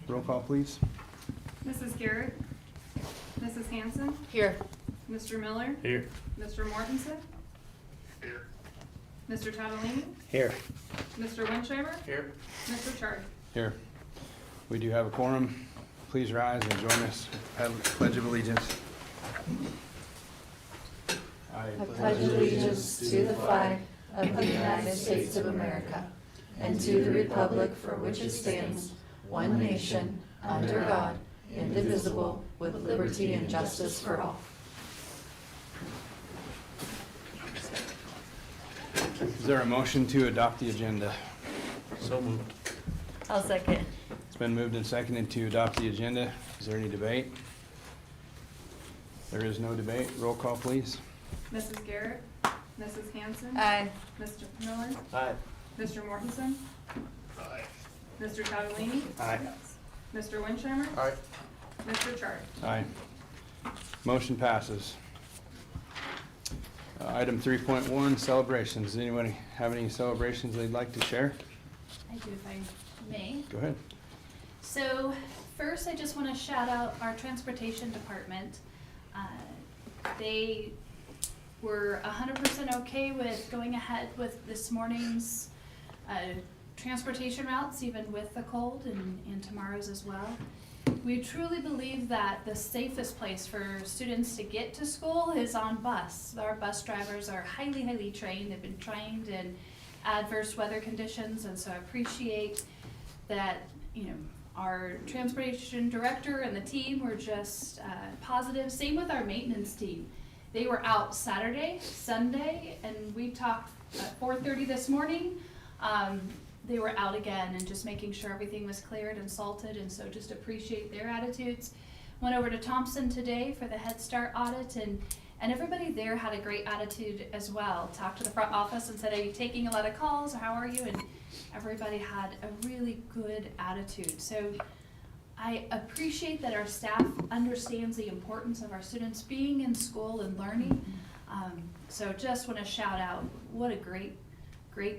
Roll call, please. Mrs. Garrett, Mrs. Hanson, Here. Mr. Miller, Here. Mr. Mortensen, Mr. Tadalini, Here. Mr. Wincheimer, Here. Mr. Chard. Here. We do have a quorum. Please rise and join us with the Pledge of Allegiance. I pledge allegiance to the flag of the United States of America and to the republic for which it stands, one nation, under God, indivisible, with liberty and justice for all. Is there a motion to adopt the agenda? So moved. I'll second. It's been moved and seconded to adopt the agenda. Is there any debate? There is no debate. Roll call, please. Mrs. Garrett, Mrs. Hanson, Aye. Mr. Miller, Aye. Mr. Mortensen, Mr. Tadalini, Aye. Mr. Wincheimer, Aye. Mr. Chard. Aye. Motion passes. Item 3.1, celebrations. Does anybody have any celebrations they'd like to share? I do, if I may. Go ahead. So first, I just want to shout out our transportation department. They were 100% okay with going ahead with this morning's transportation routes, even with the cold, and tomorrow's as well. We truly believe that the safest place for students to get to school is on bus. Our bus drivers are highly, highly trained. They've been trained in adverse weather conditions, and so I appreciate that, our transportation director and the team were just positive. Same with our maintenance team. They were out Saturday, Sunday, and we talked at 4:30 this morning. They were out again and just making sure everything was cleared and salted, and so just appreciate their attitudes. Went over to Thompson today for the Head Start audit, and everybody there had a great attitude as well. Talked to the front office and said, "Are you taking a lot of calls, or how are you?" And everybody had a really good attitude. So I appreciate that our staff understands the importance of our students being in school and learning. So just want to shout out what a great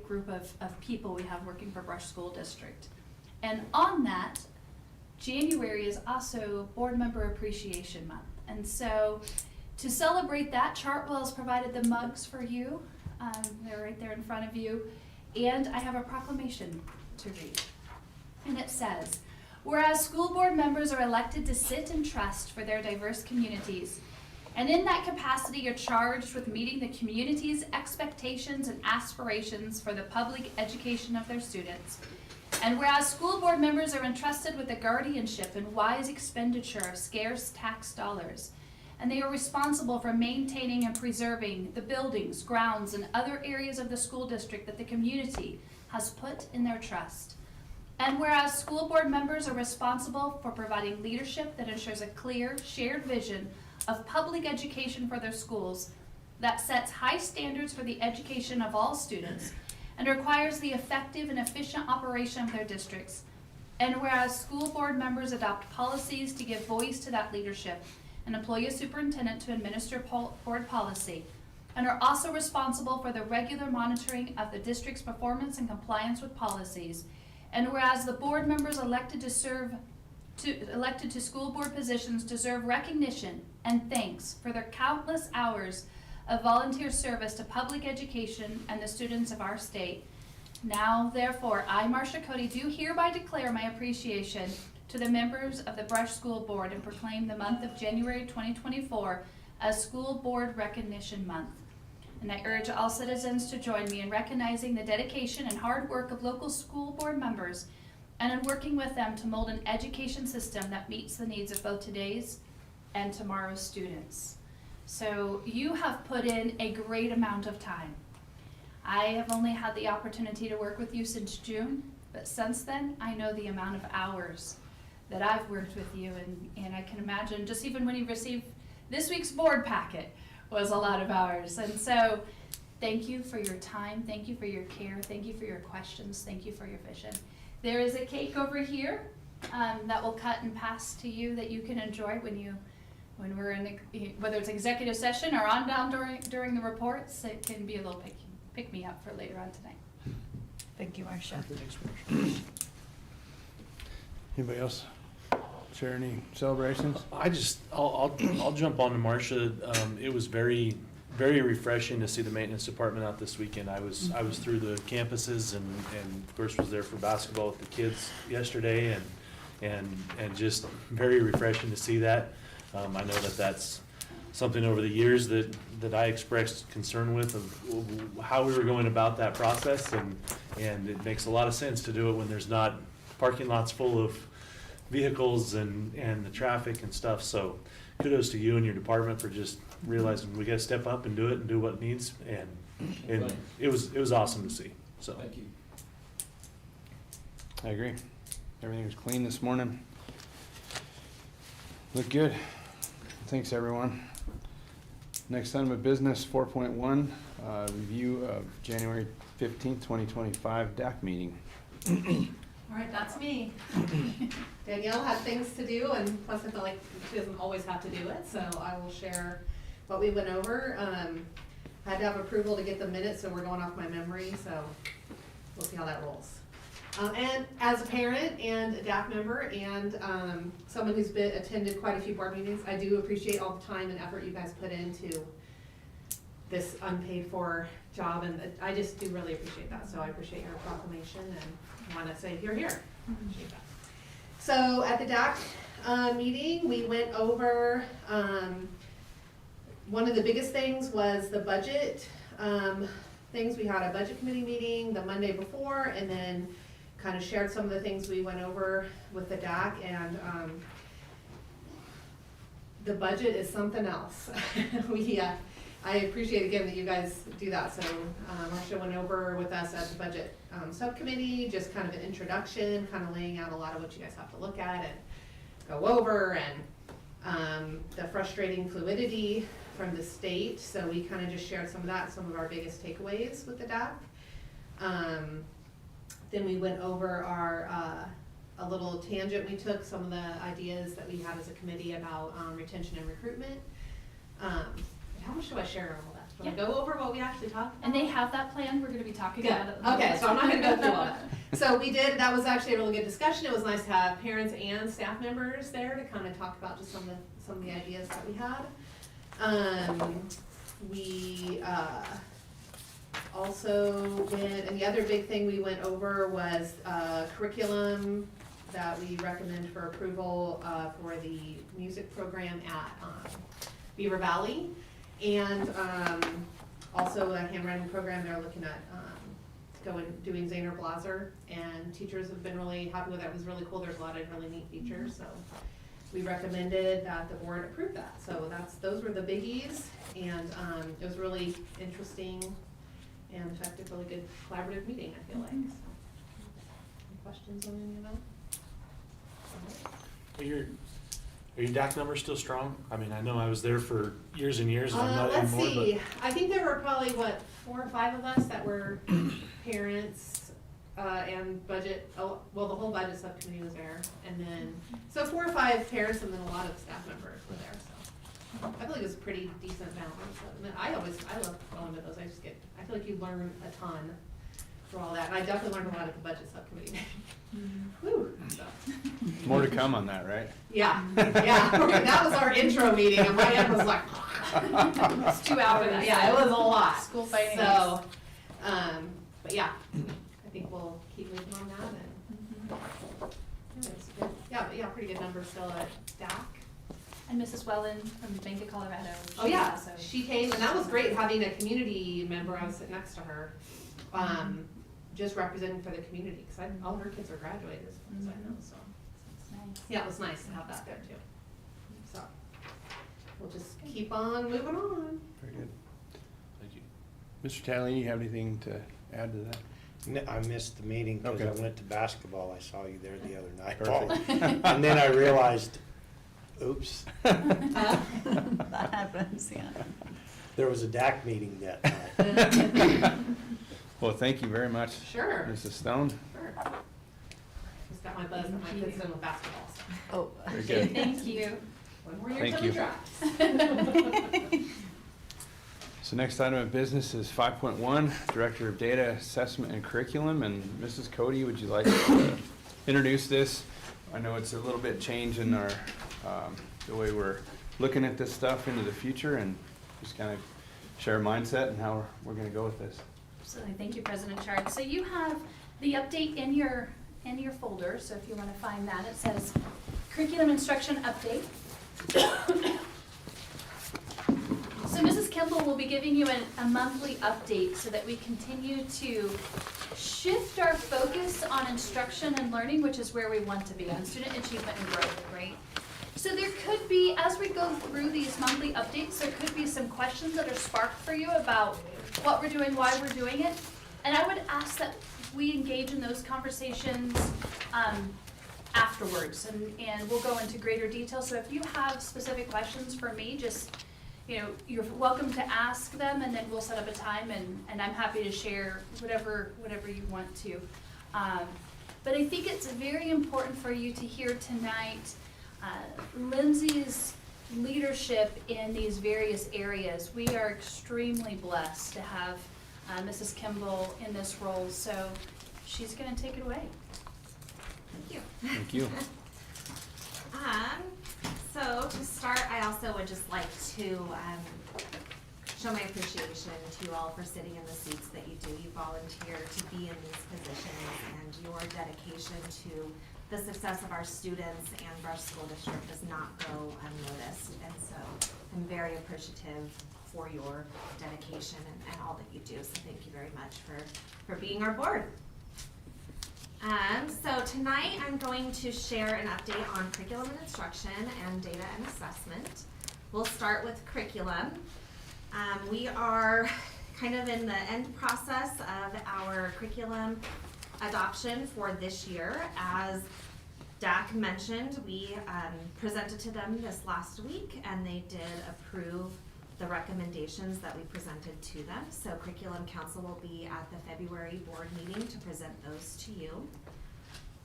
group of people we have working for Brush School District. And on that, January is also Board Member Appreciation Month. And so to celebrate that, Chartwell's provided the mugs for you. They're right there in front of you. And I have a proclamation to read. And it says, whereas school board members are elected to sit and trust for their diverse communities, and in that capacity are charged with meeting the community's expectations and aspirations for the public education of their students. And whereas school board members are entrusted with the guardianship and wise expenditure of scarce tax dollars, and they are responsible for maintaining and preserving the buildings, grounds, and other areas of the school district that the community has put in their trust. And whereas school board members are responsible for providing leadership that ensures a clear, shared vision of public education for their schools that sets high standards for the education of all students and requires the effective and efficient operation of their districts. And whereas school board members adopt policies to give voice to that leadership and employ a superintendent to administer board policy, and are also responsible for the regular monitoring of the district's performance and compliance with policies. And whereas the board members elected to school board positions deserve recognition and thanks for their countless hours of volunteer service to public education and the students of our state. Now, therefore, I, Marcia Cody, do hereby declare my appreciation to the members of the Brush School Board and proclaim the month of January 2024 as School Board Recognition Month. And I urge all citizens to join me in recognizing the dedication and hard work of local school board members and in working with them to mold an education system that meets the needs of both today's and tomorrow's students. So you have put in a great amount of time. I have only had the opportunity to work with you since June, but since then, I know the amount of hours that I've worked with you, and I can imagine just even when you received this week's board packet was a lot of hours. And so thank you for your time, thank you for your care, thank you for your questions, thank you for your vision. There is a cake over here that will cut and pass to you that you can enjoy when we're in, whether it's executive session or on down during the reports. It can be a little pick me up for later on tonight. Thank you, Marcia. Anybody else share any celebrations? I'll jump on to Marcia. It was very refreshing to see the maintenance department out this weekend. I was through the campuses and of course was there for basketball with the kids yesterday and just very refreshing to see that. I know that's something over the years that I expressed concern with of how we were going about that process, and it makes a lot of sense to do it when there's not parking lots full of vehicles and the traffic and stuff. So kudos to you and your department for just realizing we gotta step up and do it and do what needs, and it was awesome to see, so. Thank you. I agree. Everything was clean this morning. Looked good. Thanks, everyone. Next item of business, 4.1, review of January 15th, 2025 DAC meeting. All right, that's me. Danielle had things to do, and plus I feel like she doesn't always have to do it, so I will share what we went over. I had to have approval to get the minutes, so we're going off my memory, so we'll see how that rolls. And as a parent and a DAC member and someone who's attended quite a few board meetings, I do appreciate all the time and effort you guys put into this unpaid for job, and I just do really appreciate that. So I appreciate your proclamation and want to say you're here. Appreciate that. So at the DAC meeting, we went over, one of the biggest things was the budget things. We had a budget committee meeting the Monday before, and then kind of shared some of the things we went over with the DAC, and the budget is something else. I appreciate again that you guys do that. So Marcia went over with us at the budget subcommittee, just kind of an introduction, kind of laying out a lot of what you guys have to look at and go over, and the frustrating fluidity from the state. So we kind of just shared some of that, some of our biggest takeaways with the DAC. Then we went over our, a little tangent we took, some of the ideas that we had as a committee about retention and recruitment. How much do I share all that? Do I go over what we actually talked about? And they have that plan, we're gonna be talking Good. about it. Okay, so I'm not gonna go through all that. So we did, that was actually a really good discussion. It was nice to have parents and staff members there to kind of talk about just some of the ideas that we had. We also went, and the other big thing we went over was curriculum that we recommend for approval for the music program at Beaver Valley. And also a handwriting program they're looking at doing Zaner Blaser, and teachers have been really happy with that. It was really cool. There's a lot of really neat features, so we recommended that the board approve that. So those were the biggies, and it was really interesting and effective, really good collaborative meeting, I feel like. So, any questions on any of that? Are your DAC numbers still strong? I mean, I know I was there for years and years, and I'm not anymore, let's see. I think there were probably, 4 or 5 of us that were parents and budget, well, the whole budget subcommittee was there. And then, so 4 or 5 parents and then a lot of staff members were there, so. I feel like it was a pretty decent balance. And I love going to those. I feel like you learn a ton through all that. And I definitely learned a lot at the budget subcommittee. Whew, so. More to come on that, right? Yeah, that was our intro meeting, and my head was like. It's 2 hours. Yeah, it was a lot. School finance. So, but yeah, I think we'll keep moving on that, and it's good. Yeah, pretty good numbers still at DAC. And Mrs. Wellen from Bank of Colorado. Oh yeah, also- she came, and that was great having a community member. I was sitting next to her, just representing for the community, because all her kids are graduated, as far as I know. So It's nice. yeah, it was nice to have that there too. So we'll just keep on moving on. Very good. Thank you. Mr. Talley, you have anything to add to that? I missed the meeting because Okay. I went to basketball. I saw you there the other night. Perfect. And then I realized, oops, That happens, yeah. there was a DAC meeting that night. Well, thank you very much, Sure. Mrs. Stone. Sure. Just got my buzz that my kids done with basketball. So. Oh. Very good. Thank you. One more year Thank till you. the draft. So next item of business is 5.1, Director of Data Assessment and Curriculum. And Mrs. Cody, would you like to introduce this? I know it's a little bit change in our, the way we're looking at this stuff into the future, and just kind of share a mindset and how we're gonna go with this. Absolutely, thank you, President Chard. So you have the update in your folder, so if you want to find that, it says curriculum instruction update. So Mrs. Kimball will be giving you a monthly update so that we continue to shift our focus on instruction and learning, which is where we want to be, on student achievement and growth, right? So there could be, as we go through these monthly updates, there could be some questions that are sparked for you about what we're doing, why we're doing it. And I would ask that we engage in those conversations afterwards, and we'll go into greater detail. So if you have specific questions for me, just, you're welcome to ask them, and then we'll set up a time, and I'm happy to share whatever you want to. But I think it's very important for you to hear tonight Lindsay's leadership in these various areas. We are extremely blessed to have Mrs. Kimball in this role, so she's going to take it away. Thank you. Thank you. So to start, I also would just like to show my appreciation to you all for sitting in the seats that you do. You volunteer to be in these positions, and your dedication to the success of our students and of our school district does not go unnoticed. And so I'm very appreciative for your dedication and all that you do. So thank you very much for being our board. So tonight I'm going to share an update on curriculum and instruction and data and assessment. We'll start with curriculum. We are kind of in the end process of our curriculum adoption for this year. As DAC mentioned, we presented to them this last week, and they did approve the recommendations that we presented to them. So Curriculum Council will be at the February board meeting to present those to you.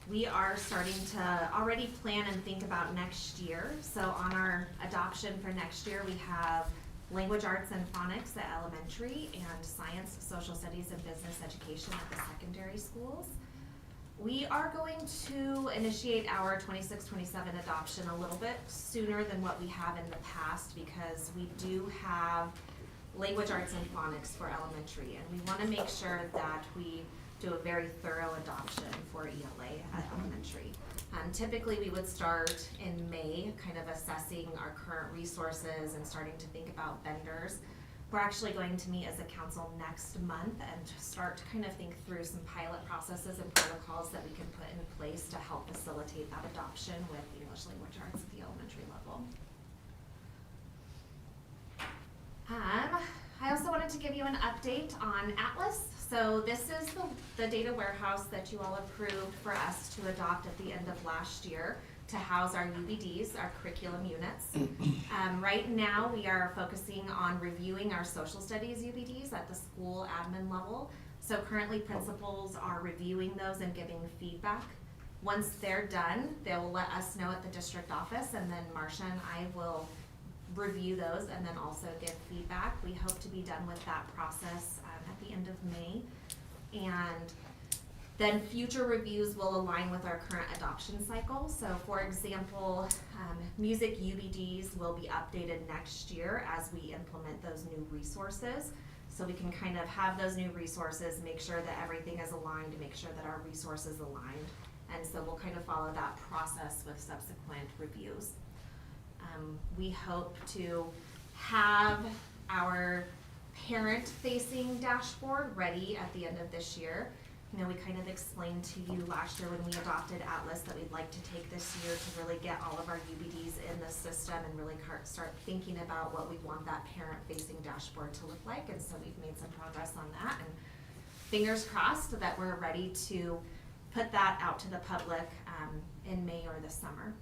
We are starting to already plan and think about next year. So on our adoption for next year, we have language arts and phonics at elementary, and science, social studies, and business education at the secondary schools. We are going to initiate our 26-27 adoption a little bit sooner than what we have in the past, because we do have language arts and phonics for elementary, and we want to make sure that we do a very thorough adoption for ELA at elementary. Typically we would start in May, kind of assessing our current resources and starting to think about vendors. We're actually going to meet as a council next month and start to kind of think through some pilot processes and protocols that we can put in place to help facilitate that adoption with English language arts at the elementary level. I also wanted to give you an update on Atlas. So this is the data warehouse that you all approved for us to adopt at the end of last year to house our UBDs, our curriculum units. Right now we are focusing on reviewing our social studies UBDs at the school admin level. So currently principals are reviewing those and giving feedback. Once they're done, they'll let us know at the district office, and then Marcia and I will review those and then also give feedback. We hope to be done with that process at the end of May. And then future reviews will align with our current adoption cycle. So for example, music UBDs will be updated next year as we implement those new resources. So we can kind of have those new resources, make sure that everything is aligned, to make sure that our resources aligned. And so we'll kind of follow that process with subsequent reviews. We hope to have our parent-facing dashboard ready at the end of this year. You know, we kind of explained to you last year when we adopted Atlas that we'd like to take this year to really get all of our UBDs in the system and really start thinking about what we want that parent-facing dashboard to look like. And so we've made some progress on that, and fingers crossed that we're ready to put that out to the public in May or this summer.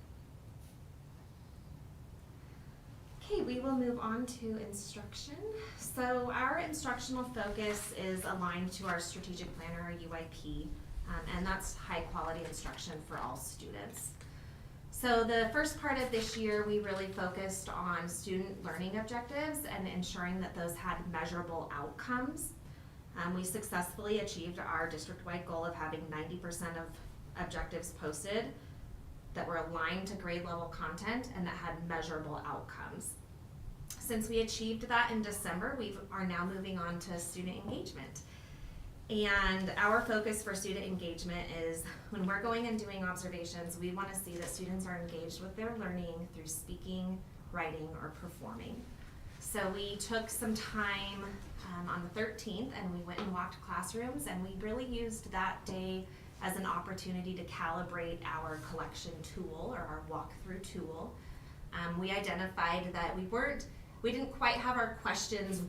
Okay, we will move on to instruction. So our instructional focus is aligned to our strategic plan, or our UIP, and that's high quality instruction for all students. So the first part of this year, we really focused on student learning objectives and ensuring that those had measurable outcomes. We successfully achieved our district-wide goal of having 90% of objectives posted. that were aligned to grade level content and that had measurable outcomes. Since we achieved that in December, we are now moving on to student engagement. And our focus for student engagement is when we're going and doing observations, we want to see that students are engaged with their learning through speaking, writing, or performing. So we took some time on the 13th and we went and walked classrooms, and we really used that day as an opportunity to calibrate our collection tool or our walkthrough tool. We identified that we didn't quite have our questions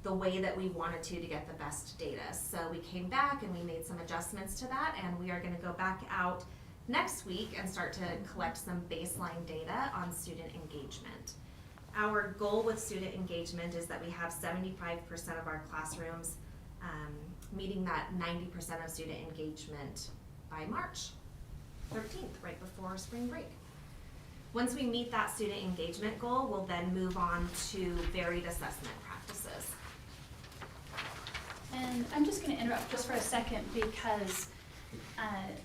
the way that we wanted to get the best data. So we came back and we made some adjustments to that, and we are going to go back out next week and start to collect some baseline data on student engagement. Our goal with student engagement is that we have 75% of our classrooms meeting that 90% of student engagement by March 13th, right before spring break. Once we meet that student engagement goal, we'll then move on to varied assessment practices. And I'm just going to interrupt just for a second because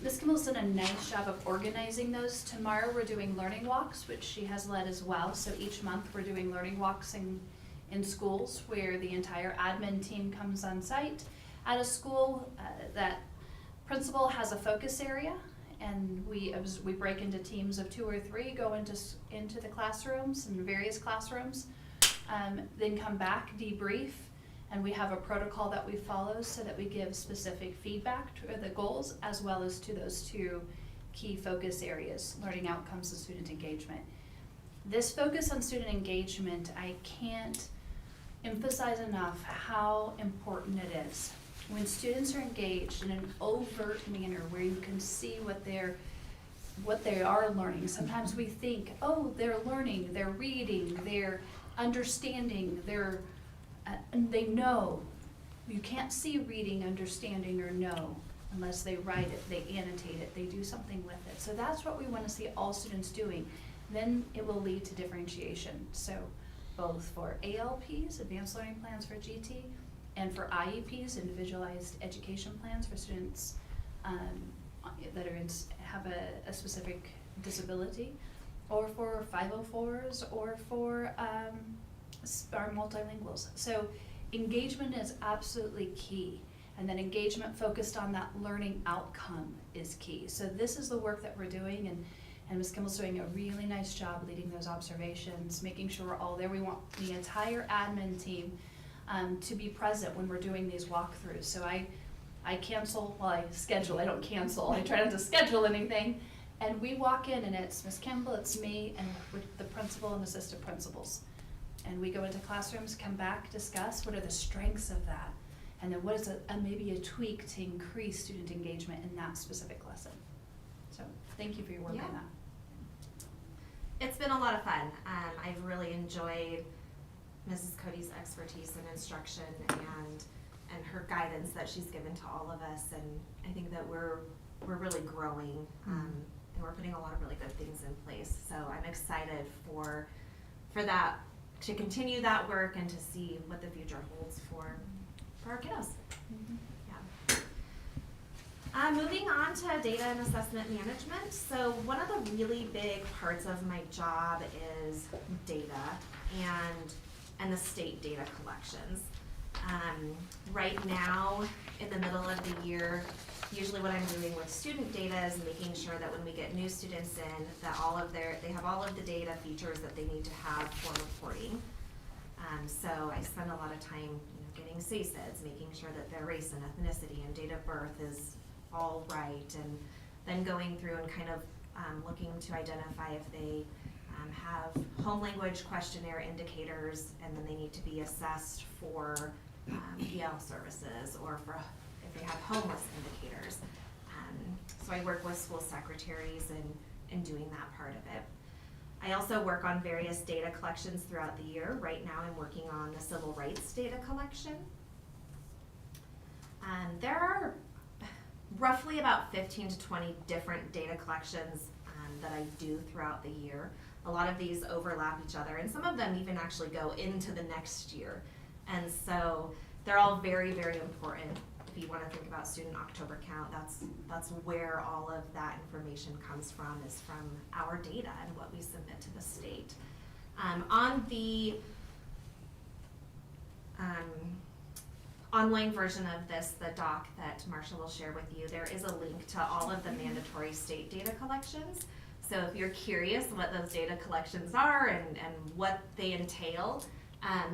Ms. Kimball's done a nice job of organizing those. Tomorrow we're doing learning walks, which she has led as well. So each month we're doing learning walks in schools where the entire admin team comes on site. At a school, that principal has a focus area, and we break into teams of 2 or 3, go into the classrooms, in various classrooms, then come back, debrief, and we have a protocol that we follow so that we give specific feedback to the goals as well as to those 2 key focus areas, learning outcomes and student engagement. This focus on student engagement, I can't emphasize enough how important it is. When students are engaged in an overt manner where you can see what they are learning. Sometimes we think, oh, they're learning, they're reading, they're understanding, and they know. You can't see reading, understanding, or know unless they write it, they annotate it, they do something with it. So that's what we want to see all students doing. Then it will lead to differentiation. So both for ALPs, Advanced Learning Plans for GT, and for IEPs, Individualized Education Plans for students that have a specific disability, or for 504s, or for our multilinguals. So engagement is absolutely key, and then engagement focused on that learning outcome is key. So this is the work that we're doing, and Ms. Kimball's doing a really nice job leading those observations, making sure we're all there. We want the entire admin team to be present when we're doing these walkthroughs. So I schedule, I don't cancel, I try not to schedule anything. And we walk in and it's Ms. Kimball, it's me, and with the principal and assistant principals. And we go into classrooms, come back, discuss what are the strengths of that, and then what is maybe a tweak to increase student engagement in that specific lesson. So thank you for your work on that. It's been a lot of fun. I've really enjoyed Mrs. Cody's expertise in instruction and her guidance that she's given to all of us, and I think that we're really growing, and we're putting a lot of really good things in place. So I'm excited for that, to continue that work and to see what the future holds for our kiddos. Yeah. Moving on to data and assessment management. So one of the really big parts of my job is data and the state data collections. Right now, in the middle of the year, usually what I'm doing with student data is making sure that when we get new students in, that they have all of the data features that they need to have for reporting. So I spend a lot of time getting SACEDs, making sure that their race and ethnicity and date of birth is all right, and then going through and kind of looking to identify if they have home language questionnaire indicators, and then they need to be assessed for EL services, or for if they have homeless indicators. So I work with school secretaries in doing that part of it. I also work on various data collections throughout the year. Right now I'm working on the civil rights data collection. There are roughly about 15 to 20 different data collections that I do throughout the year. A lot of these overlap each other, and some of them even actually go into the next year. And so they're all very, very important. if you wanna think about student October count, that's where all of that information comes from, is from our data and what we submit to the state. On the online version of this, the doc that Marsha will share with you, there is a link to all of the mandatory state data collections. So if you're curious what those data collections are and what they entail,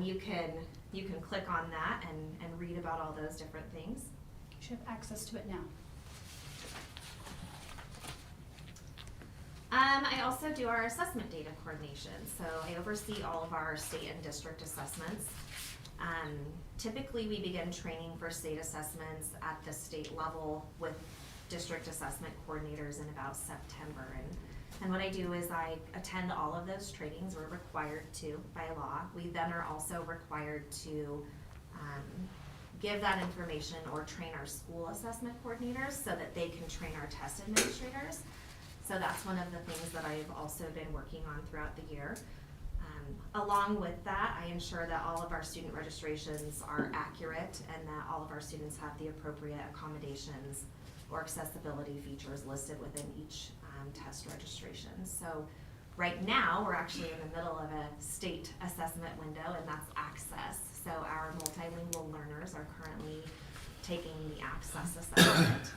you can click on that and read about all those different things. You should have access to it now. I also do our assessment data coordination, so I oversee all of our state and district assessments. Typically, we begin training for state assessments at the state level with district assessment coordinators in about September. And what I do is I attend all of those trainings. We're required to by law. We then are also required to give that information or train our school assessment coordinators so that they can train our test administrators. So that's one of the things that I've also been working on throughout the year. Along with that, I ensure that all of our student registrations are accurate and that all of our students have the appropriate accommodations or accessibility features listed within each test registration. So right now, we're actually in the middle of a state assessment window, and that's access. So our multilingual learners are currently taking the access assessment.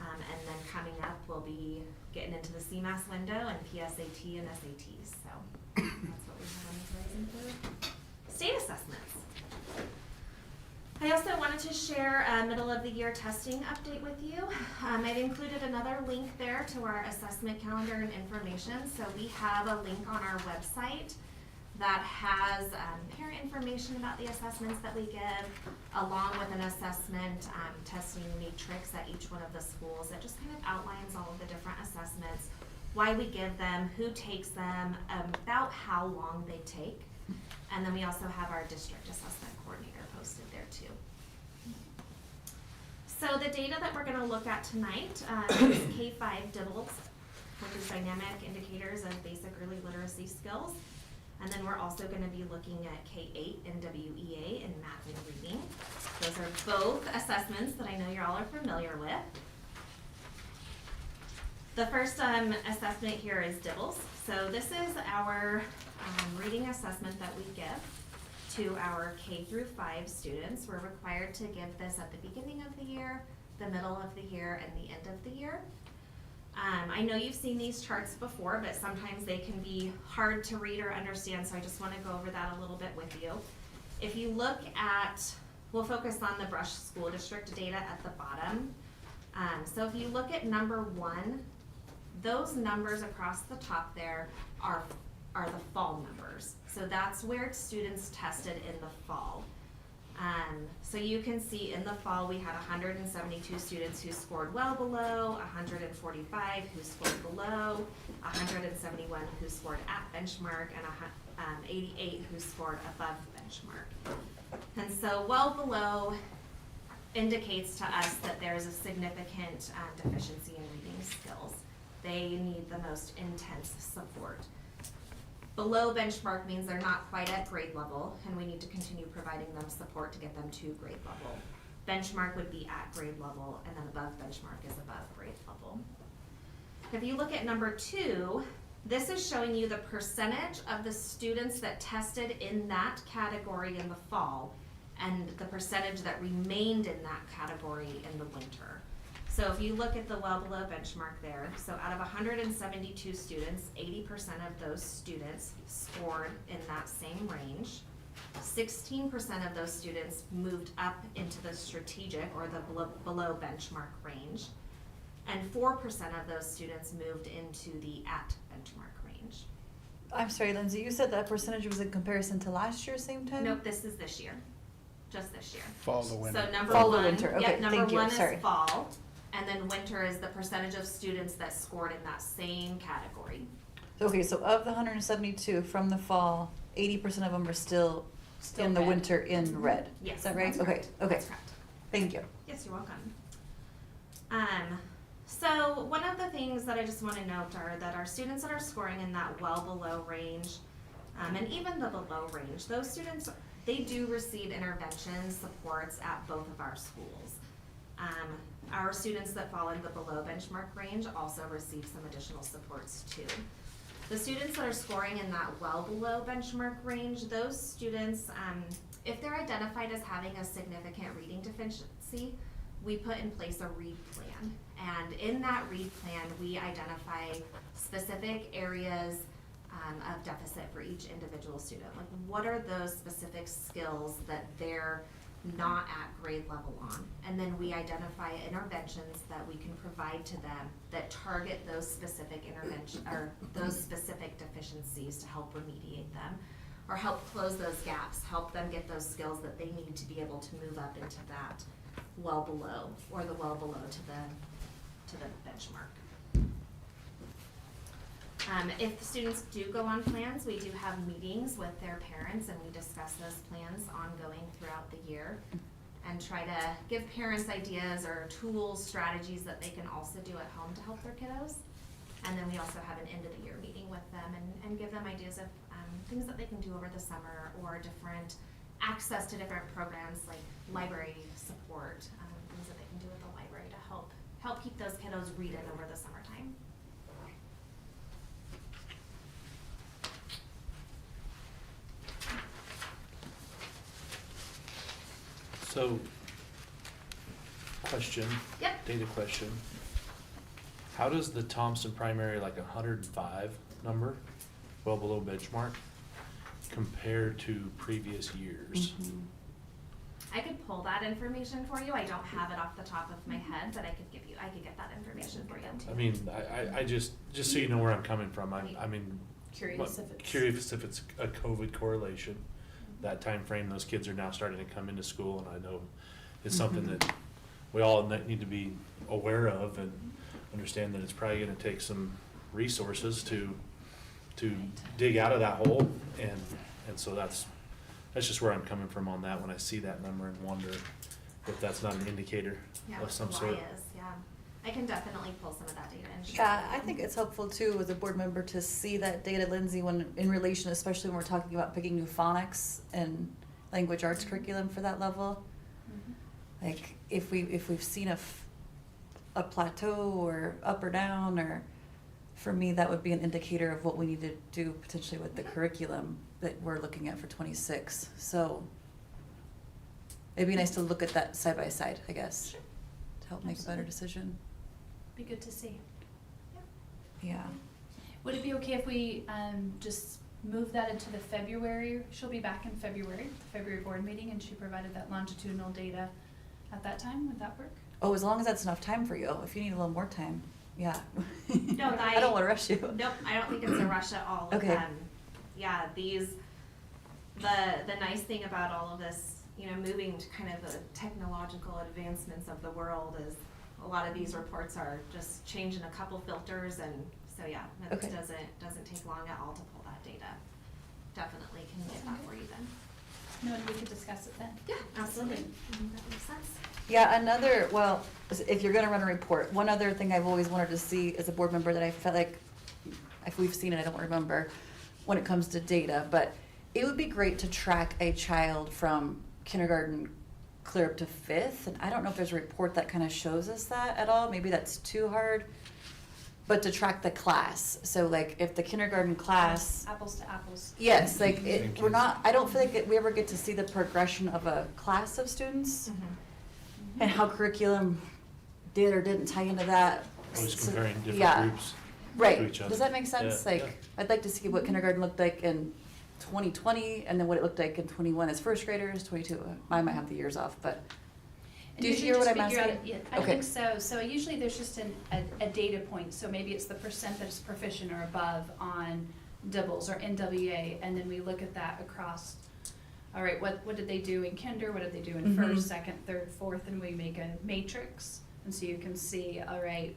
And then coming up, we'll be getting into the CMAS window and PSAT and SATs. So that's what we have on the horizon for state assessments. I also wanted to share a middle of the year testing update with you. I've included another link there to our assessment calendar and information. So we have a link on our website that has parent information about the assessments that we give, along with an assessment testing matrix at each one of the schools that just kind of outlines all of the different assessments, why we give them, who takes them, about how long they take. And then we also have our district assessment coordinator posted there too. So the data that we're going to look at tonight is K-5 DIBELS, which is dynamic indicators of basic early literacy skills. And then we're also going to be looking at K-8 and WEA in math and reading. Those are both assessments that I know you all are familiar with. The first assessment here is DIBELS. So this is our reading assessment that we give to our K through 5 students. We're required to give this at the beginning of the year, the middle of the year, and the end of the year. I know you've seen these charts before, but sometimes they can be hard to read or understand, so I just want to go over that a little bit with you. If you look at, we'll focus on the Brush School District data at the bottom. So if you look at number 1, those numbers across the top there are the fall numbers. So that's where students tested in the fall. So you can see in the fall we had 172 students who scored well below, 145 who scored below, 171 who scored at benchmark, and 88 who scored above benchmark. And so well below indicates to us that there's a significant deficiency in reading skills. They need the most intense support. Below benchmark means they're not quite at grade level, and we need to continue providing them support to get them to grade level. Benchmark would be at grade level, and then above benchmark is above grade level. If you look at number 2, this is showing you the percentage of the students that tested in that category in the fall, and the percentage that remained in that category in the winter. So if you look at the well below benchmark there, so out of 172 students, 80% of those students scored in that same range. 16% of those students moved up into the strategic or the below benchmark range. And 4% of those students moved into the at benchmark range. I'm sorry, Lindsay, you said that percentage was in comparison to last year, same time? Nope, this is this year, just this year. Fall to winter. So number Fall to one, winter. Okay, yep, number thank you. 1 Sorry. is fall. And then winter is the percentage of students that scored in that same category. Okay, so of the 172 from the fall, 80% of them are still in the red. winter in red. Yes, Is that right? that's Okay, correct. okay. That's correct. Thank you. Yes, you're welcome. So one of the things that I just want to note are that our students that are scoring in that well below range, and even the below range, those students, they do receive intervention supports at both of our schools. Our students that fall in the below benchmark range also receive some additional supports too. The students that are scoring in that well below benchmark range, those students, if they're identified as having a significant reading deficiency, we put in place a READ plan. And in that READ plan, we identify specific areas of deficit for each individual student. Like, what are those specific skills that they're not at grade level on? And then we identify interventions that we can provide to them that target those specific or those specific deficiencies to help remediate them, or help close those gaps, help them get those skills that they need to be able to move up into that well below, or the well below to the benchmark. If the students do go on plans, we do have meetings with their parents and we discuss those plans ongoing throughout the year and try to give parents ideas or tools, strategies that they can also do at home to help their kiddos. And then we also have an end of the year meeting with them and give them ideas of things that they can do over the summer, or different access to different programs like library support, things that they can do with the library to help keep those kiddos reading over the summertime. So, question. Yep. Data question. How does the Thompson primary, like 105 number, well below benchmark, compare to previous years? I could pull that information for you. I don't have it off the top of my head, but I could get that information for you. I mean, I just so you know where I'm coming from, I mean, Curious if it's a COVID correlation. That time frame, those kids are now starting to come into school, and I know it's something that we all need to be aware of and understand that it's probably gonna take some resources to dig out of that hole, and so that's just where I'm coming from on that when I see that number and wonder if that's not an indicator of some sort. Yeah, I can definitely pull some of that data and share. Yeah, I think it's helpful too as a board member to see that data, Lindsay, when in relation, especially when we're talking about picking new phonics and language arts curriculum for that level. Like if we've seen a plateau or up or down, or for me that would be an indicator of what we need to do potentially with the curriculum that we're looking at for 26. So it'd be nice to look at that side by side, I guess, to help make a better decision. Be good to see. Yeah. Would it be okay if we just move that into the February? She'll be back in February, the February board meeting, and she provided that longitudinal data at that time. Would that work? Oh, as long as that's enough time for you. If you need a little more time, yeah. No, I don't want to rush you. Nope, I don't think it's a rush at all. Okay. Yeah, the nice thing about all of this, moving to kind of the technological advancements of the world is a lot of these reports are just changing a couple filters, and so yeah, it Okay. doesn't take long at all to pull that data. Definitely can get that for you then. No, and we could discuss it then. Yeah, absolutely. I think that makes sense. Yeah, well, if you're gonna run a report, one other thing I've always wanted to see as a board member that I felt like, if we've seen it, I don't remember, when it comes to data, but it would be great to track a child from kindergarten clear up to 5th, and I don't know if there's a report that kind of shows us that at all, maybe that's too hard, but to track the class, so like if the kindergarten class, Apples to apples. yes, like Thank we're you. not, I don't feel like we ever get to see the progression of a class of students and how curriculum did or didn't tie into that. Always So- comparing different yeah. groups to Right, each other. does that make sense? Yeah, Like, yeah. I'd like to see what kindergarten looked like in 2020, and then what it looked like in 21 as first graders, 22, I might have the years off, but, And do you usually hear what just I'm figure out- asking? Yeah, I Okay. think so. So usually there's just a data point, so maybe it's the percent that is proficient or above on DIBELS or NWA, and then we look at that across, all right, what did they do in kinder, what did they do in Mhm. first, second, third, fourth, and we make a matrix, and so you can see, all right,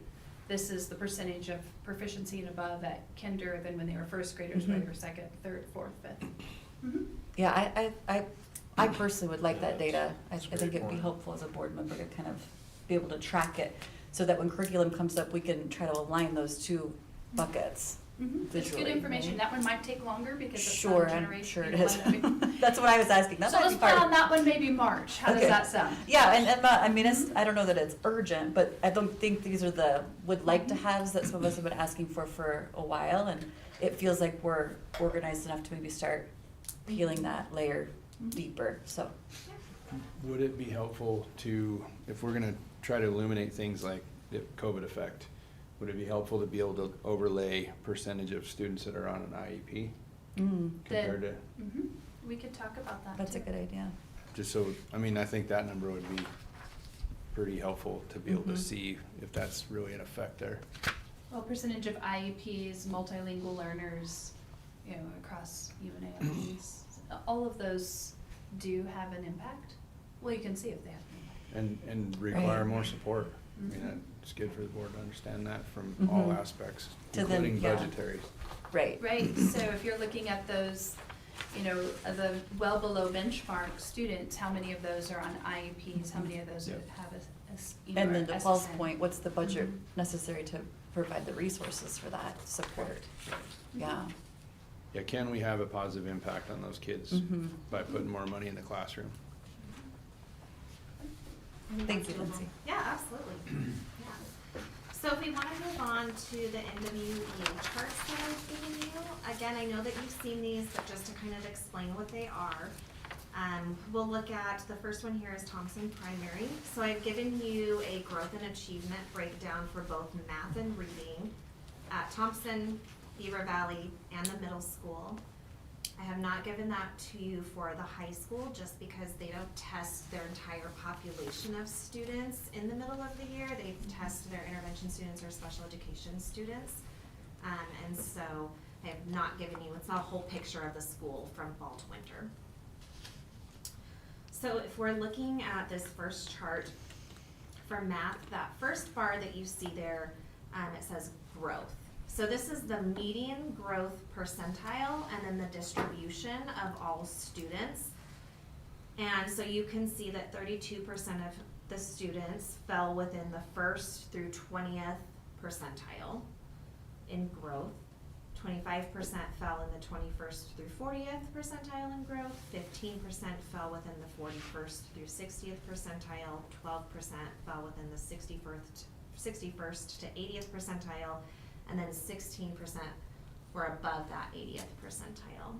this is the percentage of proficiency and above at kinder than when they were first graders, when they Mhm. were second, third, fourth, fifth. yeah, I personally would like that data. I That's a think great it'd be point. helpful as a board member to kind of be able to track it, so that when curriculum comes up, we can try to align those two buckets. It's visually, good information. right? That one might take longer because it's Sure, not a I'm generation. sure it you know, is. one that we- That's what I was asking. That So might let's be plan part on that one maybe March. How does Okay. that sound? Yeah, and I mean, I don't know that it's urgent, but I don't think these are the would like to haves that some of us have been asking for a while, and it feels like we're organized enough to maybe start peeling that layer deeper, so. Would it be helpful to, if we're gonna try to illuminate things like the COVID effect, would it be helpful to be able to overlay percentage of students that are on an IEP compared to, Mhm. We could talk about that That's a too. good idea. just so, I mean, I think that number would be pretty helpful to be able to Mhm. see if that's really an effect there. Well, percentage of IEPs, multilingual learners, you know, across UNAMs, all of those do have an impact. Well, you can see if they have an impact. And require Right. more support. I mean, Mhm. it's good for the board to understand that from all Mhm. aspects, To then, including yeah. budgetary. Right. Right, so if you're looking at those, you know, the well below benchmark students, how many of those are on IEPs, how many of those Yep. have you know, And then to Paul's SSN? point, what's the budget Mhm. necessary to provide the resources for that support? Yeah. Yeah, can we have a positive impact on those kids Mhm. by putting more money in the classroom? Thank you, Lindsay. Yeah, absolutely. Yeah. So if we want to move on to the NWEA charts that I've given you, again, I know that you've seen these, but just to kind of explain what they are. We'll look at, the first one here is Thompson Primary. So I've given you a growth and achievement breakdown for both math and reading at Thompson, Beaver Valley, and the middle school. I have not given that to you for the high school just because they don't test their entire population of students in the middle of the year. They test their intervention students or special education students. And so I have not given you, it's not a whole picture of the school from fall to winter. So if we're looking at this first chart for math, that first bar that you see there, it says growth. So this is the median growth percentile and then the distribution of all students. And so you can see that 32% of the students fell within the 1st through 20th percentile in growth. 25% fell in the 21st through 40th percentile in growth. 15% fell within the 41st through 60th percentile. 12% fell within the 61st to 80th percentile. And then 16% were above that 80th percentile.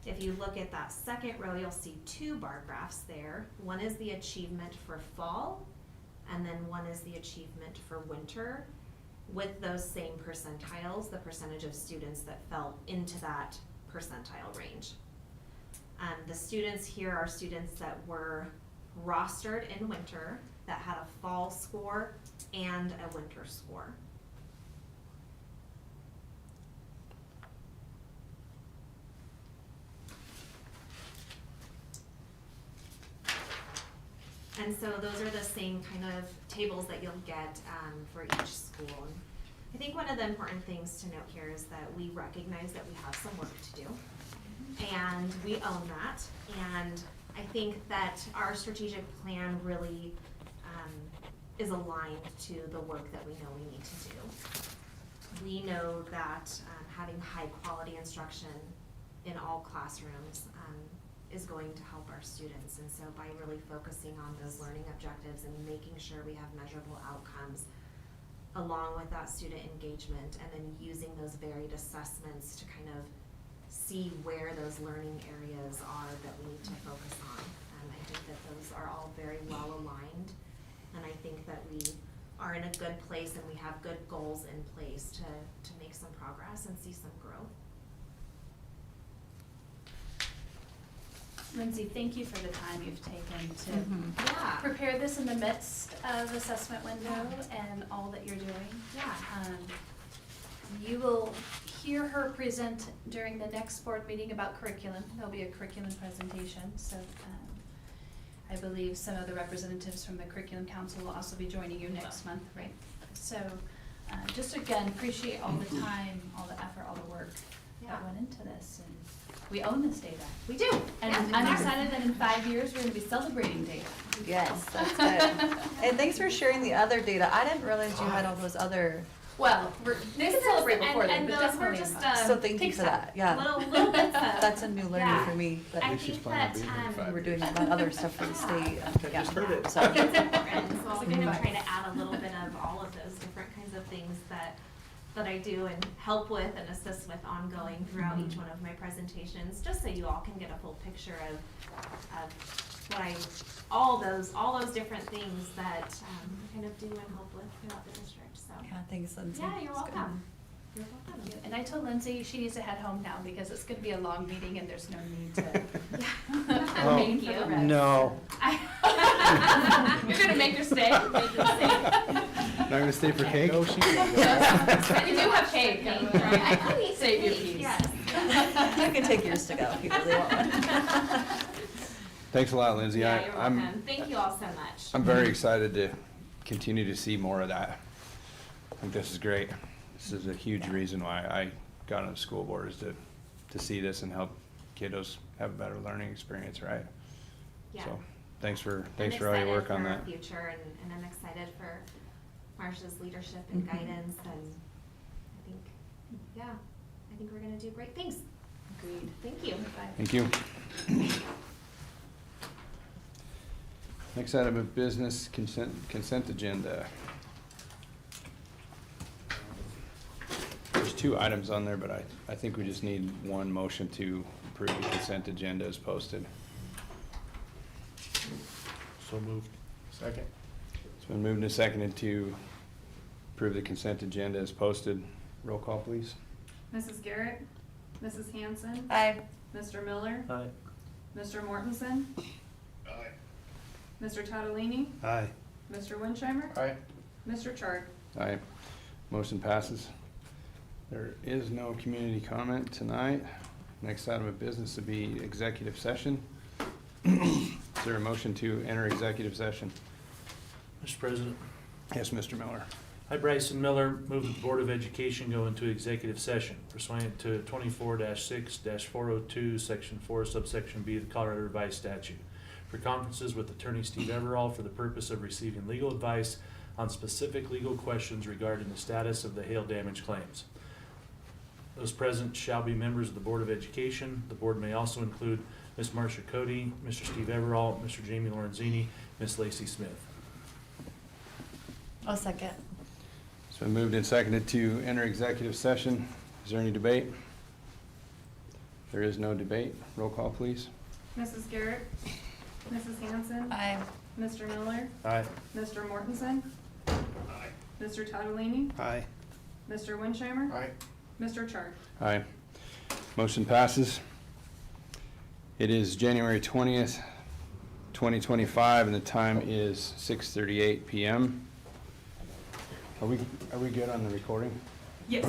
If you look at that second row, you'll see two bar graphs there. One is the achievement for fall, and then one is the achievement for winter. With those same percentiles, the percentage of students that fell into that percentile range. The students here are students that were rostered in winter that had a fall score and a winter score. And so those are the same kind of tables that you'll get for each school. And I think one of the important things to note here is that we recognize that we have some work to do. And we own that. And I think that our strategic plan really is aligned to the work that we know we need to do. We know that having high quality instruction in all classrooms is going to help our students. And so by really focusing on those learning objectives and making sure we have measurable outcomes along with that student engagement, and then using those varied assessments to kind of see where those learning areas are that we need to focus on. I think that those are all very well aligned, and I think that we are in a good place and we have good goals in place to make some progress and see some growth. Lindsay, thank you for the time you've taken to Yeah. prepare this in the midst of assessment window and all that you're doing. Yeah. You will hear her present during the next board meeting about curriculum. There'll be a curriculum presentation, so I believe some of the representatives from the Curriculum Council will also be joining you next month, right? So just again, appreciate all the time, all the effort, all the work that went into this. And we own this data. We do. And Yeah, I'm exactly. excited that in 5 years, we're gonna be celebrating data. Yes, that's good. And thanks for sharing the other data. I didn't realize you had all those other Well, we This can is, celebrate before and, then, and but those were definitely in just, March. So thank you take for some that, yeah. Little bits of. That's a new learning Yeah. for me, I that she's think planning on that, being here in 5 we were years. doing about other stuff for the state. Yeah. just heard it. So, I think it's important, so I'll kind of try to add a little bit of all of those different kinds of things that I do and help with and assist with ongoing throughout each one of my presentations, just so you all can get a full picture of what all those different things that I kind of do and help with throughout the district, so. yeah, thanks, Lindsay. Yeah, you're It's good. welcome. You're welcome. And I told Lindsay she needs to head home now because it's gonna be a long meeting and there's no need to. Yeah. Oh, Thank you. No. You're gonna make her stay? Make her stay. Not gonna stay for cake? No, she can't go. We do have cake. I could eat Save your cake, piece. yes. You can take yours to go if you really want one. Thanks a lot, Lindsay. Yeah, you're I'm welcome. Thank you all so much. I'm very excited to continue to see more of that. I think this is great. This is a huge reason why I got on the school board, is to see this and help kiddos have a better learning experience, right? Yeah. So, thanks for I'm all your work excited on for that. our future, and I'm excited for Marcia's leadership and Mhm. guidance, and I think we're gonna do great things. Agreed. Thank you. Thank you. Next item of business, consent agenda. There's 2 items on there, but I think we just need one motion to approve the consent agenda as posted. So moved. Second. It's been moved and seconded to approve the consent agenda as posted. Roll call, please. Mrs. Garrett, Mrs. Hanson, Aye. Mr. Miller, Aye. Mr. Mortensen, Mr. Tadalini, Aye. Mr. Wincheimer, Aye. Mr. Chard. Aye. Motion passes. There is no community comment tonight. Next item of business would be executive session. Is there a motion to enter executive session? Mr. President, Yes, Mr. Miller. I, Bryson Miller, move that the Board of Education go into executive session pursuant to 24-6-402, Section 4, subsection B of the Colorado Revised Statute, for conferences with Attorney Steve Everall for the purpose of receiving legal advice on specific legal questions regarding the status of the hail damage claims. Those present shall be members of the Board of Education. The board may also include Ms. Marcia Cody, Mr. Steve Everall, Mr. Jamie Lorenzini, Ms. Lacey Smith. I'll second. It's been moved and seconded to enter executive session. Is there any debate? There is no debate. Roll call, please. Mrs. Garrett, Mrs. Hanson, Aye. Mr. Miller, Aye. Mr. Mortensen, Mr. Tadalini, Aye. Mr. Wincheimer, Aye. Mr. Chard. Aye. Motion passes. It is January 20th, 2025, and the time is 6:38 PM. Are we good on the recording? Yes.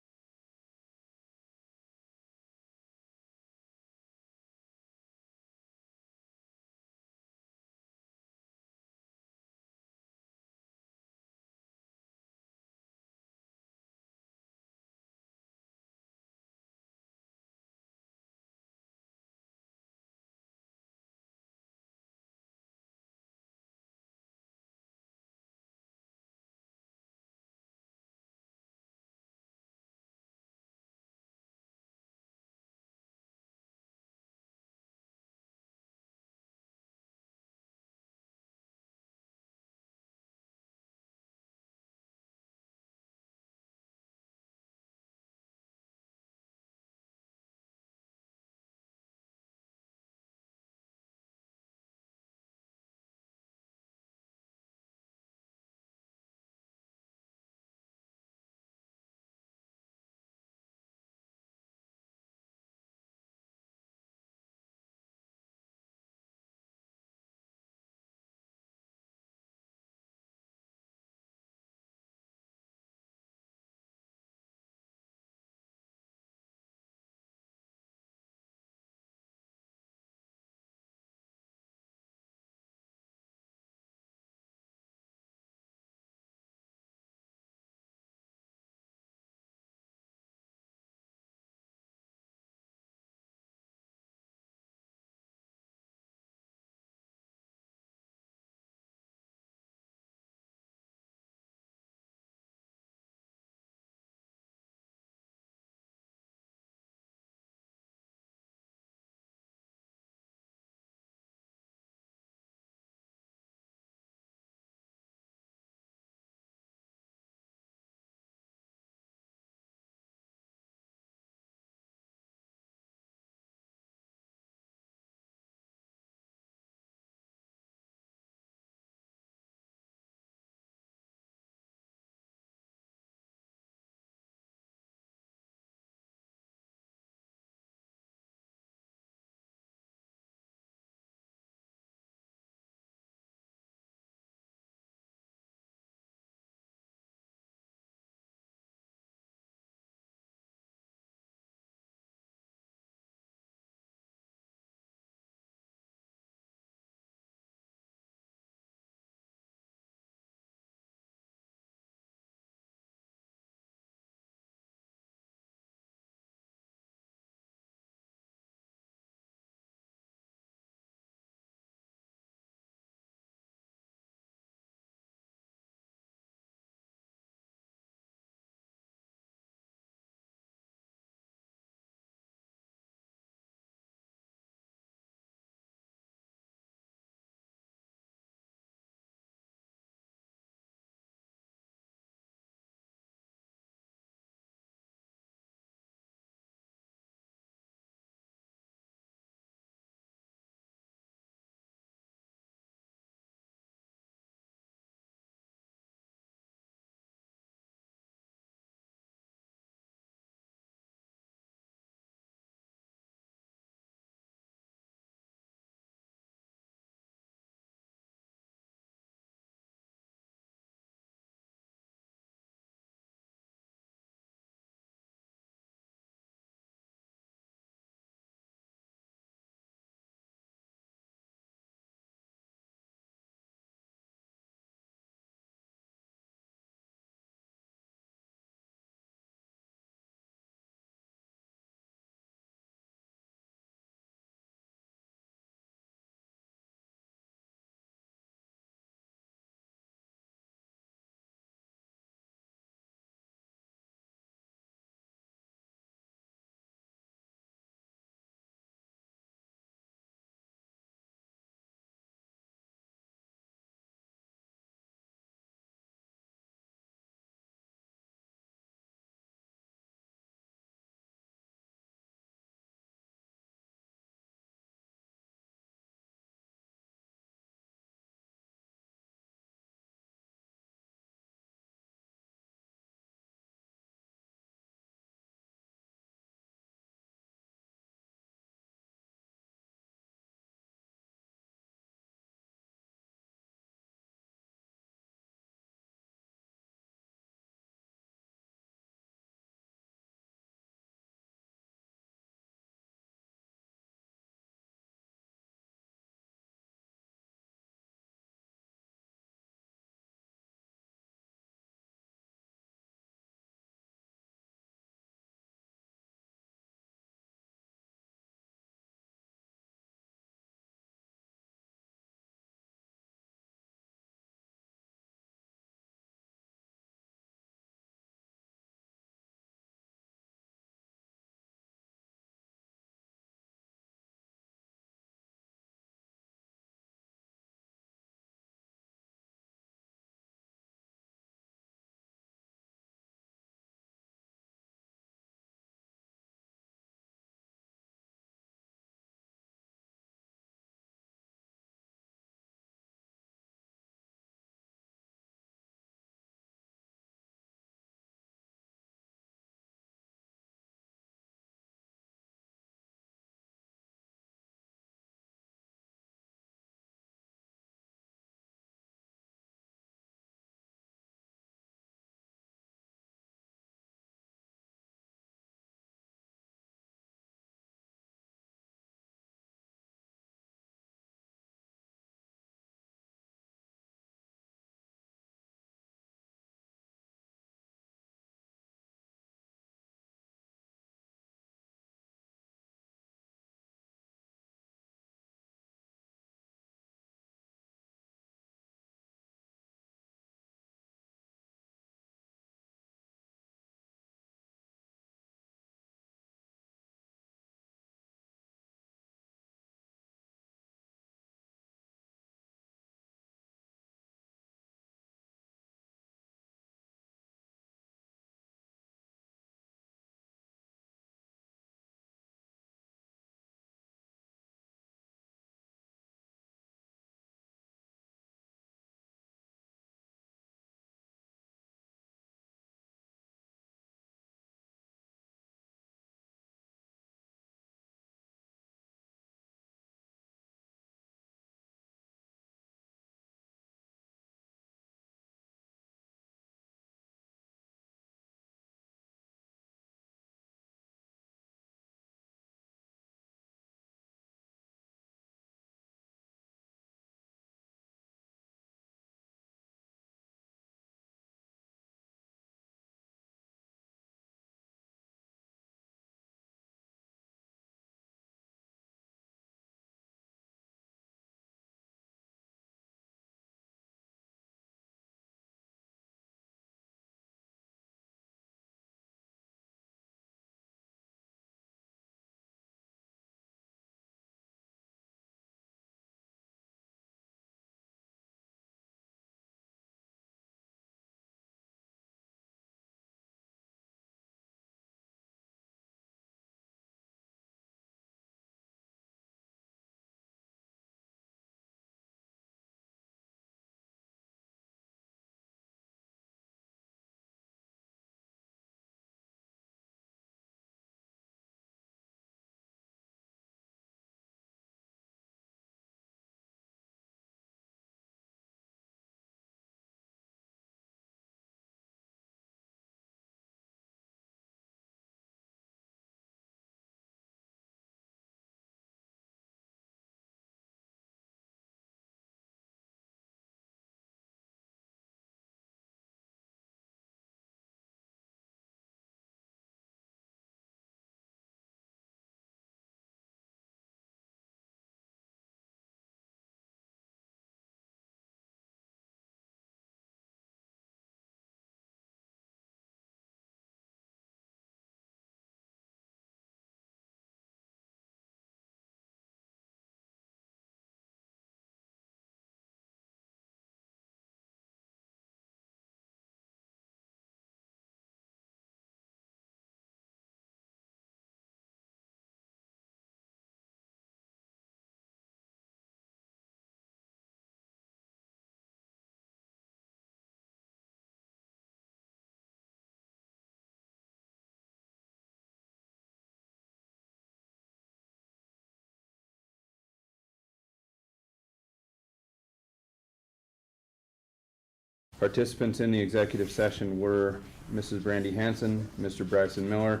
Participants in the executive session were Mrs. Brandy Hanson, Mr. Bryson Miller,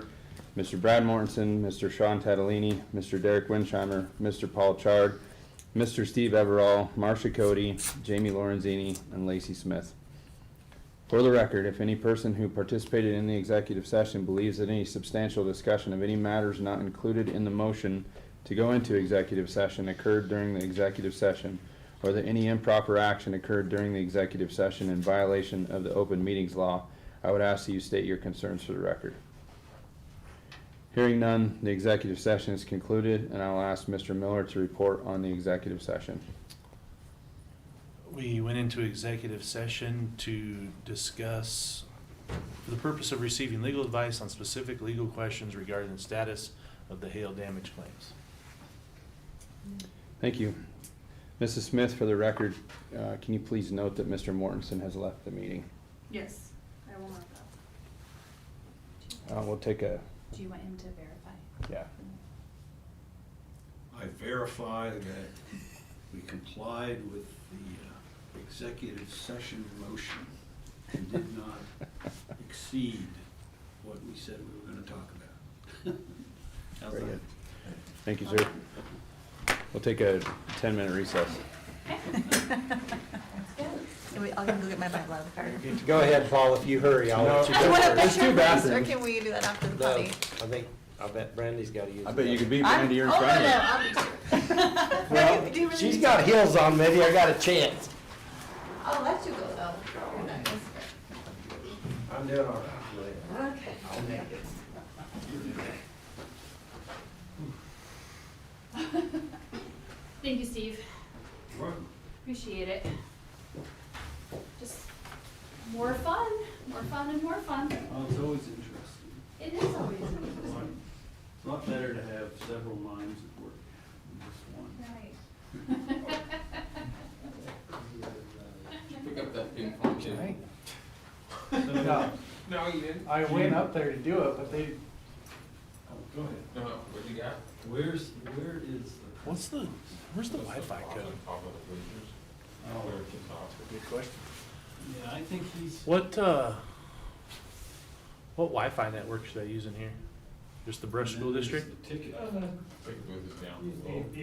Mr. Brad Mortensen, Mr. Sean Tatalini, Mr. Derek Winsheimer, Mr. Paul Chard, Mr. Steve Everall, Marcia Cody, Jamie Lorenzini, and Lacey Smith. For the record, if any person who participated in the executive session believes that any substantial discussion of any matters not included in the motion to go into executive session occurred during the executive session, or that any improper action occurred during the executive session in violation of the open meetings law, I would ask that you state your concerns for the record. Hearing none, the executive session is concluded, and I will ask Mr. Miller to report on the executive session. We went into executive session to discuss, for the purpose of receiving legal advice on specific legal questions regarding the status of the hail damage claims. Thank you. Mrs. Smith, for the record, can you please note that Mr. Mortensen has left the meeting? Yes, I will mark that. We'll take a, Do you want him to verify? yeah. I verify that we complied with the executive session motion and did not exceed what we said we were gonna talk about. How's Very that? good. Thank you, sir. We'll take a 10-minute recess. I'll go get my Bible out of the car. Go ahead, Paul, if you hurry, I'll let you Do you go want a first. picture bathrooms. first, or can we do that after the No, potty? I bet Brandy's gotta use it. I bet you could beat Brandy, you're in Oh, front of no, you. I'll be too. Well, Do you really she's need got to- heels on, maybe I got a chance. I'll let you go though. You're not gonna- I'm doing all right. Okay. I'll make it. Thank you, Steve. You're welcome. Appreciate it. Just more fun and more fun. Well, it's always interesting. It is always It's interesting. a lot better to have several minds at work than just one. Right. Pick up that ping pong kid. So, No, you didn't. I went up there to do it, but they, oh, go ahead. No, what you got? Where is the? Where's the Wi-Fi code? On top of the bleachers. Oh. Where it gets off. good question. Yeah, I think he's. What Wi-Fi network should I use in here? Just the Brush School District? The ticket. Big booth is down.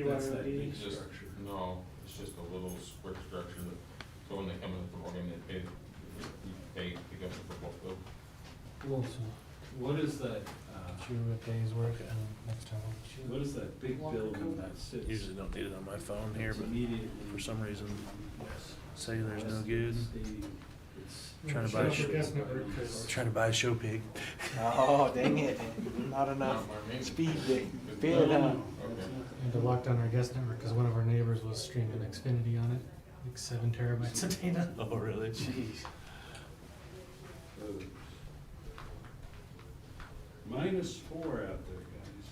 That's that big It's just, structure. no, it's just a little square structure that, so when they come in the football game, they pay, you pay to pick up the football field. Well, so what is that, True a day's work and next time I'll shoot. what is that big building that sits? Usually don't need it on my phone here, It's but immediately. for some reason, Yes. cellular's no West good. Stadium. It's. Trying to buy a Shop gas network, 'cause- Trying to buy a show pig. Oh, dang it, not enough Not my main. speed to It's- fit No, it no, up. no. Okay. And to lock down our guest network, cause one of our neighbors was streaming Xfinity on it, like 7 terabytes of data. Oh, really? Jeez. -4 out there, guys.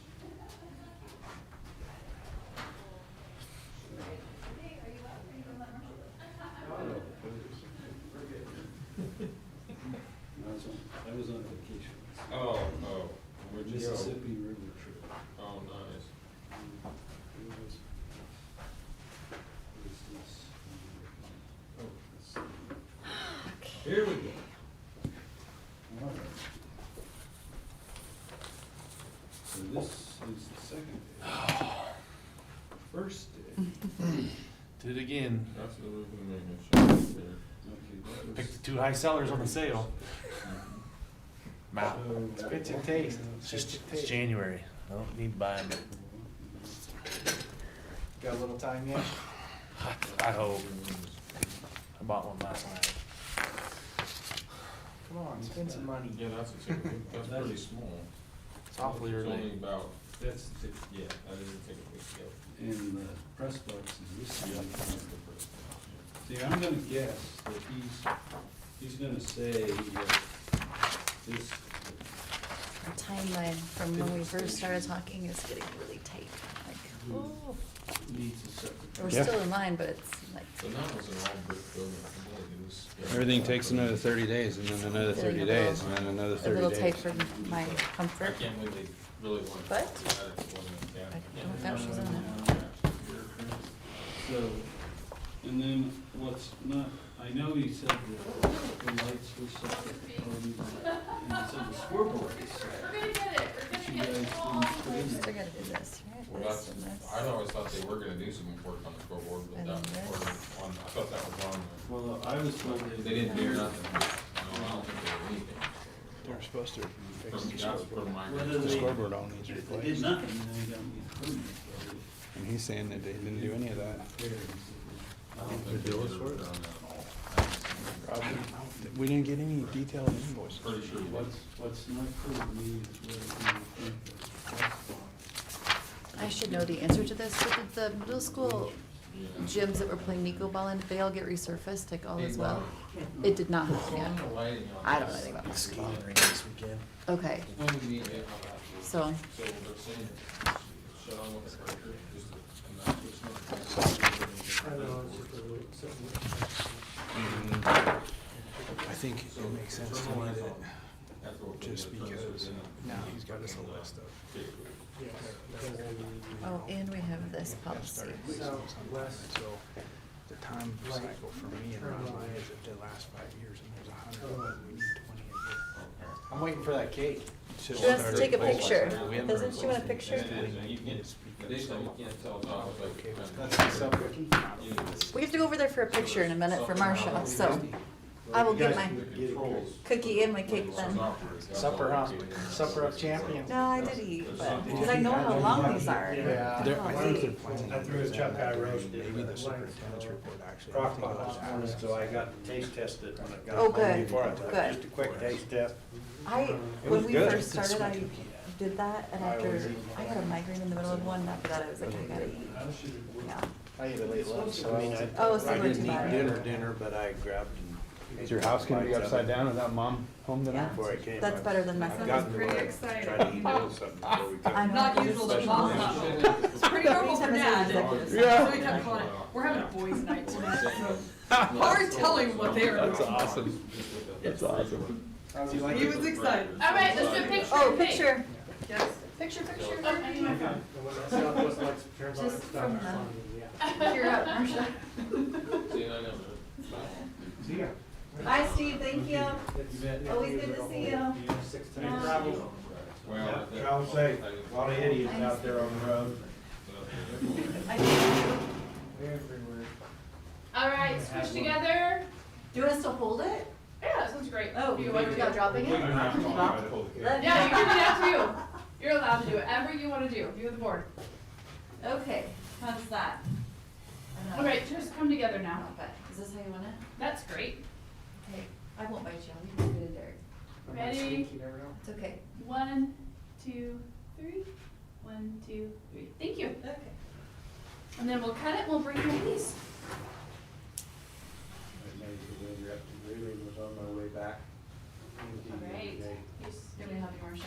That was on vacation. Oh, where'd you go? Mississippi River trip. Oh, nice. It was- it was this. Oh, let's see. Here we go. All right. So this is the second day. First day. Did it again. That's the roof and maintenance shop right there. Okay, that was. Picked the two high sellers on the sale. Wow. It's fits your taste. It's just, it's January. I don't need to buy them. Got a little time yet? I hope. I bought one last night. Come on, spend some money. Yeah, that's pretty small. It's awfully It's only early. about, That's the ticket. yeah, that is a ticket we get. And the press box is this year. See, I'm gonna guess that he's gonna say that this, Our timeline from when we first started talking is getting really tight, like, oh. needs a separate. We're Yeah. still in line, but it's like, So that was an all brick building. It was- Everything takes another 30 days, and then another 30 days, and then another a 30 little days. tight for my I comfort. can't believe they really wanted. But- to do that if it wasn't a I cabin. don't know if she's in there. So, and then what's not, I know you said that the lights were separate, and you said the scoreboard is separate. We're gonna get it, we're But gonna you get guys it. didn't put in Still there. gotta do this, right? Well, This that's, and this. I always thought they were gonna do some work on the scoreboard, but And that, then or this. on, I thought that was on Well, I was told the, they didn't do nothing. No, I don't think they did anything. They're supposed to fix From, the that's scoreboard. from my. Whether The they- scoreboard all needs If they did replaced. nothing, then they don't need a permit. And he's saying that they didn't do any of that. I don't think they did work on that at all. Probably. We didn't get any detailed invoices. Pretty sure you did. What's not clear to me is whether you think that I should know the answer to this, but did the middle school gyms that were playing Nico ball in, did they all get resurfaced, like all as well? It did not happen yet. The lighting on I don't know this- anything about this. this weekend. Okay, When we need it, how that is. so, So they're saying, shut on with the pressure, just, and that's what's not. I think it makes sense to me that just because now he's got us a list of. oh, and we have this that policy. started based on something. So the time cycle for me in my mind is that the last 5 years and there's 100, we need 20 a year. I'm waiting for that cake. So She wants to started take a based- picture. we haven't Doesn't she want a replaced picture? anything. It is, and you can't, It's the because daytime, you so- can't tell, it's not like. Okay with That's what's up, Ricky. We have to go over there for a picture in a minute for Marcia, so I will get my cookie and my cake then. Supper of champions. No, I did eat, but, because I know how long these are. Yeah. There- I think they're planning. I threw a chuck eye roast in Maybe the the superintendent's report actually. I crock think pot it was this morning, asked. so I got to taste test it when it got Oh, home good, before I left. good. Just a quick taste test. I, It when was we good. first started, I did that, and after, I had a migraine in the middle of one, and after that, I was like, I gotta eat. Yeah. I ate a late lunch, so I mean, Oh, so I we're didn't too eat bad. dinner, but I grabbed and. Is your house gonna be upside down without mom home tonight? Yeah. Before I came. That's better than messing I've up. gotten to where I try to eat a little something before we come. I know. Not usual that mom's not home. It's pretty normal for dad. Yeah. So we kept calling it, we're having a boys' night tonight, so hard telling what they are doing. That's awesome. That's awesome. He was excited. All right, let's do a picture. Oh, Hey. picture, Yes. Picture, picture. Oh, I need my phone. just from the, cheer up, Marcia. See, and I know. Bye, Steve, thank you. Always good to see you. Well, Travel safe, a lot of idiots out there on the road. All right, squish together. Do you want us to hold it? Yeah, that sounds great. Oh, You you want want to to go dropping it? Yeah, you can do that too. You're allowed to do whatever you want to do. You and the board. Okay, how's that? All right, just come together now. Not bad. Is this how you want it? That's great. Okay, I won't bite you, I'll leave it in there. Ready? It's okay. 1, 2, 3. 1, 2, 3. Thank you. Okay. And then we'll cut it and we'll bring you a piece. Really was on my way back. All right. You're gonna have your Marcia.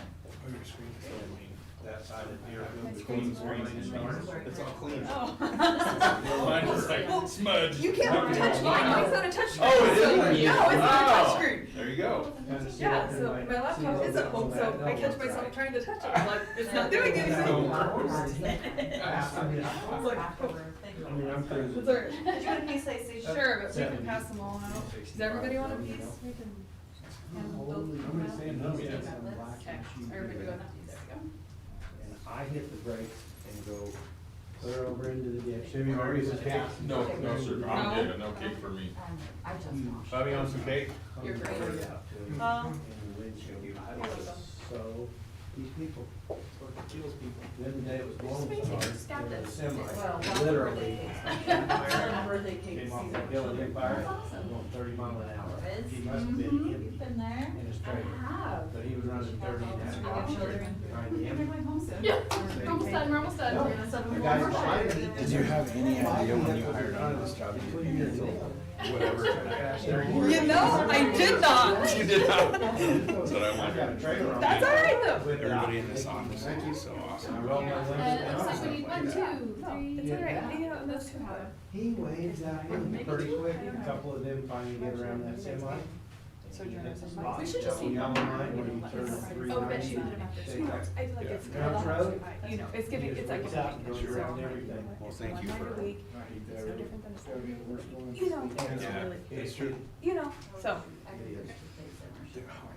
That side of here, between Green and North, it's all clean. Mine was like smudged. You can't touch mine, mine's not a touchscreen. Oh, it so- isn't? No, it's not a Oh. touchscreen. There you go. Yeah, so my laptop is at home, so I catch myself trying to touch it, I'm like, it's not doing anything. I was like, oh, I mean, I'm cruising. it's all right. Did you want a piece, Stacy? Sure, but we can pass them all out. Does everybody want a piece? We can hand them both out. Okay, everybody go. There we go. And I hit the brakes and go clear over into the ditch. Jimmy, Mary's a cake. No, no, sir, I'm good, no cake for me. I just washed. Bobby on some cake? You're great. And the windshield. So, these people, that's what kills people. The other day it was blowing so hard. Stab there was this. a semi, Well, one literally. Birthday cake Came off season. that hill and Empire, going 30 mile an hour. He must have been empty Been there? in his trailer, have. but he was running 30 and a I have children. trying to empty. Yeah, we're almost done, we're almost done. The guy behind me. Did you have any idea when you hired on this job, you'd be years old? Whatever. You know, I did not. You did not. That's what I I got a wanted. trailer on. That's all right though. With the Everybody in this office is so I awesome. rolled my windows It looks like we down. need 1, 2, 3. It's all right, hang out in those two hours. He waves out here pretty quick, a couple of them finally get around that semi. So generous. We should just see. Oh, but she ended up there. You know, I feel like it's, you know, it's giving, it's like. Well, thank you for. So different than a you know, it's Yeah, really, it's true. you know, so.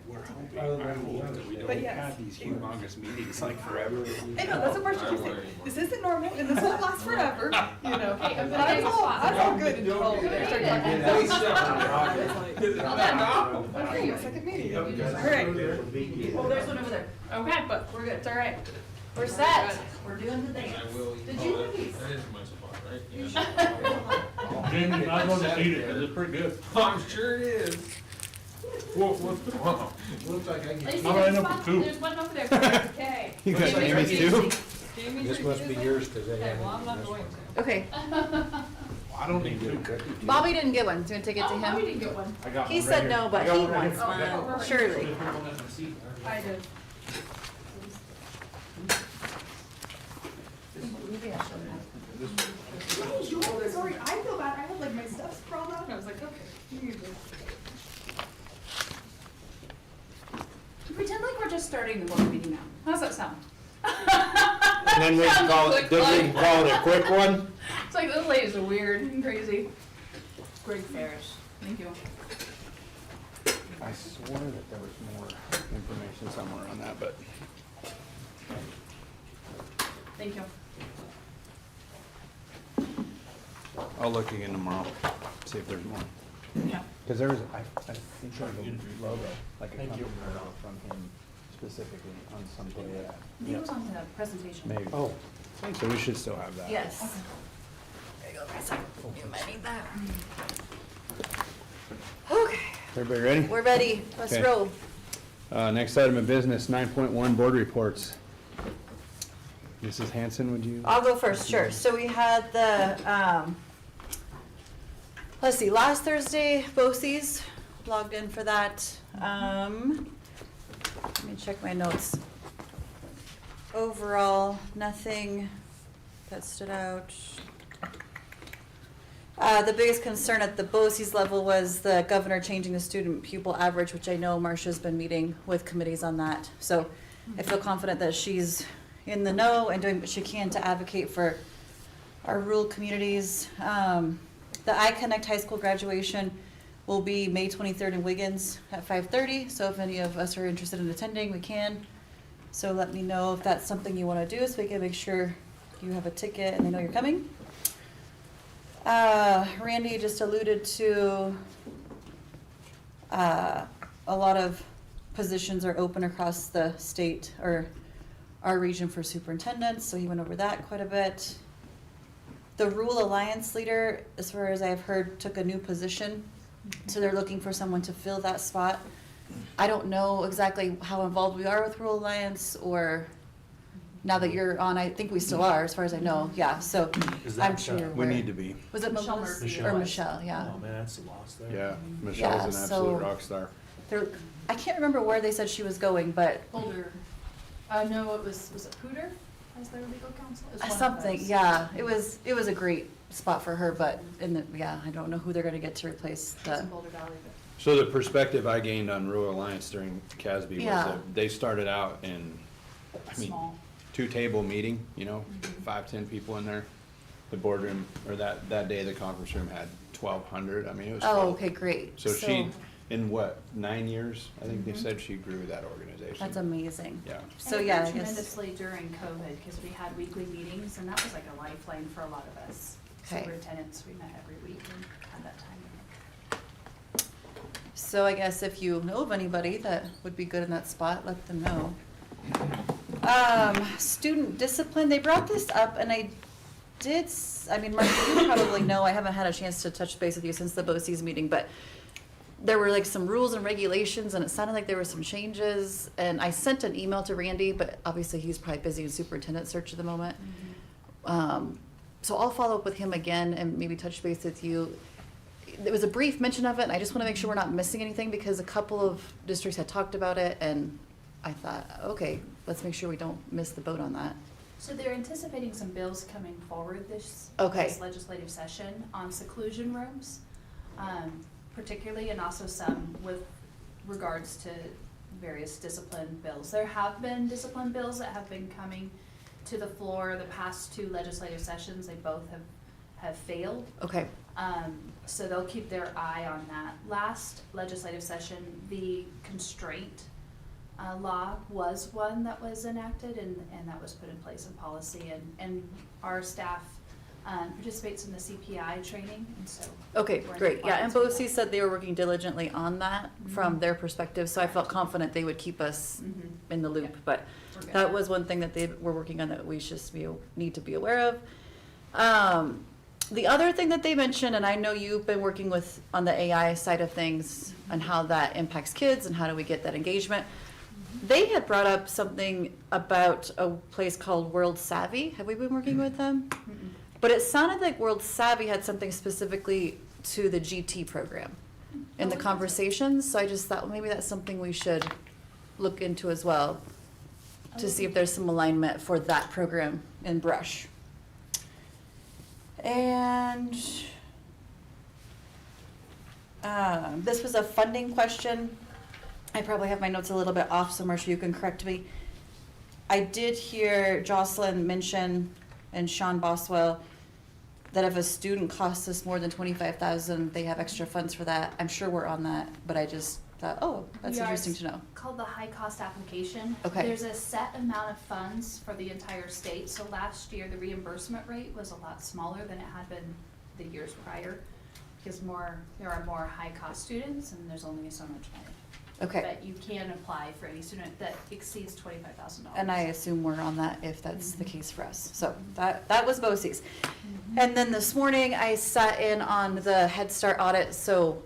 We're hoping, I hope that we But don't yes. have these humongous meetings like forever. I know, that's what Marcia keeps saying, this isn't normal and this won't last forever, you know. Okay, I'm But gonna that's all good until they start talking. Good for you. Second meeting. All right. Oh, there's one over there. Okay, But we're good. It's all right. We're set. We're doing the I dance. will. Did you that- leave? That is my spot, right? Yeah. Jamie, I want to eat it, because it's pretty good. I'm sure it is. Whoa, wow. Looks like I At can. least I'll you line got up a for spot. two. There's one over there for you. Okay. You got Jamie's too? This must be yours because I Okay, well, I'm not going to. Okay, I don't need two. Bobby didn't get one, do you want to take it to Oh, we him? didn't get one. I got He one right said here. no, but I got he one right wants here. one, surely. I did. Maybe I shouldn't have. Oh, sorry, I feel bad. I had like my stuff sprawled out and I was like, okay, you need this. Pretend like we're just starting the board meeting now. How's that sound? And then we can call it, Sounds then we can call it a quick one? It's like, this lady's weird and crazy. Greg Ferris. Thank you. I swore that there was more information somewhere on that, but. Thank you. I'll look again tomorrow, see if there's more. Yeah. Cause there was, I think there was a logo, like a company logo from him specifically on something. I think it was on the presentation. Maybe. Oh. So we should still have that. Yes. There you go, Chris. You might need that. Okay, Everybody ready? we're ready, let's Okay. roll. Next item of business, 9.1 board reports. Mrs. Hanson, would you? I'll go first, sure. So we had the, let's see, last Thursday, BOCES, logged in for that. Let me check my notes. Overall, nothing that stood out. The biggest concern at the BOCES level was the governor changing the student pupil average, which I know Marcia's been meeting with committees on that. So I feel confident that she's in the know and doing what she can to advocate for our rural communities. The iConnect High School graduation will be May 23rd in Wiggins at 5:30. So if any of us are interested in attending, we can. So let me know if that's something you want to do, so we can make sure you have a ticket and they know you're coming. Randy just alluded to a lot of positions are open across the state or our region for superintendents, so he went over that quite a bit. The Rural Alliance leader, as far as I've heard, took a new position, so they're looking for someone to fill that spot. I don't know exactly how involved we are with Rural Alliance, or now that you're on, I think we still are, as far as I know, yeah, so Is I'm that, sure you're We aware. need to be. Was it Michelle Melissa Murphy. or Michelle, yeah. Oh, man, that's a loss there. Yeah, Michelle's an Yeah, absolute so- rock star. There, I can't remember where they said she was going, but Boulder. No, it was it Pooter as their legal counsel? It was one of something, those. yeah, it was a great spot for her, but I don't know who they're gonna get to replace It was in the, Boulder Valley, but. So the perspective I gained on Rural Alliance during CASB was Yeah. that they started out in, I mean, Small. 2-table meeting, 5-10 people in there. The boardroom, or that day, the conference room had 1,200, I mean, it was full. oh, okay, great. So she, in what, 9 years, I think they Mhm. said she grew that organization. That's amazing. Yeah. So, And it yeah, grew I guess, tremendously during COVID, because we had weekly meetings, and that was like a lifeline for a lot of us. Okay. Superintendents, we met every week and had that time. so I guess if you know of anybody that would be good in that spot, let them know. Student discipline, they brought this up, and I mean, Mark, you probably know, I haven't had a chance to touch base with you since the BOCES meeting, but there were like some rules and regulations, and it sounded like there were some changes, and I sent an email to Randy, but obviously he's probably busy in superintendent search at the moment. So I'll follow up with him again and maybe touch base with you. There was a brief mention of it, and I just want to make sure we're not missing anything, because a couple of districts had talked about it, and I thought, okay, let's make sure we don't miss the boat on that. So they're anticipating some bills coming forward this legislative session on seclusion rooms, particularly, and also some with regards to various discipline bills. There have been discipline bills that have been coming to the floor the past 2 legislative sessions. They both have failed. Okay, So they'll keep their eye on that. Last legislative session, the constraint law was one that was enacted, and that was put in place in policy, and our staff participates in the CPI training, and so. okay, we're in great, yeah, and compliance with BOCES said they were working diligently on that from Mhm. their perspective, so I felt confident they would keep us that. Mhm. in the loop, Yeah. but We're good. that was one thing that they were working on that we just need to be aware of. The other thing that they mentioned, and I know you've been working with on the AI side of things and how that impacts kids and how do we get that engagement. They had brought up something about a place called World Savvy. Have we been working with them? Mm-mm. But it sounded like World Savvy had something specifically to the GT program in the conversations. So I just thought, well, maybe that's something we should look into as well to see if there's some alignment for that program in Brush. And this was a funding question. I probably have my notes a little bit off, so Marcia, you can correct me. I did hear Jocelyn mention, and Sean Boswell, that if a student costs us more than 25,000, they have extra funds for that. I'm sure we're on that, but I just thought, oh, that's We are interesting to know. Called the high cost application. Okay. There's a set amount of funds for the entire state, so last year the reimbursement rate was a lot smaller than it had been the years prior, because there are more high cost students and there's only so much money. Okay. But you can apply for any student that exceeds $25,000. And I assume we're on that if that's the Mhm. case for us. So that was BOCES. Mhm. And then this morning, I sat in on the Head Start audit, so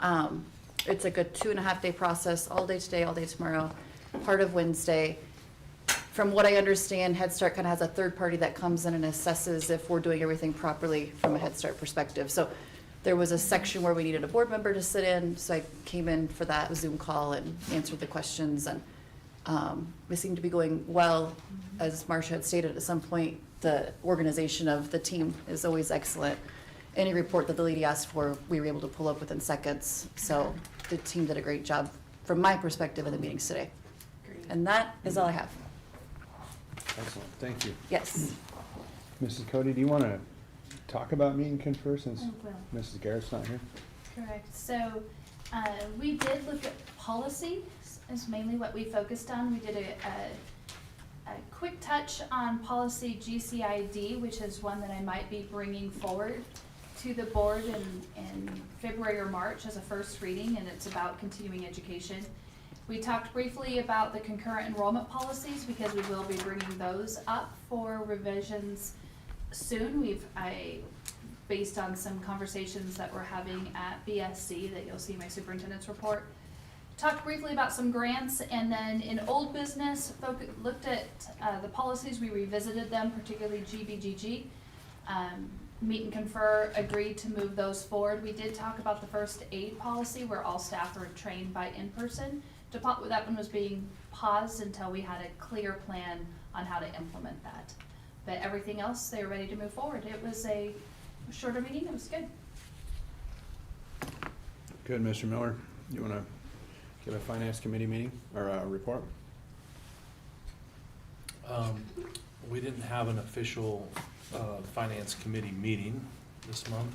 it's like a 2.5 day process, all day today, all day tomorrow, part of Wednesday. From what I understand, Head Start kind of has a third party that comes in and assesses if we're doing everything properly from a Head Start perspective. So there was a section where we needed a board member to sit in, so I came in for that Zoom call and answered the questions, and we seem to be going well. As Marcia had stated at some point, the organization of the team is always excellent. Any report that the lady asked for, we were able to pull up within seconds. So the team did a great job from my perspective in the meetings today. Great. And that is all I have. Excellent, thank you. Yes. Mrs. Cody, do you want to talk about meet and confer since I will. Mrs. Garrett's not here? Correct. So we did look at policy is mainly what we focused on. We did a quick touch on policy GCID, which is one that I might be bringing forward to the board in February or March as a first reading, and it's about continuing education. We talked briefly about the concurrent enrollment policies because we will be bringing those up for revisions soon. Based on some conversations that we're having at BSC that you'll see in my superintendent's report, talked briefly about some grants, and then in old business, looked at the policies. We revisited them, particularly GBGG. Meet and confer, agreed to move those forward. We did talk about the first aid policy where all staff are trained by in-person. That one was being paused until we had a clear plan on how to implement that. But everything else, they're ready to move forward. It was a shorter meeting, it was good. Good, Mr. Miller. You want to give a finance committee meeting or a report? We didn't have an official finance committee meeting this month,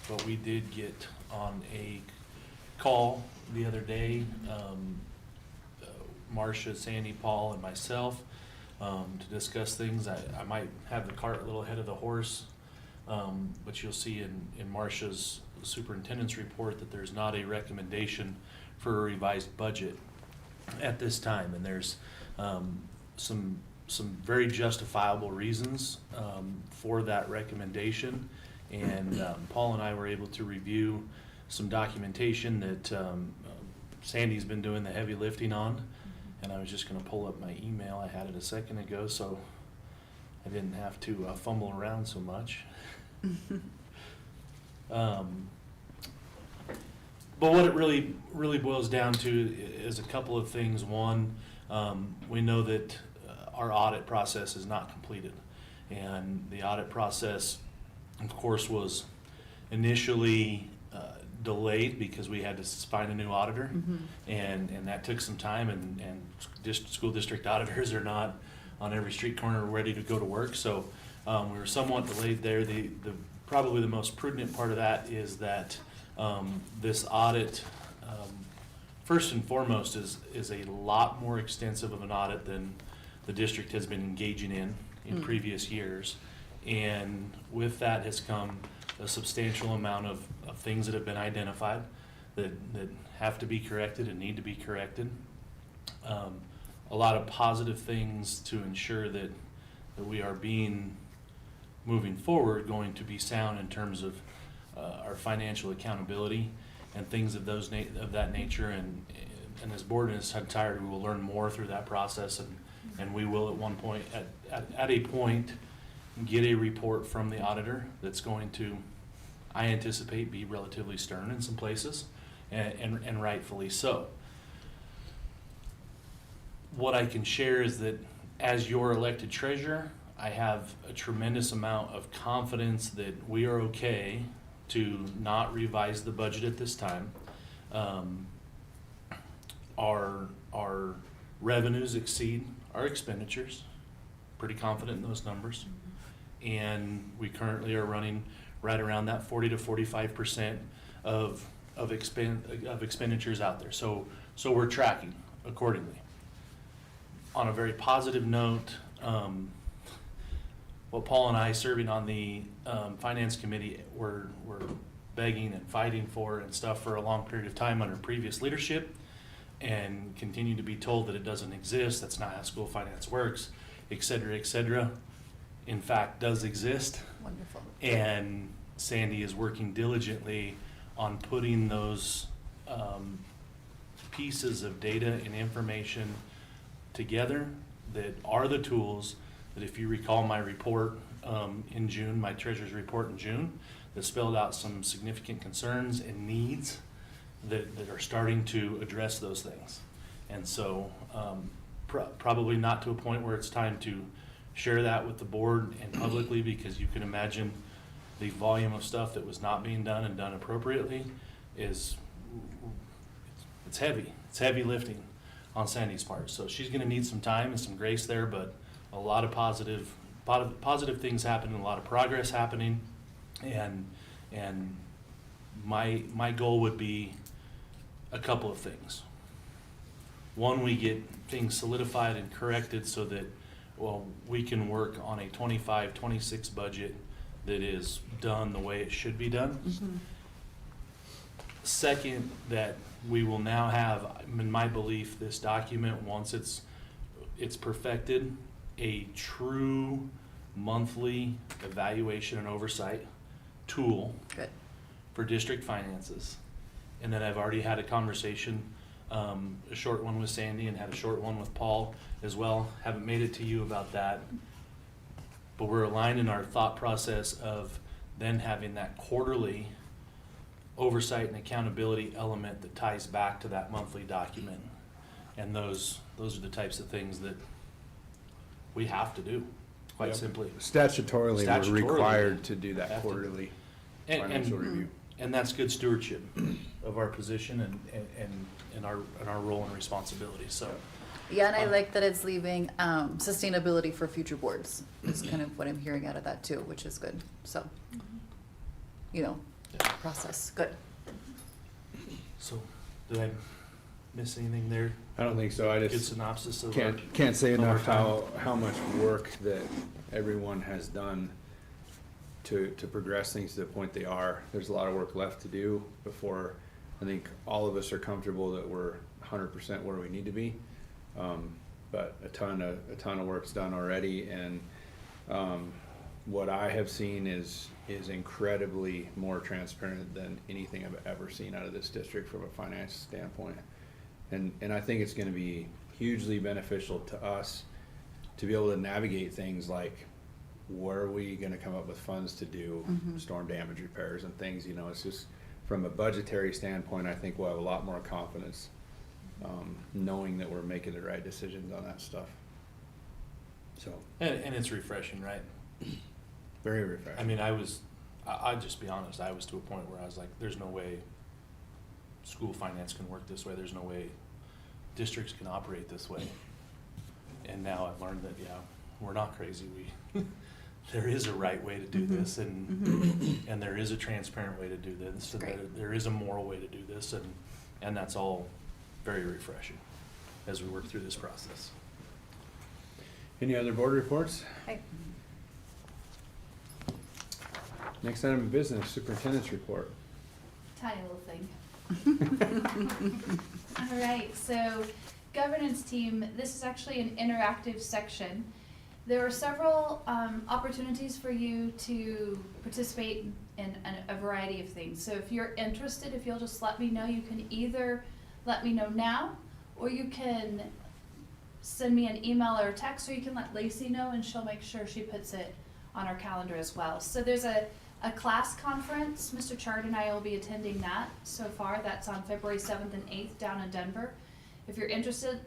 but we did get on a call the other day, Marcia, Sandy, Paul, and myself, to discuss things. I might have the cart a little ahead of the horse, but you'll see in Marcia's superintendent's report that there's not a recommendation for a revised budget at this time, and there's some very justifiable reasons for that recommendation. And Paul and I were able to review some documentation that Sandy's been doing the heavy lifting on, and I was just going to pull up my email. I had it a second ago, so I didn't have to fumble around so much. But what it really boils down to is a couple of things. One, we know that our audit process is not completed, and the audit process, of course, was initially delayed because we had to find a new auditor. Mhm. And that took some time, and school district auditors are not on every street corner ready to go to work. So we were somewhat delayed there. Probably the most prudent part of that is that this audit, first and foremost, is a lot more extensive of an audit than the district has been engaging in previous years. And with that has come a substantial amount of things that have been identified that have to be corrected and need to be corrected. A lot of positive things to ensure that we are moving forward, going to be sound in terms of our financial accountability and things of that nature. And as board in its entirety, we will learn more through that process, and we will at one point, at a point, get a report from the auditor that's going to, I anticipate, be relatively stern in some places, and rightfully so. What I can share is that as your elected treasurer, I have a tremendous amount of confidence that we are okay to not revise the budget at this time. Our revenues exceed our expenditures, pretty confident in those numbers. And we currently are running right around that 40 to 45% of expenditures out there. So we're tracking accordingly. On a very positive note, what Paul and I, serving on the finance committee, were begging and fighting for and stuff for a long period of time under previous leadership, and continue to be told that it doesn't exist, that's not how school finance works, et cetera, in fact does exist. Wonderful. And Sandy is working diligently on putting those pieces of data and information together that are the tools that, if you recall my report in June, my treasurer's report in June, that spelled out some significant concerns and needs that are starting to address those things. And so probably not to a point where it's time to share that with the board and publicly, because you can imagine the volume of stuff that was not being done and done appropriately it's heavy. It's heavy lifting on Sandy's part. So she's gonna need some time and some grace there, but a lot of positive things happening, a lot of progress happening. And my goal would be a couple of things. One, we get things solidified and corrected so that, well, we can work on a 25-26 budget that is done the way it should be done. Mm-hmm. Second, that we will now have, in my belief, this document, once it's perfected, a true monthly evaluation and oversight tool. Good. For district finances. And then I've already had a conversation, a short one with Sandy, and had a short one with Paul as well. Haven't made it to you about that. But we're aligned in our thought process of then having that quarterly oversight and accountability element that ties back to that monthly document. And those are the types of things that we have to do, quite simply. Statutorily, we're required to do that Have to. quarterly And- financial review. And that's good stewardship of our position and our role and responsibility, so. Yeah, and I like that it's leaving sustainability for future boards, is kind of what I'm hearing out of that too, which is good. So, process, good. So, did I miss anything there? I don't think so. I Good just synopsis of can't say of our enough time. how much work that everyone has done to progress things to the point they are. There's a lot of work left to do before I think all of us are comfortable that we're 100% where we need to be. But a ton of work's done already, and what I have seen is incredibly more transparent than anything I've ever seen out of this district from a finance standpoint. And I think it's gonna be hugely beneficial to us to be able to navigate things like, where are we gonna come up with funds to do storm damage repairs and things, it's just, from a budgetary standpoint, I think we'll have a lot more confidence, knowing that we're making the right decisions on that stuff. So, And it's refreshing, right? very refreshing. I mean, I'll just be honest, I was to a point where I was like, there's no way school finance can work this way. There's no way districts can operate this way. And now I've learned that, yeah, we're not crazy. There is a right way to do this, and there is a transparent way to do this, and there is a moral way to do this, and that's all very refreshing as we work through this process. Any other board reports? Hi. Next item of business, superintendent's report. Tiny little thing. All right, so governance team, this is actually an interactive section. There are several opportunities for you to participate in a variety of things. So if you're interested, if you'll just let me know, you can either let me know now, or you can send me an email or a text, or you can let Lacey know and she'll make sure she puts it on our calendar as well. So there's a class conference. Mr. Chard and I will be attending that so far. That's on February 7th and 8th down in Denver. If you're interested,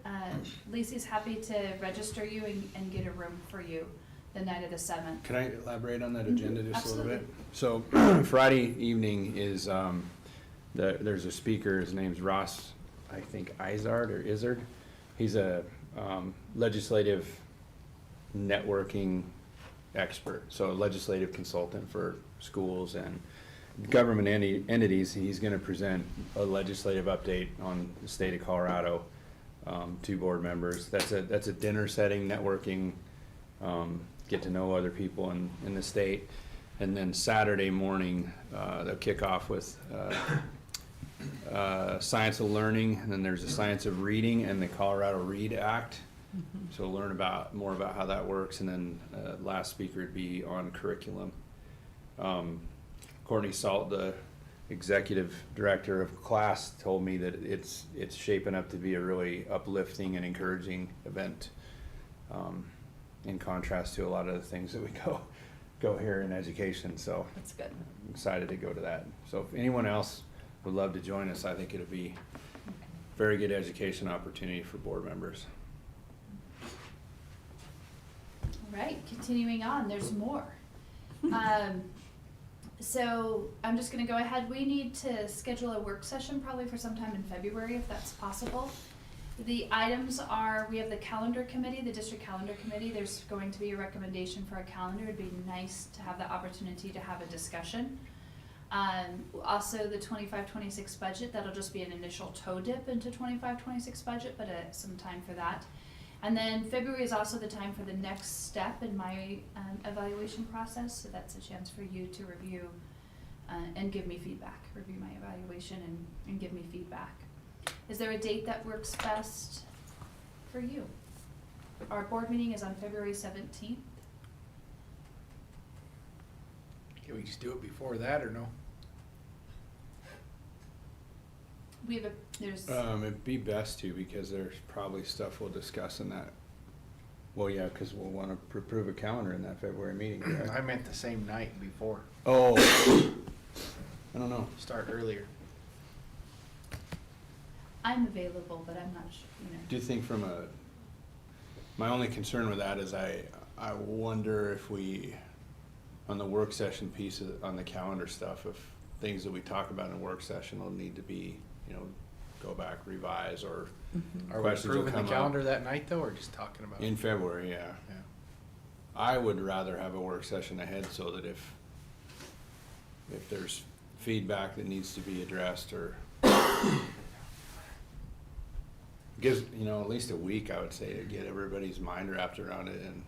Lacey's happy to register you and get a room for you the night of the 7th. Can I elaborate on that agenda just a little bit? Absolutely. So Friday evening is, there's a speaker, his name's Ross, I think Izard or Izzard. He's a legislative networking expert, so a legislative consultant for schools and government entities. He's going to present a legislative update on the state of Colorado to board members. That's a dinner setting, networking, get to know other people in the state. And then Saturday morning, they'll kick off with science of learning, and then there's the science of reading and the Colorado Read Act. So we'll learn more about how that works, and then last speaker would be on curriculum. Courtney Salt, the executive director of class, told me that it's shaping up to be a really uplifting and encouraging event, in contrast to a lot of the things that we go here in education. So That's good. I'm excited to go to that. So if anyone else would love to join us, I think it'll be a very good education opportunity for board members. All right, continuing on, there's more. So I'm just gonna go ahead. We need to schedule a work session probably for sometime in February if that's possible. The items are, we have the calendar committee, the district calendar committee. There's going to be a recommendation for a calendar. It'd be nice to have the opportunity to have a discussion. Also the 25-26 budget, that'll just be an initial toe dip into 25-26 budget, but some time for that. And then February is also the time for the next step in my evaluation process, so that's a chance for you to review and give me feedback, review my evaluation and give me feedback. Is there a date that works best for you? Our board meeting is on February 17th. Can we just do it before that or no? We have there's. It'd be best to, because there's probably stuff we'll discuss in that. Well, yeah, because we'll want to approve a calendar in that February meeting, correct? I meant the same night before. Oh, I don't know. Start earlier. I'm available, but I'm not sure, Do you think my only concern with that is I wonder if we, on the work session piece on the calendar stuff, if things that we talk about in a work session will need to be, go back, revise, or Are we questions will approving come the up. calendar that night though, or just talking about it? In February, yeah. Yeah. I would rather have a work session ahead so that if there's feedback that needs to be addressed, or gives, at least a week, I would say, to get everybody's mind wrapped around it and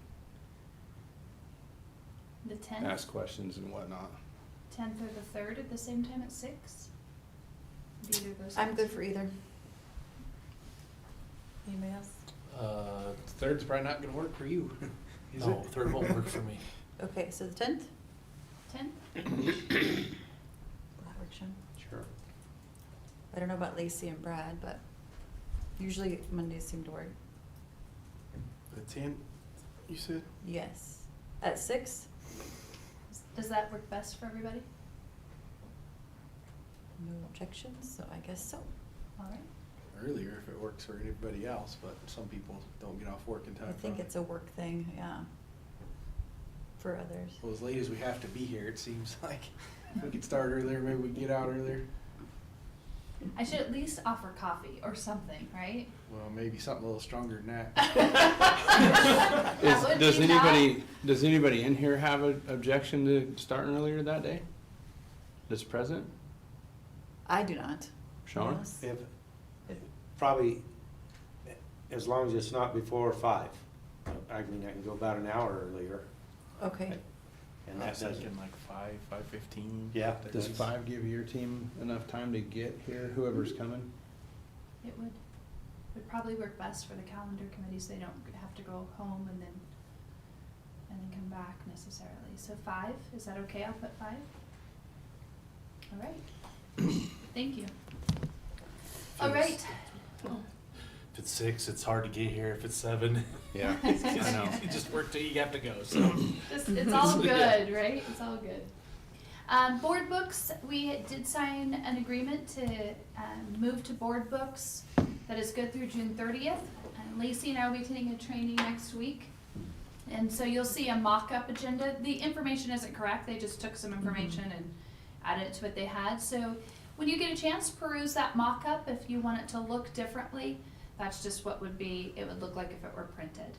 the 10th, ask questions and whatnot. 10th or the 3rd at the same time at 6. Either of those. I'm times. good for either. Anybody else? Third's probably not gonna work for you, is No, it? third won't work for me. Okay, so the 10th? 10th. That works, Sean. Sure. I don't know about Lacey and Brad, but usually Mondays seem to work. The 10th, you said? Yes. At 6? Does that work best for everybody? No objections, so I guess so. All right. Earlier if it works for anybody else, but some people don't get off work in time. I think it's a work thing, yeah. For others. Well, as late as we have to be here, it seems like. If we could start earlier, maybe we can get out earlier. I should at least offer coffee or something, right? Well, maybe something a little stronger than that. That would Does be does anybody in here have an objection to starting earlier that day? That's present? I do not. Sean? Yes. If, probably, as long as it's not before 5. I mean, I can go about an hour earlier, Okay. and I that was doesn't, thinking like 5:15. yeah. Does 5 give your team enough time to get here, whoever's coming? It would probably work best for the calendar committees. They don't have to go home and then come back necessarily. So 5, is that okay? I'll put 5. All right. Thank you. All right. If it's 6, it's hard to get here. If it's 7. Yeah, I know. You just work till you have to go, so. It's all good, right? It's all good. Board books, we did sign an agreement to move to board books that is good through June 30th. And Lacey and I will be attending a training next week. And so you'll see a mock-up agenda. The information isn't correct. They just took some information and added it to what they had. So when you get a chance, peruse that mock-up. If you want it to look differently, that's just what it would look like if it were printed.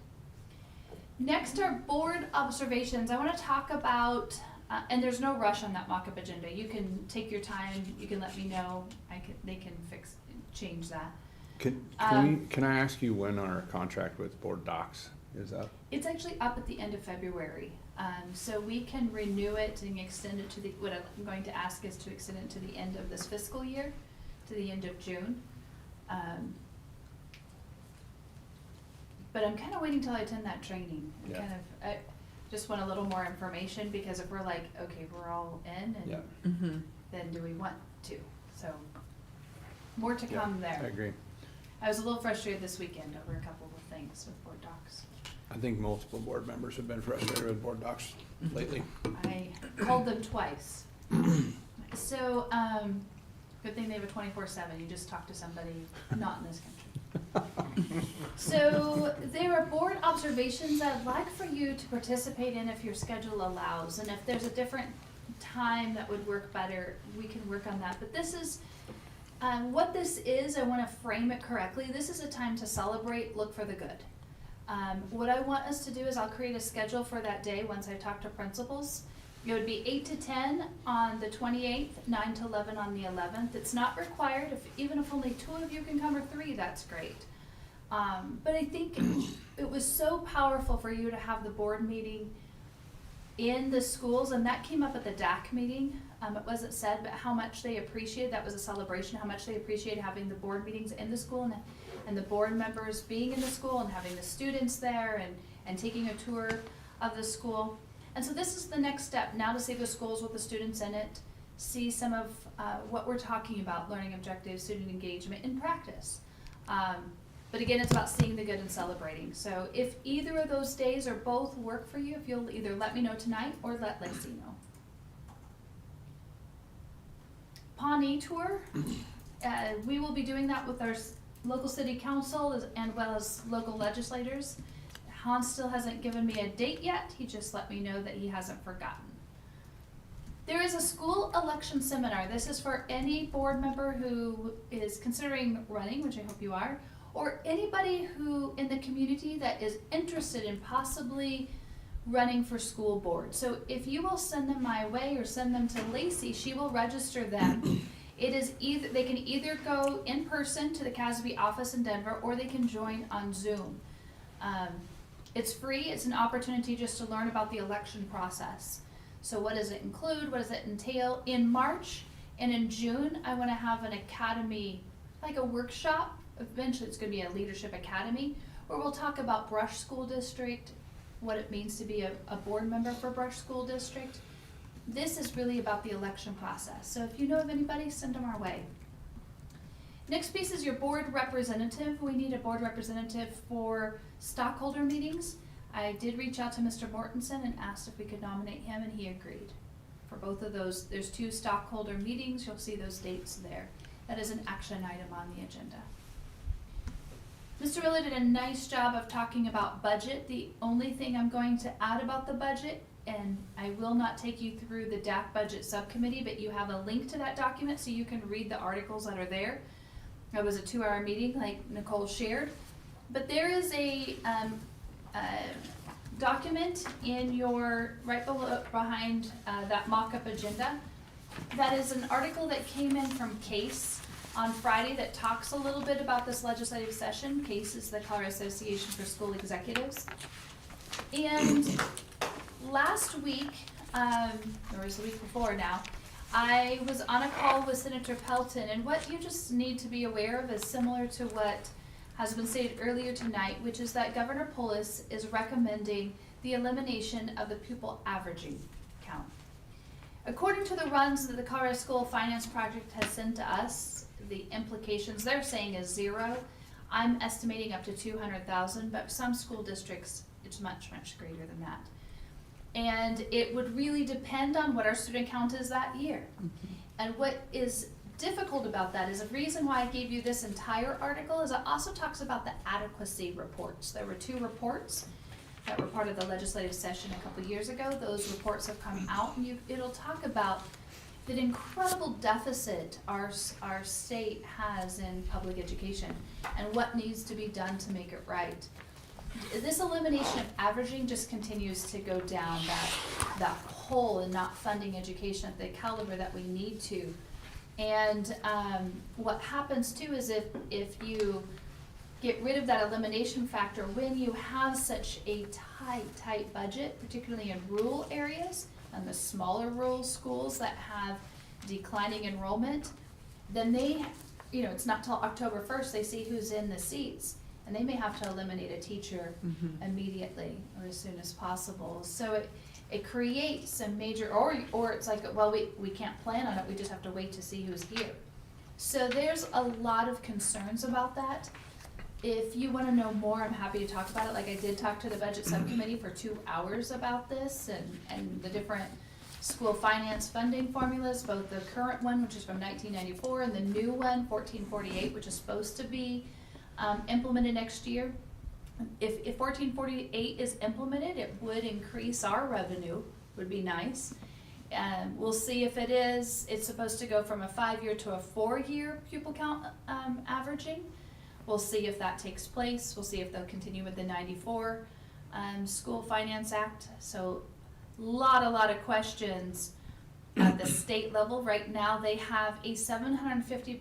Next are board observations. I want to talk about, and there's no rush on that mock-up agenda. You can take your time. You can let me know. They can change that. Can I ask you when our contract with Board Docs is up? It's actually up at the end of February. So we can renew it and extend it to what I'm going to ask is to extend it to the end of this fiscal year, to the end of June. But I'm kind of waiting till I attend that training. I just want a little more information, because if we're like, okay, we're all in, and then do we want to? So more to come there. I agree. I was a little frustrated this weekend over a couple of things with Board Docs. I think multiple board members have been frustrated with Board Docs lately. I called them twice. So, good thing they have a 24/7. You just talk to somebody not in this country. So there are board observations I'd like for you to participate in if your schedule allows. And if there's a different time that would work better, we can work on that. But this is, what this is, I want to frame it correctly. This is a time to celebrate, look for the good. What I want us to do is I'll create a schedule for that day once I talk to principals. It would be 8 to 10 on the 28th, 9 to 11 on the 11th. It's not required. Even if only 2 of you can come, or 3, that's great. But I think it was so powerful for you to have the board meeting in the schools, and that came up at the DAC meeting. It wasn't said, but how much they appreciated, that was a celebration, how much they appreciated having the board meetings in the school and the board members being in the school and having the students there and taking a tour of the school. And so this is the next step, now to see the schools with the students in it, see some of what we're talking about, learning objectives, student engagement in practice. But again, it's about seeing the good and celebrating. So if either of those days or both work for you, if you'll either let me know tonight or let Lacey know. Pawnee tour, we will be doing that with our local city council as well as local legislators. Hans still hasn't given me a date yet. He just let me know that he hasn't forgotten. There is a school election seminar. This is for any board member who is considering running, which I hope you are, or anybody who in the community that is interested in possibly running for school board. So if you will send them my way or send them to Lacey, she will register them. It is they can either go in person to the CASB office in Denver, or they can join on Zoom. It's free. It's an opportunity just to learn about the election process. So what does it include? What does it entail? In March and in June, I want to have an academy, like a workshop. Eventually it's going to be a leadership academy, where we'll talk about Brush School District, what it means to be a board member for Brush School District. This is really about the election process. So if you know of anybody, send them our way. Next piece is your board representative. We need a board representative for stockholder meetings. I did reach out to Mr. Mortensen and asked if we could nominate him, and he agreed. For both of those, there's 2 stockholder meetings. You'll see those dates there. That is an action item on the agenda. Mr. Miller did a nice job of talking about budget. The only thing I'm going to add about the budget and I will not take you through the DAC budget subcommittee, but you have a link to that document so you can read the articles that are there. It was a 2-hour meeting like Nicole shared, but there is a document in your, right below, behind that mock-up agenda. That is an article that came in from CASE on Friday that talks a little bit about this legislative session. CASE is the Colorado Association for School Executives. And last week, or was the week before now, I was on a call with Senator Pelton, and what you just need to be aware of is similar to what has been stated earlier tonight, which is that Governor Polis is recommending the elimination of the pupil averaging count. According to the runs that the Colorado School Finance Project has sent to us, the implications they're saying is 0. I'm estimating up to 200,000, but some school districts, it's much, much greater than that. And it would really depend on what our student count is that year. And what is difficult about that is the reason why I gave you this entire article is it also talks about the adequacy reports. There were 2 reports that were part of the legislative session a couple years ago. Those reports have come out, and it'll talk about the incredible deficit our state has in public education and what needs to be done to make it right. This elimination of averaging just continues to go down that hole in not funding education at the caliber that we need to. And what happens too is if you get rid of that elimination factor, when you have such a tight budget, particularly in rural areas and the smaller rural schools that have declining enrollment, then they, it's not till October 1st they see who's in the seats. And they may have to eliminate a teacher immediately or as soon as possible. So it creates some major, or it's like, well, we can't plan on it, we just have to wait to see who's here. So there's a lot of concerns about that. If you want to know more, I'm happy to talk about it. Like I did talk to the budget subcommittee for 2 hours about this and the different school finance funding formulas, both the current one, which is from 1994, and the new one, 1448, which is supposed to be implemented next year. If 1448 is implemented, it would increase our revenue, would be nice. We'll see if it is. It's supposed to go from a 5-year to a 4-year pupil count averaging. We'll see if that takes place. We'll see if they'll continue with the 94 School Finance Act. So a lot of questions at the state level. Right now they have a $750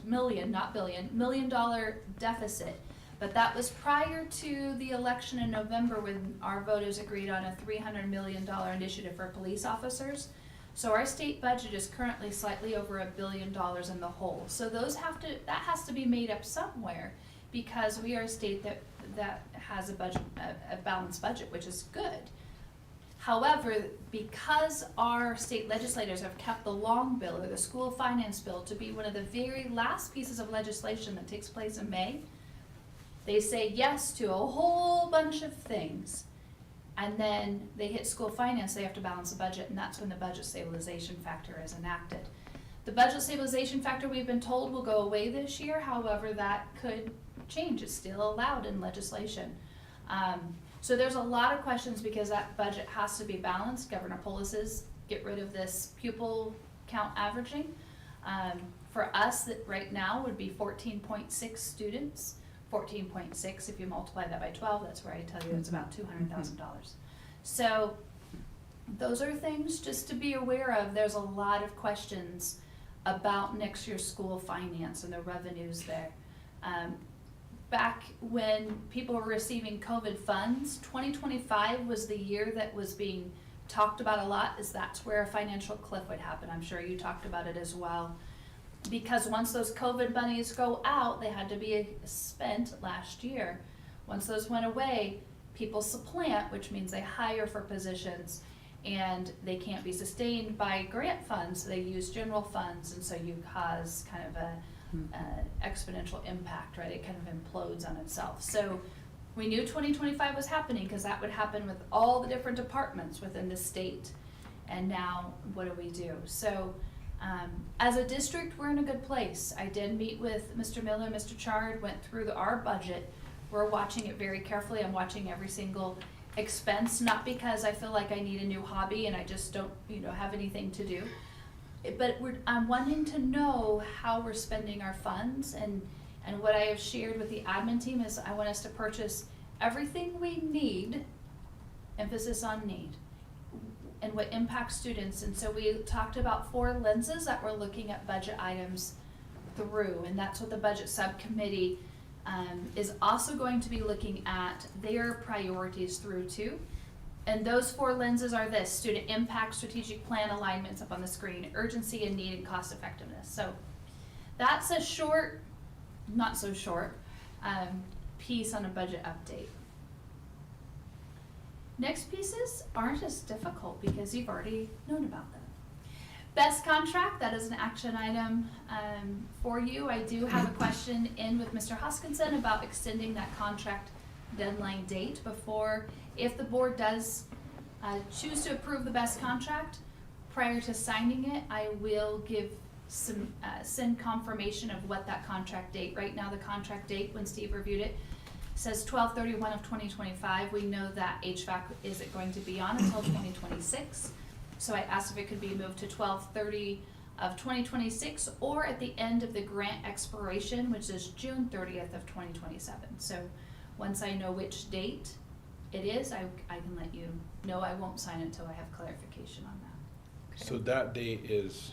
million deficit, but that was prior to the election in November when our voters agreed on a $300 million initiative for police officers. So our state budget is currently slightly over $1 billion in the hole. So that has to be made up somewhere, because we are a state that has a balanced budget, which is good. However, because our state legislators have kept the long bill, or the school finance bill, to be one of the very last pieces of legislation that takes place in May, they say yes to a whole bunch of things. And then they hit school finance, they have to balance the budget, and that's when the budget stabilization factor is enacted. The budget stabilization factor, we've been told, will go away this year. However, that could change. It's still allowed in legislation. So there's a lot of questions because that budget has to be balanced. Governor Polis's get rid of this pupil count averaging. For us, that right now would be 14.6 students. 14.6, if you multiply that by 12, that's where I tell you it's about $200,000. So those are things just to be aware of. There's a lot of questions about next year's school finance and the revenues there. Back when people were receiving COVID funds, 2025 was the year that was being talked about a lot, is that's where a financial cliff would happen. I'm sure you talked about it as well. Because once those COVID monies go out, they had to be spent last year. Once those went away, people supplant, which means they hire for positions, and they can't be sustained by grant funds, so they use general funds, and so you cause kind of a exponential impact, right? It kind of implodes on itself. So we knew 2025 was happening because that would happen with all the different departments within the state. And now what do we do? So as a district, we're in a good place. I did meet with Mr. Miller, Mr. Chard, went through our budget. We're watching it very carefully. I'm watching every single expense, not because I feel like I need a new hobby and I just don't, have anything to do. But I'm wanting to know how we're spending our funds, and what I have shared with the admin team is I want us to purchase everything we need, emphasis on need, and what impacts students. And so we talked about 4 lenses that we're looking at budget items through, and that's what the budget subcommittee is also going to be looking at their priorities through too. And those 4 lenses are this: student impact, strategic plan alignments up on the screen, urgency and need, and cost effectiveness. So that's a short, not so short, piece on a budget update. Next pieces aren't as difficult because you've already known about them. Best contract, that is an action item for you. I do have a question in with Mr. Hoskinson about extending that contract deadline date before, if the board does choose to approve the best contract, prior to signing it, I will give send confirmation of what that contract date. Right now, the contract date, when Steve reviewed it, says 12/31 of 2025. We know that HVAC isn't going to be on until 2026. So I asked if it could be moved to 12/30 of 2026 or at the end of the grant expiration, which is June 30th of 2027. So once I know which date it is, I can let you know. I won't sign it until I have clarification on that. So that date is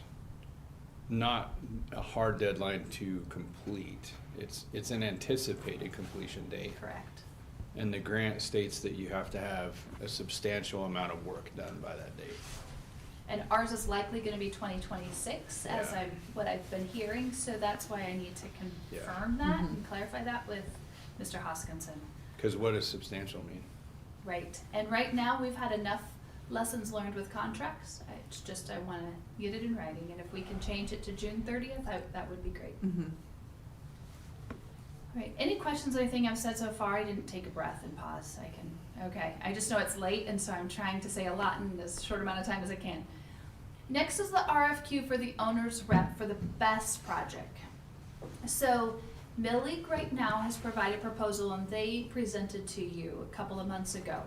not a hard deadline to complete. It's an anticipated completion date. Correct. And the grant states that you have to have a substantial amount of work done by that date. And ours is likely gonna be 2026 as Yeah. what I've been hearing, so that's why I need to confirm that and clarify that with Mr. Hoskinson. Because what does substantial mean? Right, and right now, we've had enough lessons learned with contracts. It's just, I wanna get it in writing, and if we can change it to June 30th, that would be great. Mm-hmm. All right, any questions on anything I've said so far? I didn't take a breath and pause. Okay, I just know it's late, and so I'm trying to say a lot in as short amount of time as I can. Next is the RFQ for the owner's rep for the BEST project. So Mill League right now has provided a proposal, and they presented to you a couple of months ago.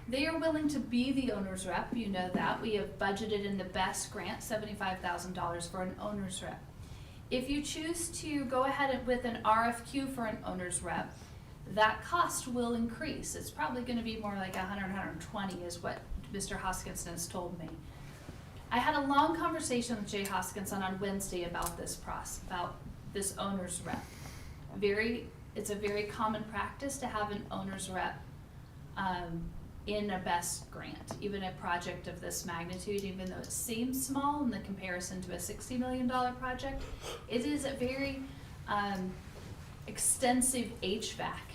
They are willing to be the owner's rep, you know that. We have budgeted in the BEST grant $75,000 for an owner's rep. If you choose to go ahead with an RFQ for an owner's rep, that cost will increase. It's probably gonna be more like 100, 120 is what Mr. Hoskinson has told me. I had a long conversation with Jay Hoskinson on Wednesday about this about this owner's rep. It's a very common practice to have an owner's rep in a BEST grant, even a project of this magnitude, even though it seems small in the comparison to a $60 million project. It is a very extensive HVAC.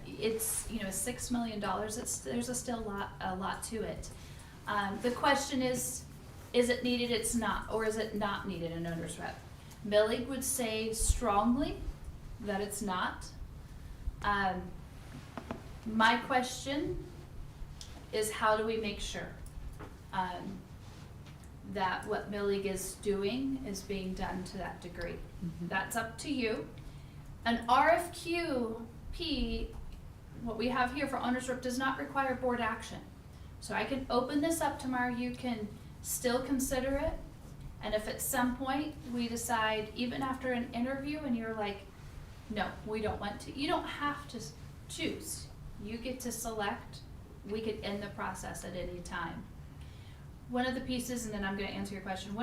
It's $6 million. There's still a lot to it. The question is it needed? It's not, or is it not needed? An owner's rep. Mill League would say strongly that it's not. My question is, how do we make sure that what Mill League is doing is being done to that degree? Mm-hmm. That's up to you. An RFQP, what we have here for owner's rep, does not require board action. So I can open this up tomorrow, you can still consider it, and if at some point we decide, even after an interview, and you're like, no, we don't want to, you don't have to choose. You get to select. We could end the process at any time. One of the pieces, and then I'm gonna answer your question.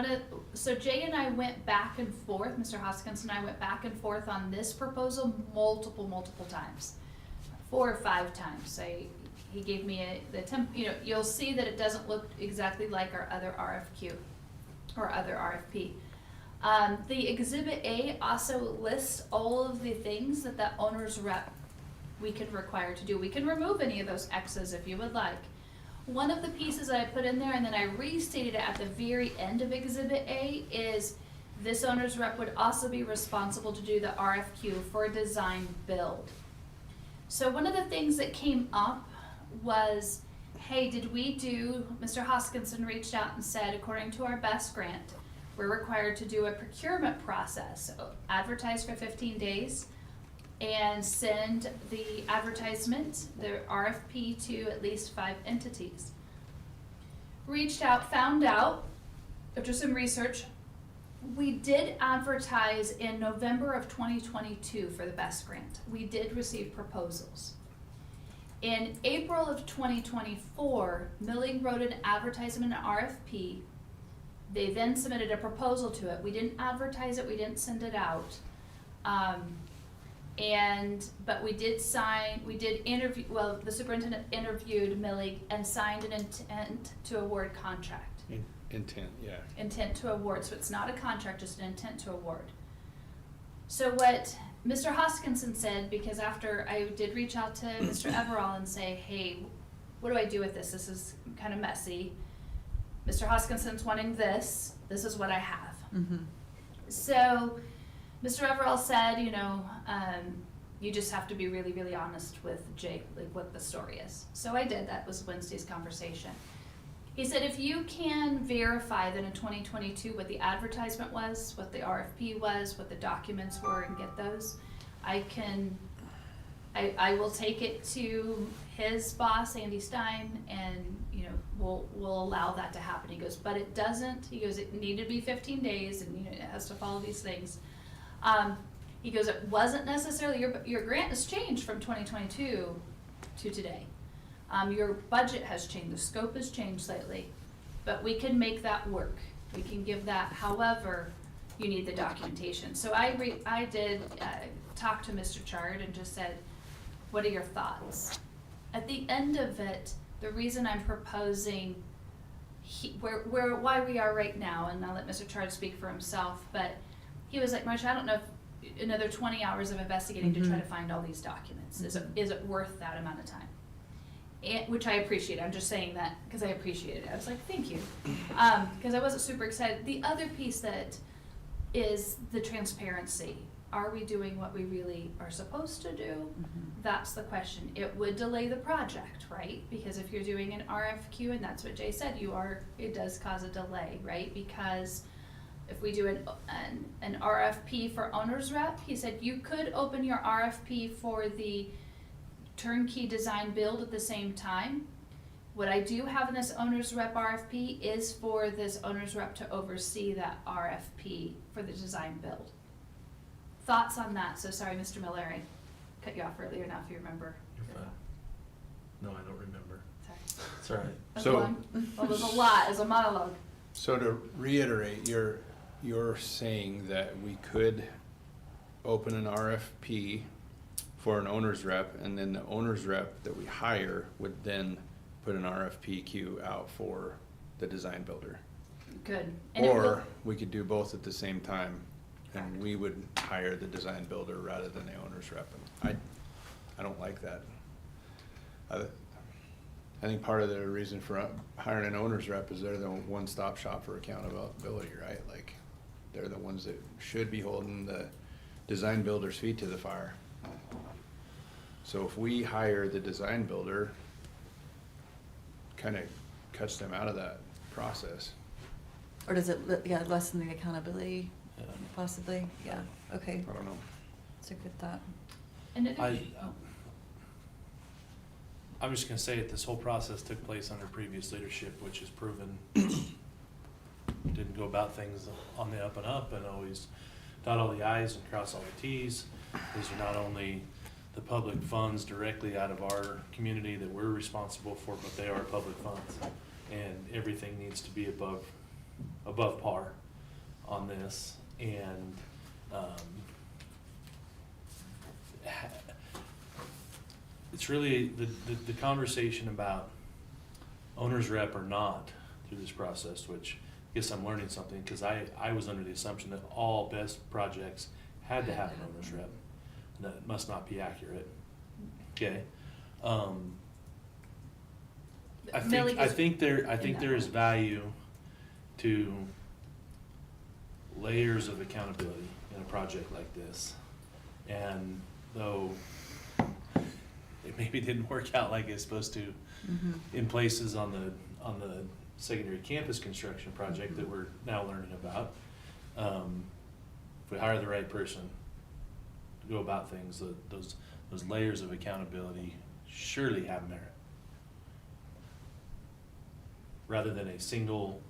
So Jay and I went back and forth, Mr. Hoskins and I went back and forth on this proposal multiple times. 4 or 5 times. He gave me you'll see that it doesn't look exactly like our other RFQ or other RFP. The Exhibit A also lists all of the things that the owner's rep we can require to do. We can remove any of those X's if you would like. One of the pieces that I put in there, and then I restated it at the very end of Exhibit A, is this owner's rep would also be responsible to do the RFQ for a design build. So one of the things that came up was, hey, Mr. Hoskinson reached out and said, according to our BEST grant, we're required to do a procurement process, advertise for 15 days, and send the advertisement, the RFP, to at least 5 entities. Reached out, found out, after some research, we did advertise in November of 2022 for the BEST grant. We did receive proposals. In April of 2024, Milling wrote an advertisement, an RFP. They then submitted a proposal to it. We didn't advertise it, we didn't send it out. But we did interview, well, the superintendent interviewed Milling and signed an intent to award contract. Intent, yeah. Intent to award, so it's not a contract, just an intent to award. So what Mr. Hoskinson said, because after I did reach out to Mr. Everall and say, hey, what do I do with this? This is kind of messy. Mr. Hoskinson's wanting this. This is what I have. Mm-hmm. So Mr. Everall said, you just have to be really, really honest with Jake, like what the story is. So I did. That was Wednesday's conversation. He said, if you can verify that in 2022 what the advertisement was, what the RFP was, what the documents were, and get those, I will take it to his boss, Andy Stein, and we'll allow that to happen. He goes, but it doesn't. He goes, it needed to be 15 days, and it has to follow these things. He goes, it wasn't necessarily your grant has changed from 2022 to today. Your budget has changed, the scope has changed slightly, but we can make that work. We can give that, however, you need the documentation. So I did talk to Mr. Chard and just said, what are your thoughts? At the end of it, the reason I'm proposing why we are right now, and I'll let Mr. Chard speak for himself, but he was like, Marcia, I don't know if another 20 hours of investigating to try to find all these documents, is it worth that amount of time? Which I appreciate. I'm just saying that because I appreciate it. I was like, thank you. Because I wasn't super excited. The other piece that is the transparency. Are we doing what we really are supposed to do? That's the question. It would delay the project, right? Because if you're doing an RFQ, and that's what Jay said, it does cause a delay, right? Because if we do an RFP for owner's rep, he said you could open your RFP for the turnkey design build at the same time. What I do have in this owner's rep RFP is for this owner's rep to oversee that RFP for the design build. Thoughts on that? So sorry, Mr. Miller, I cut you off earlier, now if you remember. You're fine. No, I don't remember. Sorry. It's all right. That's So- long. Well, there's a lot, it's a monologue. So to reiterate, you're saying that we could open an RFP for an owner's rep, and then the owner's rep that we hire would then put an RFP queue out for the design builder. Good. And it will- Or we could do both at the same time, and we would hire the design builder rather than the owner's rep. And I don't like that. I think part of the reason for hiring an owner's rep is they're the one-stop shop for accountability, right? Like, they're the ones that should be holding the design builder's feet to the fire. So if we hire the design builder, kind of cuts them out of that process. Or does it, lessen the accountability, possibly? Yeah, okay. I don't know. That's a good thought. And it, I'm just gonna say it, this whole process took place under previous leadership, which has proven didn't go about things on the up and up and always dot all the i's and cross all the t's. These are not only the public funds directly out of our community that we're responsible for, but they are public funds. And everything needs to be above par on this. And it's really the conversation about owner's rep or not through this process, which I guess I'm learning something, because I was under the assumption that all BEST projects had to have an owner's rep. That must not be accurate. Okay. I think there is value to layers of accountability in a project like this. And though it maybe didn't work out like it's supposed to in places on the secondary campus construction project that we're now learning about, if we hire the right person, go about things, those layers of accountability surely have merit. Rather than a single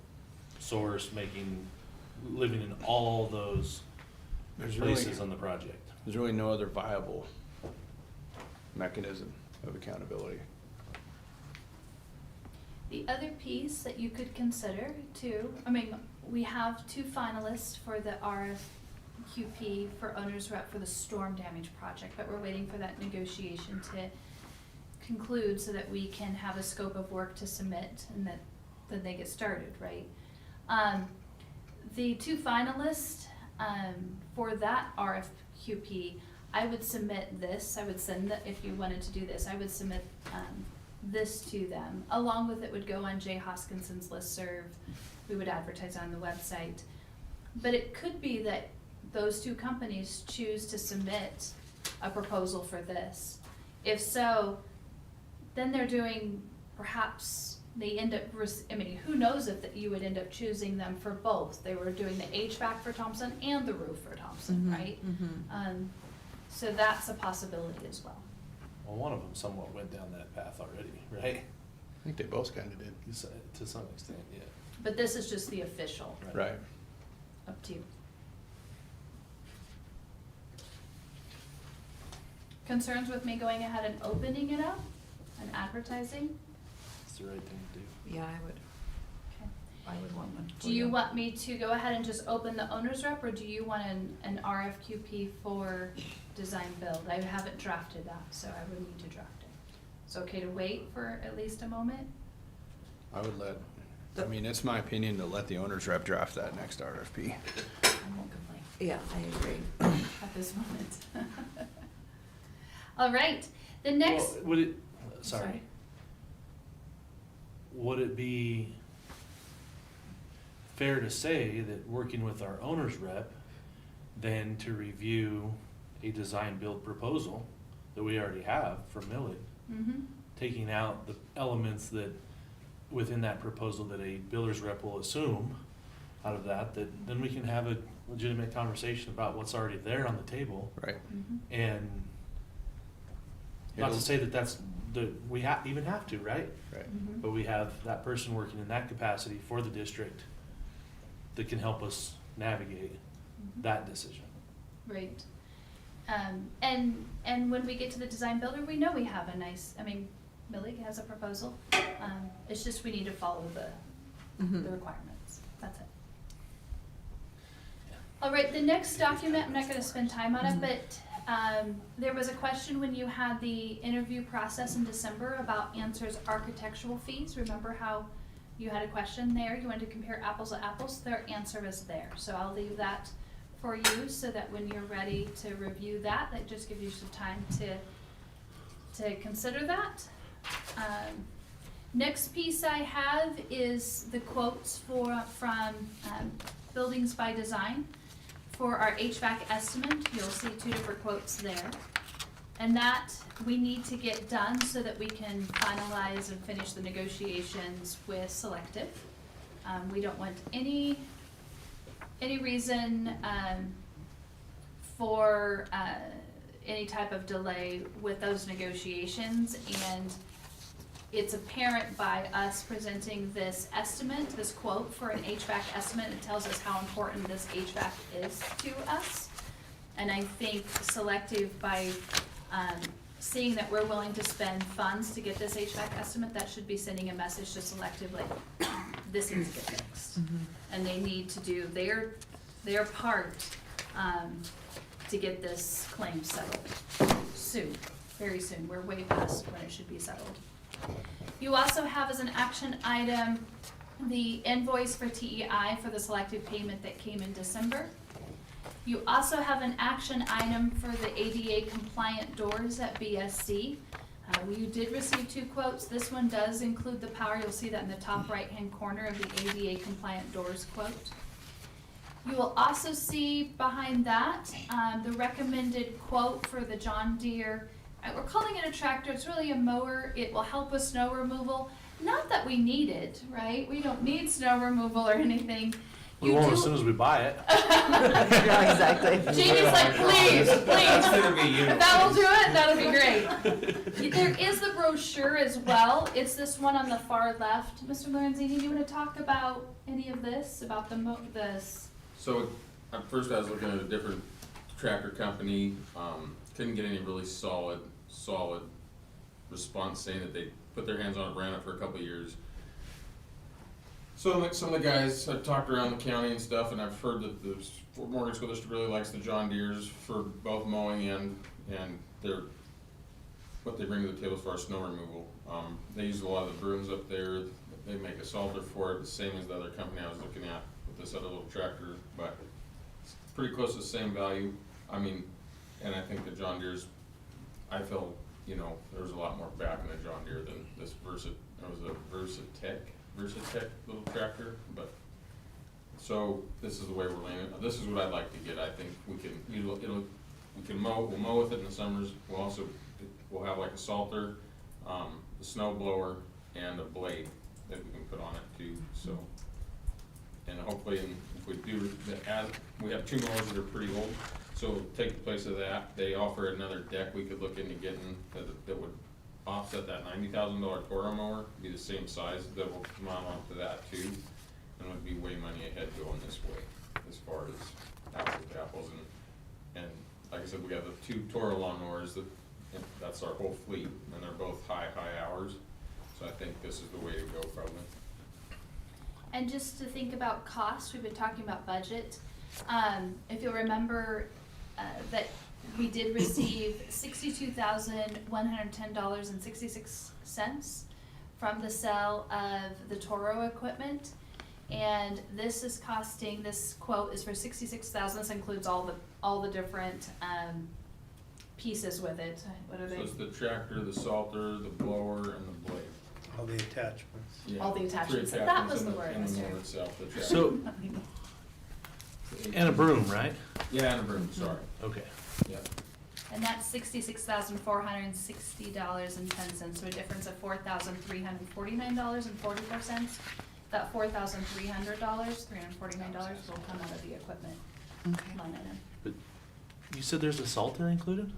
source living in all those There's places really- on the project. There's really no other viable mechanism of accountability. The other piece that you could consider too, I mean, we have 2 finalists for the RFQP for owner's rep for the storm damage project, but we're waiting for that negotiation to conclude so that we can have a scope of work to submit and then they get started, right? The 2 finalists, for that RFQP, I would submit this, I would send if you wanted to do this, I would submit, this to them. Along with it would go on Jay Hoskinson's listserv, we would advertise on the website. But it could be that those 2 companies choose to submit a proposal for this. If so, then they're doing, perhaps they end up, I mean, who knows if that you would end up choosing them for both. They were doing the HVAC for Thompson and the roof for Thompson, right? So that's a possibility as well. Well, one of them somewhat went down that path already, right? I think they both kind of did. To some extent, yeah. But this is just the official, Right. up to you. Concerns with me going ahead and opening it up and advertising? It's the right thing to do. Yeah, I would. Okay. I would want one. Do you want me to go ahead and just open the owner's rep, or do you want an RFQP for design build? I haven't drafted that, so I would need to draft it. It's okay to wait for at least a moment? I would I mean, it's my opinion to let the owner's rep draft that next RFP. I won't complain Yeah, I agree. at this moment. All right, the next. Well, would it, sorry. Would it be fair to say that working with our owner's rep, then to review a design build proposal that we already have from Millett, taking out the elements that within that proposal that a builder's rep will assume out of that then we can have a legitimate conversation about what's already there on the table. Right. And not to say that that's we even have to, right? Right. But we have that person working in that capacity for the district that can help us navigate that decision. Right. And when we get to the design builder, we know we have a nice, I mean, Millie has a proposal. It's just we need to follow the requirements. That's it. All right, the next document, I'm not gonna spend time on it, but there was a question when you had the interview process in December about Answer's architectural fees. Remember how you had a question there? You wanted to compare apples to apples? Their answer is there. So I'll leave that for you so that when you're ready to review that just gives you some time to consider that. Next piece I have is the quotes from Buildings by Design. For our HVAC estimate, you'll see 2 different quotes there. And that we need to get done so that we can finalize and finish the negotiations with Selective. We don't want any reason for any type of delay with those negotiations, and it's apparent by us presenting this estimate, this quote for an HVAC estimate. It tells us how important this HVAC is to us. And I think Selective, by seeing that we're willing to spend funds to get this HVAC estimate, that should be sending a message to Selective like, this needs to get fixed. And they need to do their part to get this claim settled soon, very soon. We're way past when it should be settled. You also have as an action item the invoice for TEI for the Selective payment that came in December. You also have an action item for the ADA compliant doors at BSC. We did receive 2 quotes. This one does include the power. You'll see that in the top right-hand corner of the ADA compliant doors quote. You will also see behind that the recommended quote for the John Deere. We're calling it a tractor. It's really a mower. It will help with snow removal. Not that we need it, right? We don't need snow removal or anything. We You won't do- as soon as we buy it. Yeah, exactly. Jamie's like, please, That's please. gonna be you. If that will do it, that'll be great. There is the brochure as well. It's this one on the far left. Mr. Lorenzini, do you want to talk about any of this, about this? So, at first I was looking at a different tractor company, couldn't get any really solid response saying that they put their hands on it, ran it for a couple of years. So like some of the guys, I've talked around the county and stuff, and I've heard that the Fort Morgan School District really likes the John Deeres for both mowing and their, what they bring to the table as far as snow removal. They use a lot of the brooms up there, they make a salter for it, the same as the other company I was looking at with this other little tractor, but it's pretty close to the same value. I mean, and I think the John Deere's, I feel, you know, there was a lot more back in the John Deere than this Versatech little tractor, but, so this is the way we're leaning. This is what I'd like to get. I think we can, we'll mow with it in the summers. We'll have like a salter, a snow blower, and a blade that we can put on it too, so. And hopefully, if we do, we have 2 mowers that are pretty old, so take the place of that. They offer another deck we could look into getting that would offset that $90,000 Toro mower, be the same size, that will mount onto that too, and would be way money ahead going this way, as far as apples to apples, and like I said, we have the 2 Toro lawnmowers, that's our whole fleet, and they're both high hours, so I think this is the way to go probably. And just to think about cost, we've been talking about budget. If you'll remember, that we did receive $62,110.66 from the sale of the Toro equipment. And this is costing, this quote is for $66,000, this includes all the different, pieces with it. What are they? So it's the tractor, the salter, the blower, and the blade. All the attachments. Yeah, All the 3 attachments. That was in the word, in the Mr. mower itself, the tractor. So, and a broom, right? Yeah, and a broom, sorry, Okay. yeah. And that's $66,460.10, so a difference of $4,349.44. That $4,300, $349 will come out of the equipment Okay. line item. But you said there's a salter included?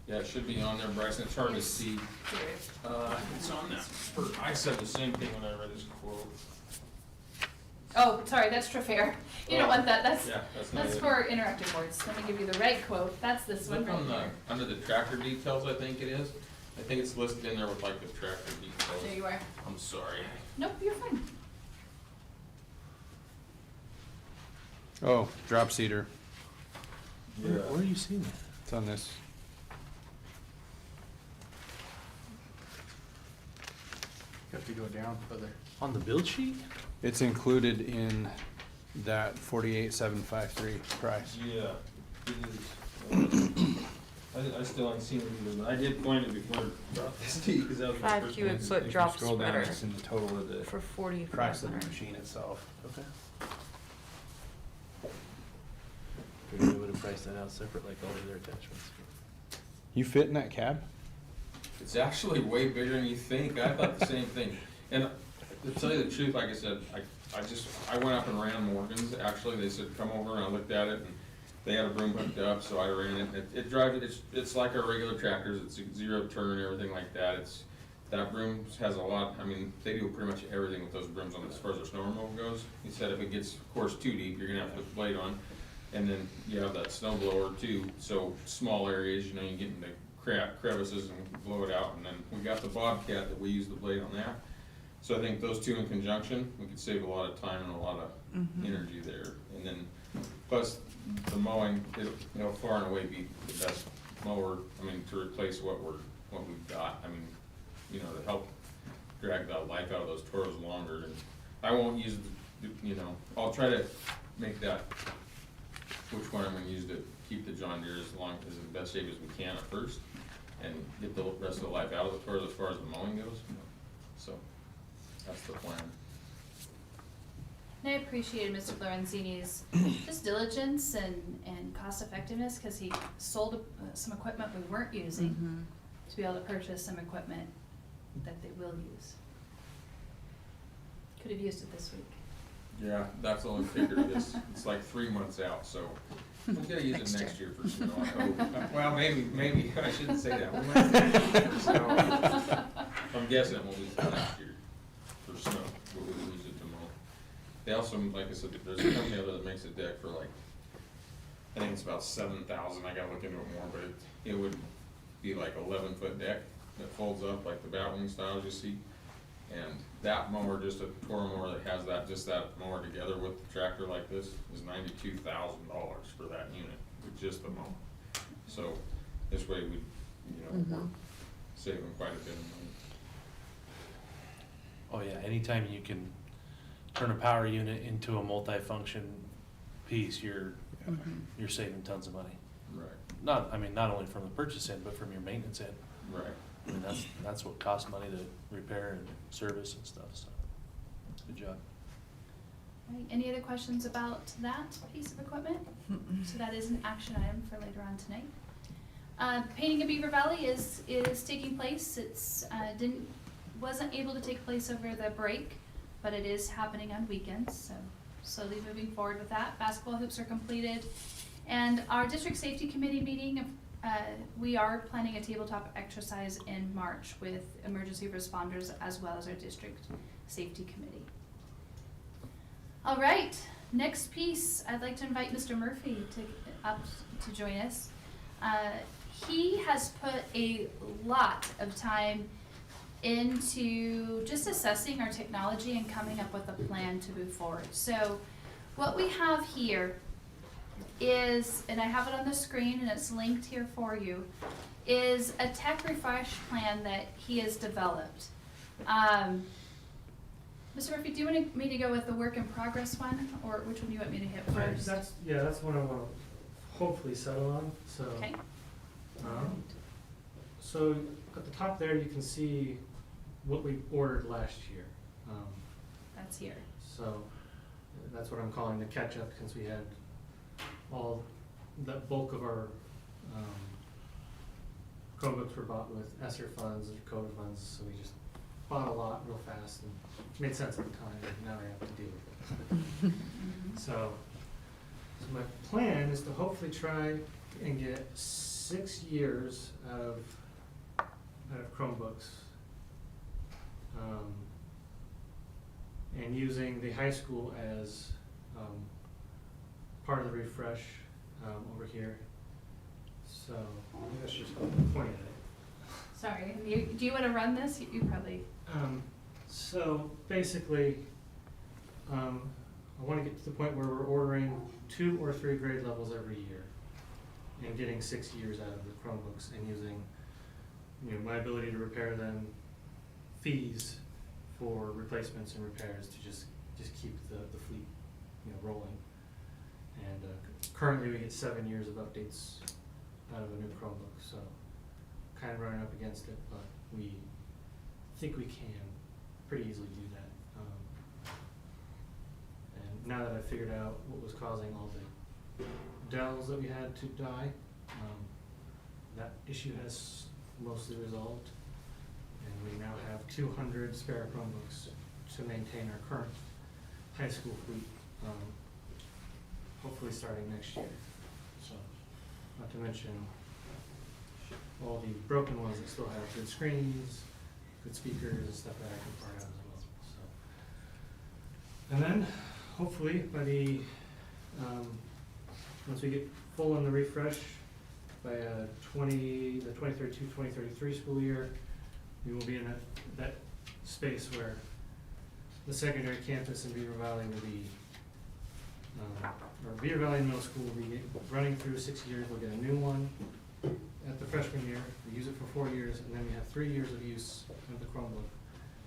Yeah, it should be on there, Bryson, it's hard to Yes. see. Here. It's on that, I said the same thing when I read this quote. Oh, sorry, that's Trafair. You don't want that, that's, Yeah, that's not that's it. for interactive boards. Let me give you the right quote, that's this one Look right on the, here. under the tractor details, I think it is. I think it's listed in there with like the tractor details. There you are. I'm sorry. Nope, you're fine. Oh, drop cedar, Where are you seeing that? it's on this. You have to go down further. On the build sheet? It's included in that 48,753 price. Yeah, it is. I still haven't seen it either, but I did point it before I brought this to you, because that was my 5 first cubic one. foot If you drop scroll down, spreader it's in the total of the for price of the 4,500. machine itself. Okay. Maybe we would have priced that out separate like all the other attachments. You fit in that cab? It's actually way bigger than you think. I thought the same thing. And to tell you the truth, like I said, I went up and ran Morgan's. Actually, they said, come over, and I looked at it, and they had a broom hooked up, so I ran it. It drives, it's like our regular tractors. It's 0 turn, everything like that. That broom has a lot, I mean, they do pretty much everything with those brooms on as far as their snow removal goes. He said if it gets, of course, too deep, you're gonna have to put the blade on. And then you have that snow blower too, so small areas, you know, you get into crevices and blow it out. And then we got the Bobcat that we use the blade on that. So I think those two in conjunction, we could save a lot of time and a lot of energy there. And then, plus the mowing, it'll far and away be the best mower, I mean, to replace what we've got. I mean, you know, to help drag the life out of those Toros longer. And I won't use, I'll try to make that, which one I'm gonna use to keep the John Deere as in the best shape as we can at first, and get the rest of the life out of the Toros as far as the mowing goes. So, that's the plan. And I appreciated Mr. Lorenzini's just diligence and cost effectiveness, because he sold some equipment we weren't using to be able to purchase some equipment that they will use. Could have used it this week. Yeah, that's the only figure this, it's like 3 months out, so we're gonna use Next it year. next year for snow, I hope. Well, maybe, I shouldn't say that. We might use it for snow. I'm guessing we'll use it next year for snow, but we'll use it to mow. They also, like I said, there's a company out there that makes a deck for like, I think it's about 7,000, I gotta look into it more, but it would be like 11-foot deck that folds up like the batwing styles you see. And that mower, just a Toro mower that has that, just that mower together with the tractor like this, is $92,000 for that unit, with just the mower. So this way we, we're saving quite a bit of money. Oh yeah, anytime you can turn a power unit into a multi-function piece, you're saving tons of money. Right. Not only from the purchase end, but from your maintenance end. Right. I mean, that's what costs money to repair and service and stuff, so, good job. All right, any other questions about that piece of equipment? So that is an action item for later on tonight. Painting in Beaver Valley is taking place. It's, wasn't able to take place over the break, but it is happening on weekends, so slowly moving forward with that. Basketball hoops are completed. And our district safety committee meeting, we are planning a tabletop exercise in March with emergency responders as well as our district safety committee. All right, next piece, I'd like to invite Mr. Murphy up to join us. He has put a lot of time into just assessing our technology and coming up with a plan to move forward. So what we have here is, and I have it on the screen and it's linked here for you, is a tech refresh plan that he has developed. Mr. Murphy, do you want me to go with the work in progress one, or which one do you want me to hit first? That's what I want to hopefully settle on, so. Okay. So at the top there, you can see what we ordered last year. That's here. So that's what I'm calling the catch-up, because we had all, the bulk of our Chromebooks were bought with ESSER funds or COVID funds, so we just bought a lot real fast and it made sense at the time, and now I have to deal with it. So my plan is to hopefully try and get 6 years out of Chromebooks. And using the high school as part of the refresh over here. So that's just pointing at it. Sorry, do you want to run this? You probably. So basically, I want to get to the point where we're ordering 2 or 3 grade levels every year and getting 6 years out of the Chromebooks and using, my ability to repair them, fees for replacements and repairs to just keep the fleet, rolling. And currently we get 7 years of updates out of a new Chromebook, so kind of running up against it, but we think we can pretty easily do that. And now that I've figured out what was causing all the Dells that we had to die, that issue has mostly resolved. And we now have 200 spare Chromebooks to maintain our current high school fleet, hopefully starting next year. So, not to mention all the broken ones that still have good screens, good speakers, and stuff that I can part out as well. So, and then hopefully by the once we get full on the refresh by the 2032-2033 school year, we will be in that space where the secondary campus in Beaver Valley will be, or Beaver Valley Middle School will be running through 6 years. We'll get a new one at the freshman year. We use it for 4 years, and then we have 3 years of use of the Chromebook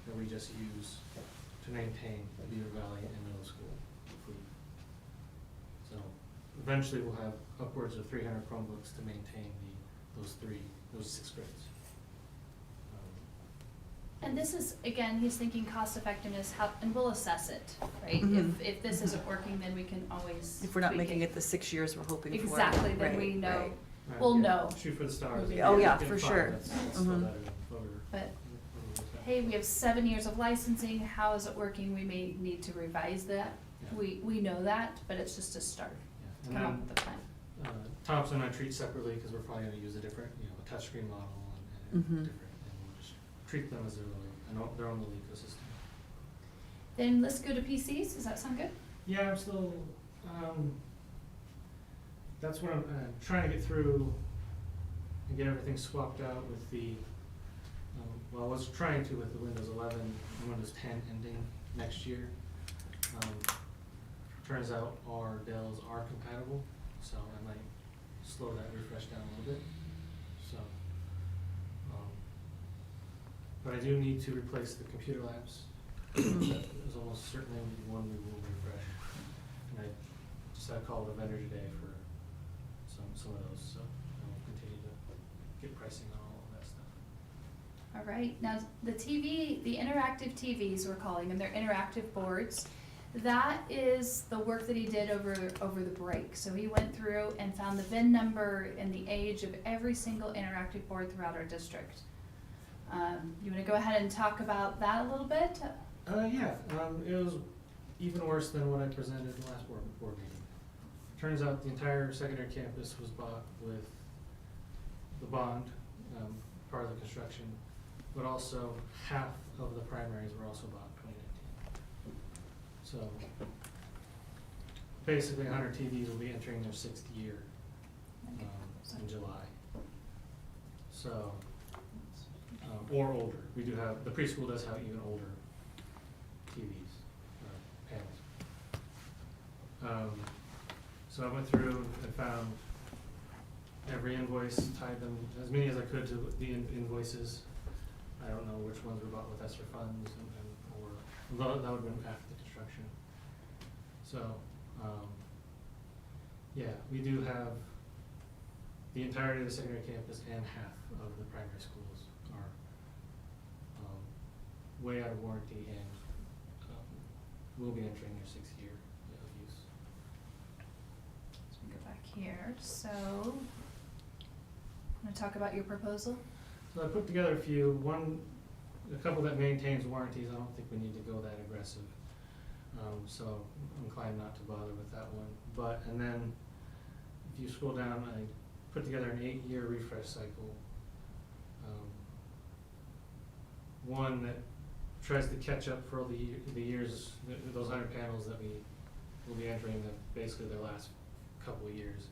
that we just use to maintain the Beaver Valley and middle school fleet. So eventually we'll have upwards of 300 Chromebooks to maintain those 6 grades. And this is, again, he's thinking cost effectiveness, and we'll assess it, right? If this isn't working, then we can always. If we're not tweak making it the 6 years we're hoping for. Exactly, then we Right, know, right. Right, we'll yeah. know. Shoot for the stars. Oh, yeah, Get for 5, sure. That's still better than what we're- But, what we're looking at. hey, we have 7 years of licensing, how is it working? We may need to revise that Yeah. We know that, but it's just a start. Yeah. Come up And with a plan. then, Thompson I treat separately, because we're probably gonna use a different, a touchscreen model and Mhm. different, and we'll just treat them as their own little ecosystem. Then let's go to PCs, does that sound good? Yeah, I'm still, that's what I'm trying to get through and get everything swapped out with the, well, I was trying to with the Windows 11 and Windows 10 ending next year. Turns out our Dells are compatible, so I might slow that refresh down a little bit, so. But I do need to replace the computer labs. That is almost certainly one we will refresh. And I just had a call with a vendor today for some of those, so I'll continue to get pricing on all of that stuff. All right, now the TV, the interactive TVs we're calling them, they're interactive boards. That is the work that he did over the break. So he went through and found the VIN number and the age of every single interactive board throughout our district. You wanna go ahead and talk about that a little bit? Yeah, it was even worse than what I presented in the last board meeting. Turns out the entire secondary campus was bought with the bond, part of the construction, but also half of the primaries were also bought in 2019. So basically 100 TVs will be entering their 6th year in July. So, or older. We do have, the preschool does have even older TVs, panels. So I went through and found every invoice, tied them, as many as I could to the invoices. I don't know which ones were bought with ESSER funds or that would have been after the construction. So, yeah, we do have the entirety of the secondary campus and half of the primary schools are way out of warranty and will be entering their 6th year of use. Let's go back here, so, wanna talk about your proposal? So I put together a couple that maintains warranties. I don't think we need to go that aggressive. So I'm inclined not to bother with that one. And then if you scroll down, I put together an 8-year refresh cycle. One that tries to catch up for all the years, those 100 panels that we will be entering basically their last couple of years.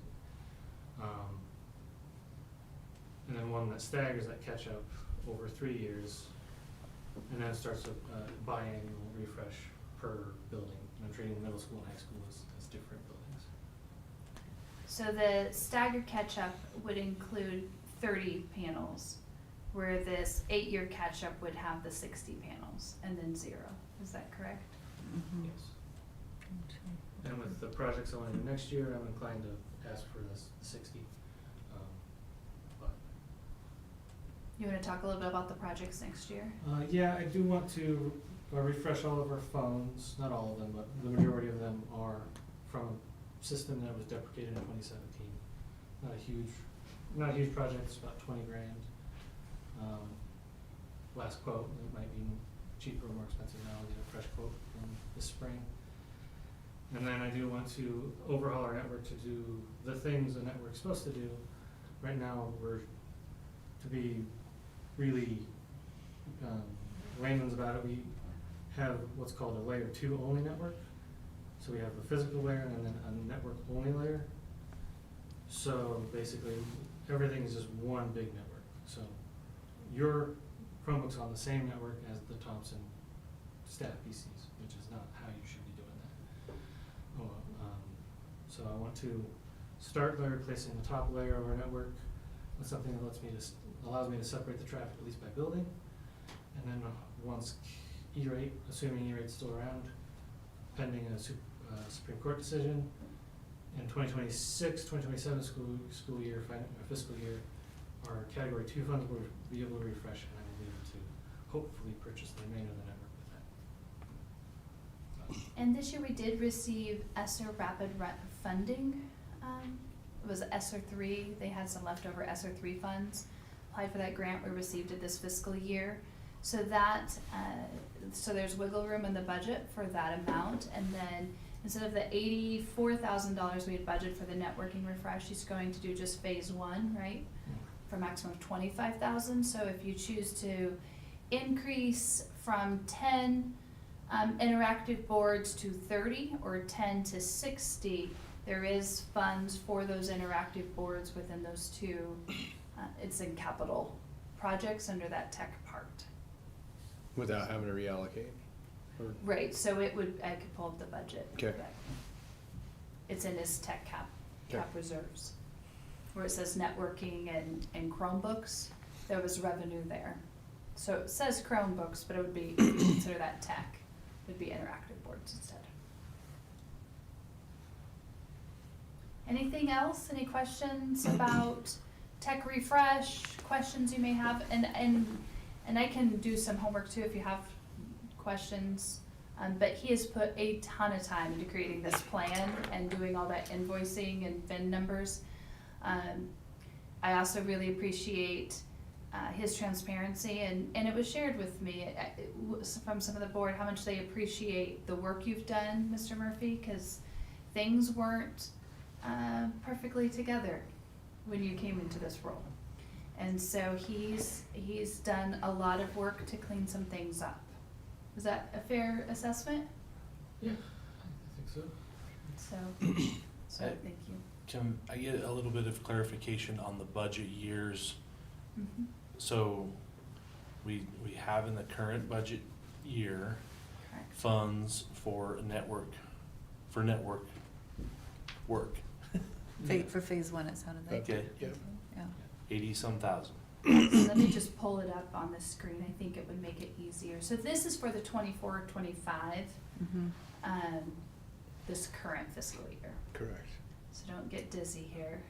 And then one that staggers that catch up over 3 years, and then starts a biannual refresh per building. And I'm treating middle school and high school as different buildings. So the staggered catch-up would include 30 panels, where this 8-year catch-up would have the 60 panels, and then 0. Is that correct? Mhm. Yes. And with the projects I want to do next year, I'm inclined to ask for the 60. But You wanna talk a little bit about the projects next year? yeah, I do want to refresh all of our phones, not all of them, but the majority of them are from a system that was deprecated in 2017. Not a huge project, it's about 20 grand. Last quote, it might be cheaper or more expensive now, I'll get a fresh quote in this spring. And then I do want to overhaul our network to do the things the network's supposed to do. Right now, to be really layman's about it, we have what's called a layer 2 only network. So we have a physical layer and then a network only layer. So basically, everything is just one big network. So your Chromebook's on the same network as the Thompson staff PCs, which is not how you should be doing that. So I want to start by replacing the top layer of our network with something that allows me to separate the traffic, at least by building. And then once E-rate, assuming E-rate's still around, pending a Supreme Court decision, in 2026, 2027 school year, fiscal year, our category 2 funds will be able to refresh, and I will be able to hopefully purchase the remainder of the network with that. And this year we did receive ESSER rapid funding. It was ESSER 3, they had some leftover ESSER 3 funds. Applied for that grant, we received it this fiscal year. So that, so there's wiggle room in the budget for that amount, and then Instead of the $84,000 we had budgeted for the networking refresh, he's going to do just phase one, right? For a maximum of 25,000. So if you choose to increase from 10 interactive boards to 30 or 10 to 60, there is funds for those interactive boards within those two. It's in capital projects under that tech part. Without having to reallocate? Or- Right, so it would, I could pull up the budget. Okay. but It's in his tech cap Okay. reserves, where it says networking and Chromebooks, there was revenue there. So it says Chromebooks, but it would be, if you consider that tech, it would be interactive boards instead. Anything else? Any questions about tech refresh, questions you may have? And I can do some homework too if you have questions. But he has put a ton of time into creating this plan and doing all that invoicing and VIN numbers. I also really appreciate his transparency, and it was shared with me from some of the board how much they appreciate the work you've done, Mr. Murphy, because things weren't perfectly together when you came into this role. And so he's done a lot of work to clean some things up. Is that a fair assessment? Yeah, I think so. So thank you. Can I get a little bit of clarification on the budget years? Mhm. So we have in the current budget year Correct. funds for network work. For phase one, it sounded like. Okay, Yeah. Yeah. 80-some thousand. So let me just pull it up on the screen. I think it would make it easier. So this is for the 24-25, this current fiscal year. Correct. So don't get dizzy here.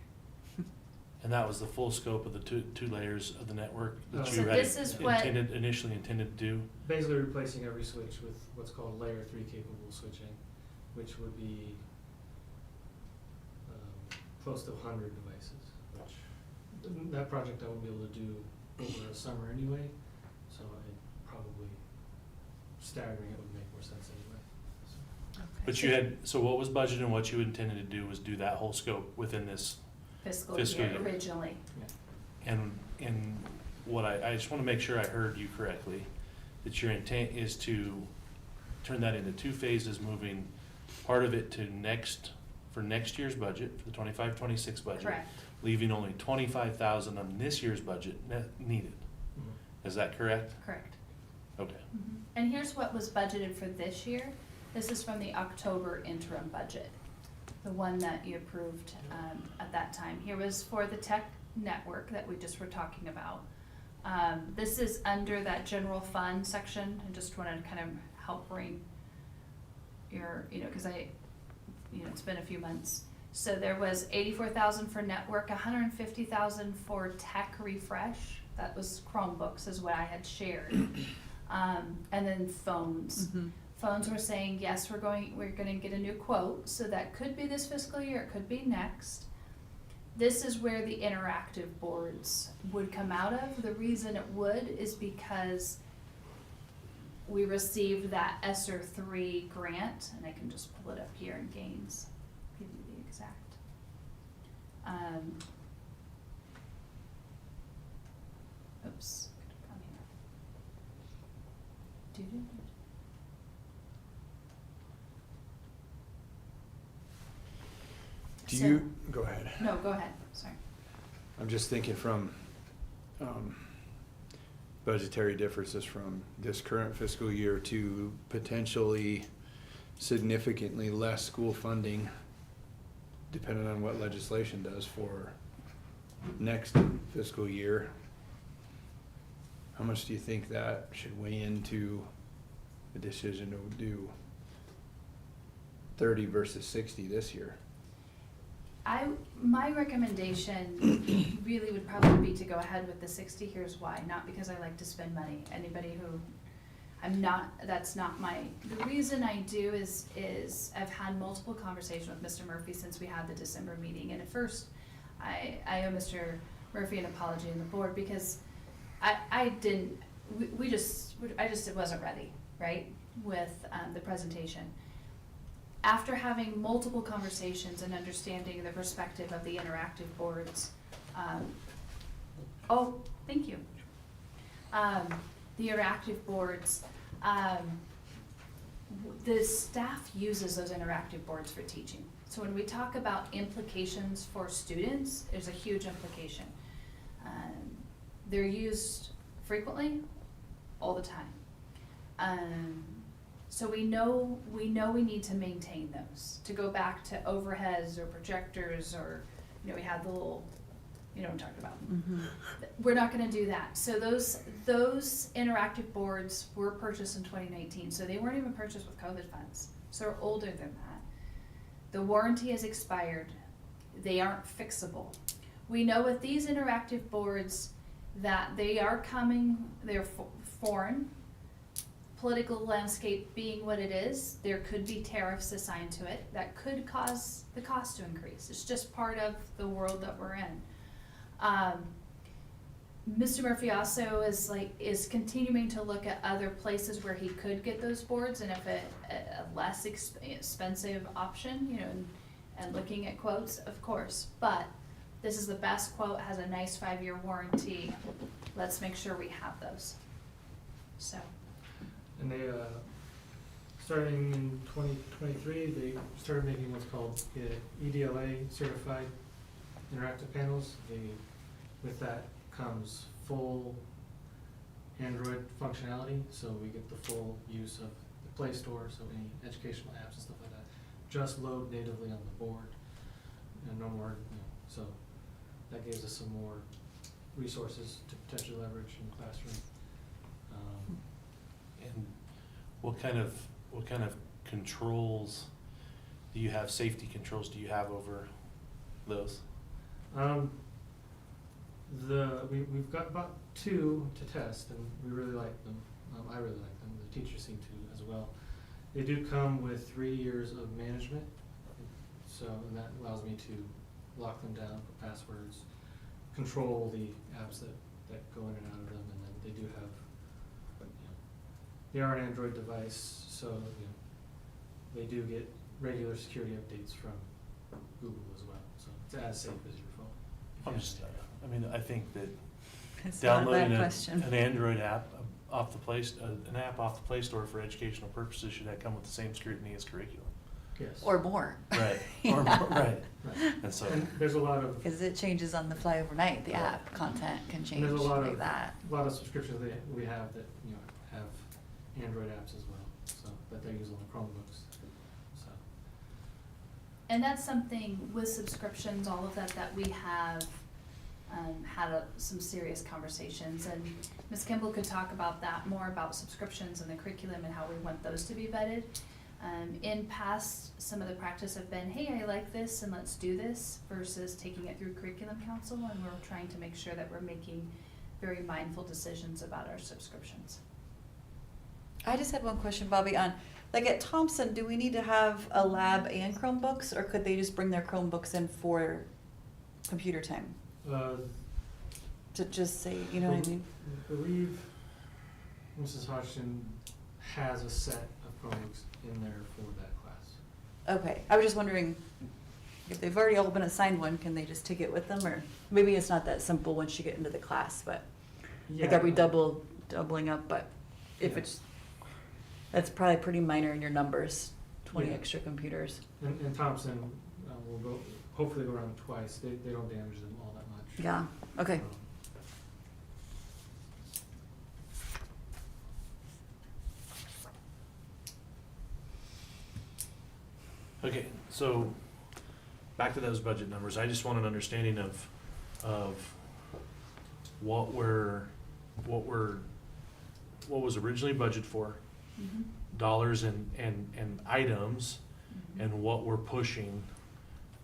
And that was the full scope of the two layers of the network that So you had this is what- initially intended to do? Basically replacing every switch with what's called layer 3 capable switching, which would be close to 100 devices, which that project I won't be able to do over a summer anyway, so probably staggering it would make more sense anyway. So. But you had, so what was budgeted and what you intended to do was do that whole scope within this Fiscal Fiscal year year. originally. And what I just wanna make sure I heard you correctly, that your intent is to turn that into two phases, moving part of it to for next year's budget, for the 25-26 budget. Correct. Leaving only 25,000 on this year's budget needed. Mhm. Is that correct? Correct. Okay. And here's what was budgeted for this year. This is from the October interim budget, the one that you approved at that time. Here was for the tech network that we just were talking about. This is under that general fund section. I just wanted to kind of help bring your, because it's been a few months. So there was 84,000 for network, 150,000 for tech refresh. That was Chromebooks is what I had shared. And then phones. Phones were saying, yes, we're gonna get a new quote, so that could be this fiscal year, it could be next. This is where the interactive boards would come out of. The reason it would is because we received that ESSER 3 grant, and I can just pull it up here in gains, give you the exact. Oops, could have gone here. Do So- you, go ahead. No, go ahead, sorry. I'm just thinking from budgetary differences from this current fiscal year to potentially significantly less school funding, depending on what legislation does for next fiscal year. How much do you think that should weigh into the decision to do 30 versus 60 this year? My recommendation really would probably be to go ahead with the 60. Here's why. Not because I like to spend money. Anybody who, that's not the reason I do is I've had multiple conversations with Mr. Murphy since we had the December meeting. And at first, I owe Mr. Murphy an apology in the board because I just wasn't ready, right, with the presentation. after having multiple conversations and understanding the perspective of the interactive boards, oh, thank you. The interactive boards, the staff uses those interactive boards for teaching. So when we talk about implications for students, there's a huge implication. They're used frequently, all the time. So we know we need to maintain those. To go back to overheads or projectors, or, we had the little, you know what I'm talking about. Mm-hmm. We're not gonna do that. So those interactive boards were purchased in 2019, so they weren't even purchased with COVID funds. So they're older than that. The warranty has expired. They aren't fixable. We know with these interactive boards that they are coming, they're foreign. Political landscape being what it is, there could be tariffs assigned to it that could cause the cost to increase. It's just part of the world that we're in. Mr. Murphy also is continuing to look at other places where he could get those boards, and if a less expensive option, and looking at quotes, of course. But this is the best quote, has a nice 5-year warranty. Let's make sure we have those. So. And they, starting in 2023, they started making what's called EDLA certified interactive panels. With that comes full Android functionality, so we get the full use of the Play Store, so any educational apps and stuff like that just load natively on the board, and no more, so that gives us some more resources to potentially leverage in the classroom. And what kind of controls do you have, safety controls do you have over those? We've got about 2 to test, and we really like them. I really like them. The teachers seem to as well. They do come with 3 years of management, and that allows me to lock them down, put passwords, control the apps that go in and out of them, and then they do have, they are an Android device, so they do get regular security updates from Google as well, so it's as safe as your phone. I think that It's not a bad downloading question. an Android app off the Play Store for educational purposes should that come with the same scrutiny as curriculum. Yes. Or more. Right. Yeah. Or more, right. Right. And so. And there's a lot of, Because it changes on the fly overnight, the app content can change there's a lot like of, that. subscriptions that we have that, have Android apps as well, so that they use on the Chromebooks, so. And that's something with subscriptions, all of that we have had some serious conversations, and Ms. Kimball could talk about that more, about subscriptions and the curriculum and how we want those to be vetted. In past, some of the practice have been, hey, I like this and let's do this, versus taking it through curriculum council, and we're trying to make sure that we're making very mindful decisions about our subscriptions. I just had one question, Bobby, on, like at Thompson, do we need to have a lab and Chromebooks, or could they just bring their Chromebooks in for computer time? To just say, you know what I mean? I believe Mrs. Hodgson has a set of Chromebooks in there for that class. Okay, I was just wondering, if they've already all been assigned one, can they just take it with them, or maybe it's not that simple once you get into the class, but like, are we doubling up, but if Yeah. that's probably pretty minor in your numbers, 20 Yeah. extra computers. And Thompson will hopefully go around twice. They don't damage them all that much. Yeah, okay. Okay, so back to those budget numbers. I just want an understanding of what was originally budgeted for, Mm-hmm. dollars and items, Mm-hmm. and what we're pushing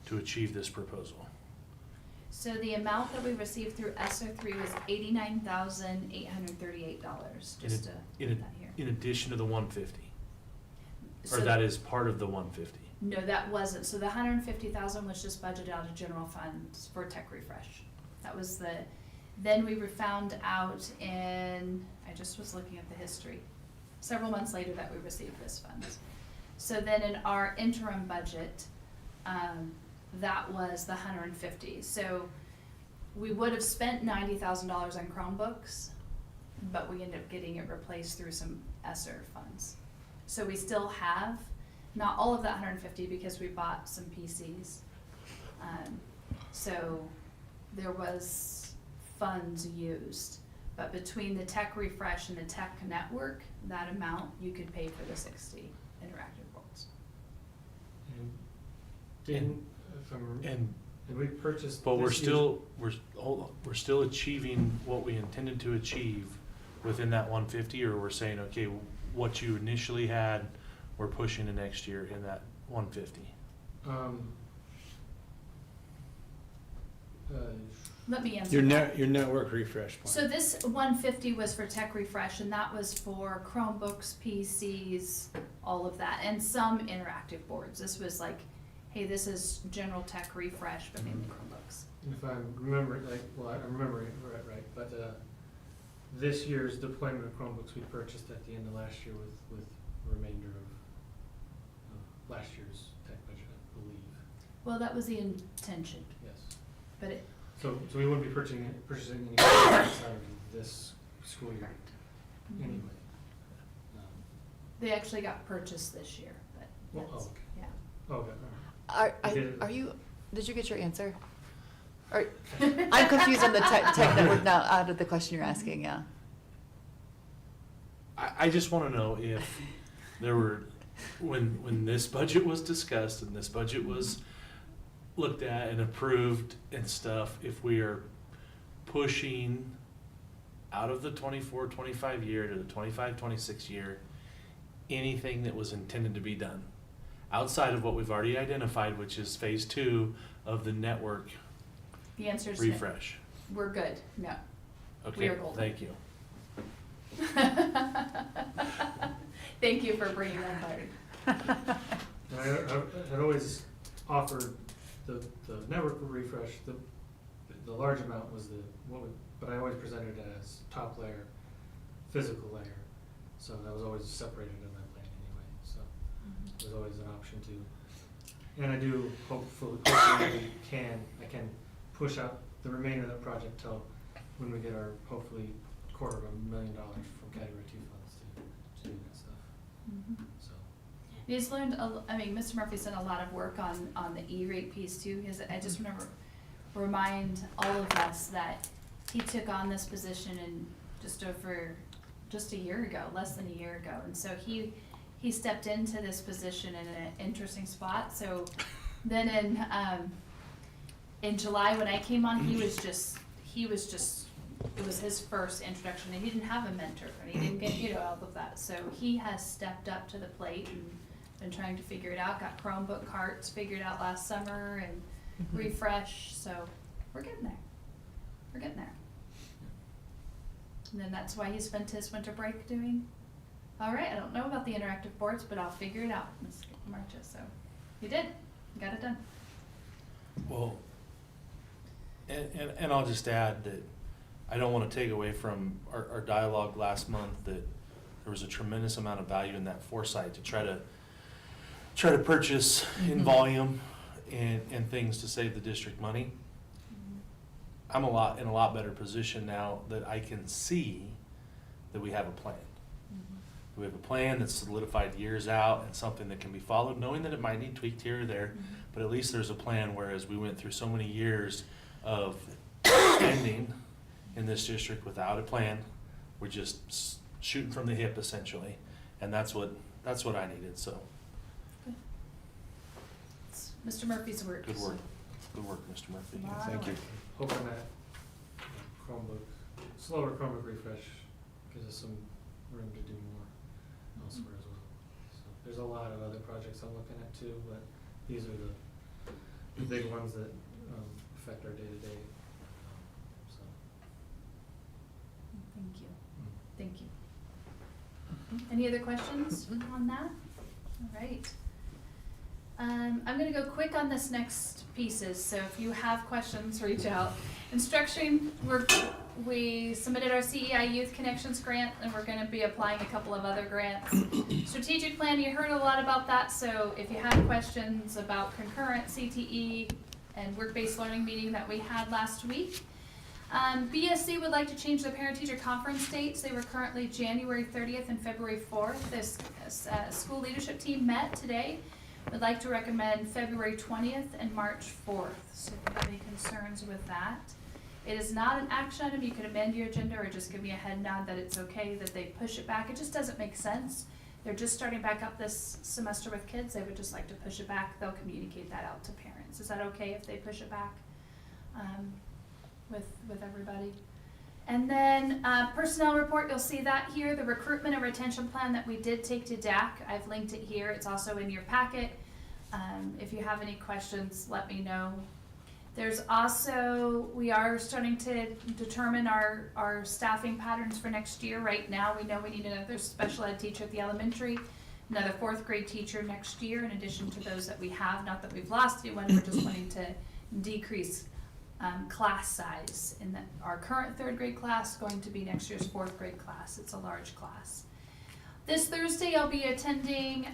to achieve this proposal. So the amount that we received through ESSER 3 was $89,838, just to put that here. In addition to the 150, or So- that is part of the 150. No, that wasn't. So the 150,000 was just budgeted out of general funds for tech refresh. That was then we found out I just was looking at the history, several months later that we received this funds. So then in our interim budget, that was the 150. So we would have spent $90,000 on Chromebooks, but we ended up getting it replaced through some ESSER funds. So we still have, not all of that 150 because we bought some PCs. So there was funds used, but between the tech refresh and the tech network, that amount you could pay for the 60 interactive boards. And didn't, if I'm, And, did we purchase? but we're this still, hold on, we're still achieving what we intended to achieve within that 150, or we're saying, okay, what you initially had, we're pushing to next year in that 150? Let me answer Your that. your network refresh plan. So this 150 was for tech refresh, and that was for Chromebooks, PCs, all of that, and some interactive boards. This was like, hey, this is general tech refresh, but mainly Chromebooks. If I remember, like, well, I'm remembering it right, but, this year's deployment of Chromebooks we purchased at the end of last year with the remainder of last year's tech budget, I believe. Well, that was the intention, Yes. but it, So we wouldn't be purchasing any outside of this school year anyway. they actually got purchased this year, but Well, that's, okay. yeah. Okay, all right. Are you, did you get your answer? I'm confused on the tech network now, out of the question you're asking, yeah. I just wanna know if there were, when this budget was discussed and this budget was looked at and approved and stuff, if we are pushing out of the 24-25 year to the 25-26 year, anything that was intended to be done, outside of what we've already identified, which is phase 2 of the network The answer is no. refresh. We're good, no. Okay, are golden. thank you. Thank you for bringing that forward. And I'd always offered the network refresh, the large amount was but I always presented it as top layer, physical layer. So that was always separated in my plan anyway, so it was always an option to. And I do hopefully I can push out the remainder of that project till when we get our hopefully $250,000 from category 2 funds to do that stuff, Mhm. so. He's learned, Mr. Murphy's done a lot of work on the E-rate piece too. I just want to remind all of us that he took on this position in just a year ago, less than a year ago. And so he stepped into this position in an interesting spot. So then in July when I came on, it was his first introduction, and he didn't have a mentor, and he didn't get, all of that. So he has stepped up to the plate and been trying to figure it out, got Chromebook carts figured out last summer and refresh, so we're getting there. We're getting there. And then that's why he spent his winter break doing, all right, I don't know about the interactive boards, but I'll figure it out, Ms. Marcha, so he did, got it done. Well, and I'll just add that I don't want to take away from our dialogue last month that there was a tremendous amount of value in that foresight to try to purchase in volume and things to save the district money. I'm in a lot better position now that I can see that we have a plan. We have a plan that's solidified years out and something that can be followed, knowing that it might need tweaked here or there, but at least there's a plan, whereas we went through so many years of spending in this district without a plan. We're just shooting from the hip essentially, and that's what I needed, so. It's Mr. Murphy's work. Good work, Mr. Murphy. Wow. Thank you. Hoping that slower Chromebook refresh gives us some room to do more elsewhere as well. So there's a lot of other projects I'm looking at too, but these are the big ones that affect our day-to-day. So. Thank you. Thank you. Any other questions on that? All right. I'm gonna go quick on this next pieces, so if you have questions, reach out. In structuring, we submitted our CEI Youth Connections grant, and we're gonna be applying a couple of other grants. Strategic plan, you heard a lot about that, so if you have questions about concurrent CTE and work-based learning meeting that we had last week. BSC would like to change the parent-teacher conference dates. They were currently January 30th and February 4th. This school leadership team met today. Would like to recommend February 20th and March 4th. So if you have any concerns with that. It is not an action item. You could amend your agenda or just give me a head nod that it's okay that they push it back. It just doesn't make sense. They're just starting back up this semester with kids. They would just like to push it back. They'll communicate that out to parents. Is that okay if they push it back with everybody? And then personnel report, you'll see that here, the recruitment and retention plan that we did take to DAC. I've linked it here. It's also in your packet. If you have any questions, let me know. There's also, we are starting to determine our staffing patterns for next year. Right now, we know we need another special ed teacher at the elementary, another 4th grade teacher next year, in addition to those that we have. Not that we've lost anyone, we're just wanting to decrease class size in our current 3rd grade class going to be next year's 4th grade class. It's a large class. This Thursday I'll be attending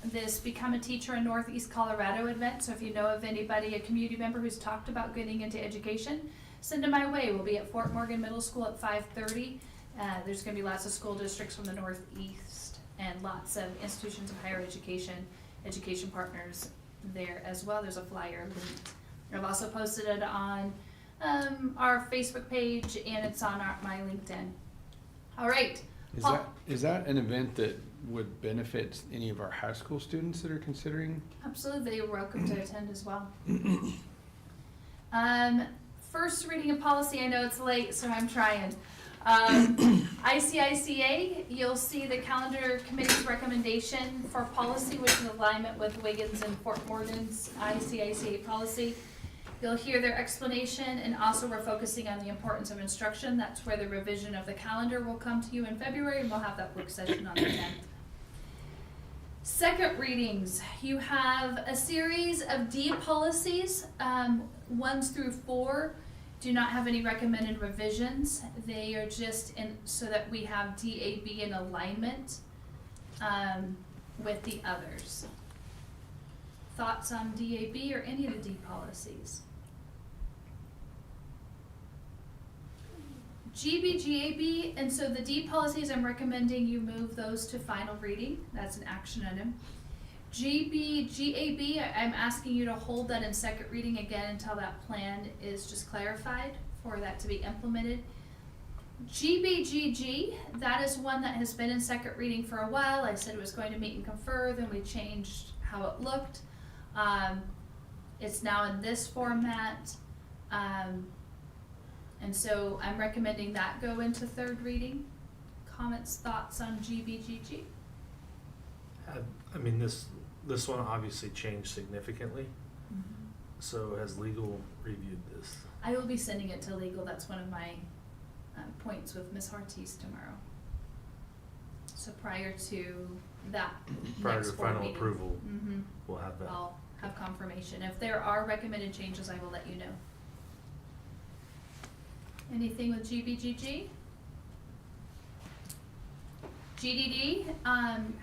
this Become a Teacher in Northeast Colorado event. So if you know of anybody, a community member who's talked about getting into education, send them my way. We'll be at Fort Morgan Middle School at 5:30. There's going to be lots of school districts from the Northeast and lots of institutions of higher education partners there as well. There's a flyer linked. I've also posted it on our Facebook page, and it's on my LinkedIn. All right. Is that an event that would benefit any of our high school students that are considering? Absolutely, you're welcome to attend as well. First reading of policy, I know it's late, so I'm trying. ICICA, you'll see the calendar committee's recommendation for policy, which is alignment with Wiggins and Fort Morgan's ICICA policy. You'll hear their explanation, and also we're focusing on the importance of instruction. That's where the revision of the calendar will come to you in February, and we'll have that work session on the 10th. Second readings, you have a series of D policies, 1 through 4. Do not have any recommended revisions. They are just so that we have DAB in alignment with the others. Thoughts on DAB or any of the D policies? GBGAB, and so the D policies, I'm recommending you move those to final reading. That's an action item. GBGAB, I'm asking you to hold that in second reading again until that plan is just clarified for that to be implemented. GBGG, that is one that has been in second reading for a while. I said it was going to meet and confer, then we changed how it looked. It's now in this format. And so I'm recommending that go into third reading. Comments, thoughts on GBGG? I mean, this one obviously changed significantly. Mm-hmm. So has legal reviewed this? I will be sending it to legal. That's one of my points with Ms. Ortiz tomorrow. So prior to that Prior next to board final meeting, approval, mm-hmm, we'll have that. I'll have confirmation. If there are recommended changes, I will let you know. Anything with GBGG? GDD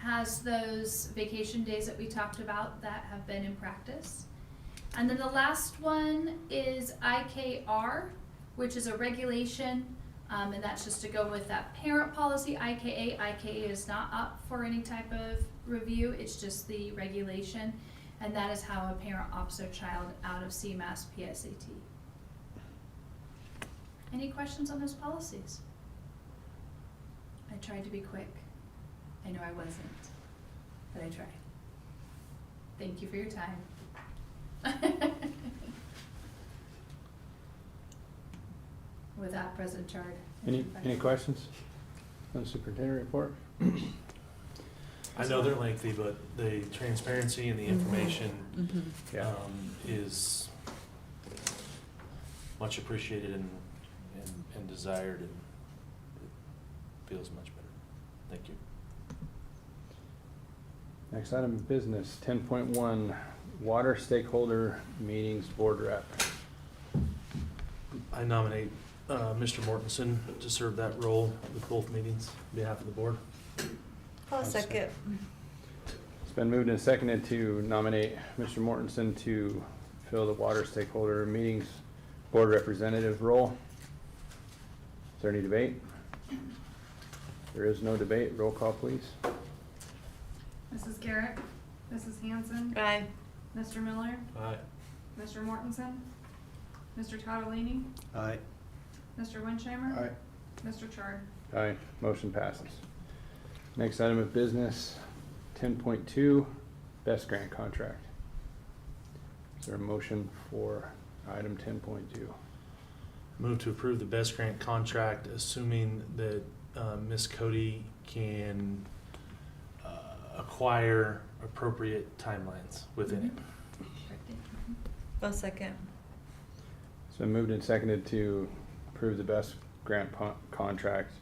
has those vacation days that we talked about that have been in practice. And then the last one is IKR, which is a regulation, and that's just to go with that parent policy, IKA. IKA is not up for any type of review, it's just the regulation, and that is how a parent opts their child out of CMAS PSAT. Any questions on those policies? I tried to be quick. I know I wasn't, but I tried. Thank you for your time. With that, President Chard. Any questions on the superintendent report? I know they're lengthy, but the transparency and the information Yeah. is much appreciated and desired, and it feels much better. Thank you. Next item of business, 10.1, water stakeholder meetings board rep. I nominate Mr. Mortensen to serve that role with both meetings on behalf of the board. I'll second. It's been moved and seconded to nominate Mr. Mortensen to fill the water stakeholder meetings board representative role. Is there any debate? There is no debate. Roll call, please. Mrs. Garrett, Mrs. Hanson, Aye. Mr. Miller, Aye. Mr. Mortensen, Mr. Totolini, Aye. Mr. Winchhammer. Aye. Mr. Chard. Aye, motion passes. Next item of business, 10.2, best grant contract. Is there a motion for item 10.2? Move to approve the best grant contract, assuming that Ms. Cody can acquire appropriate timelines within it. I'll second. It's been moved and seconded to approve the best grant contract,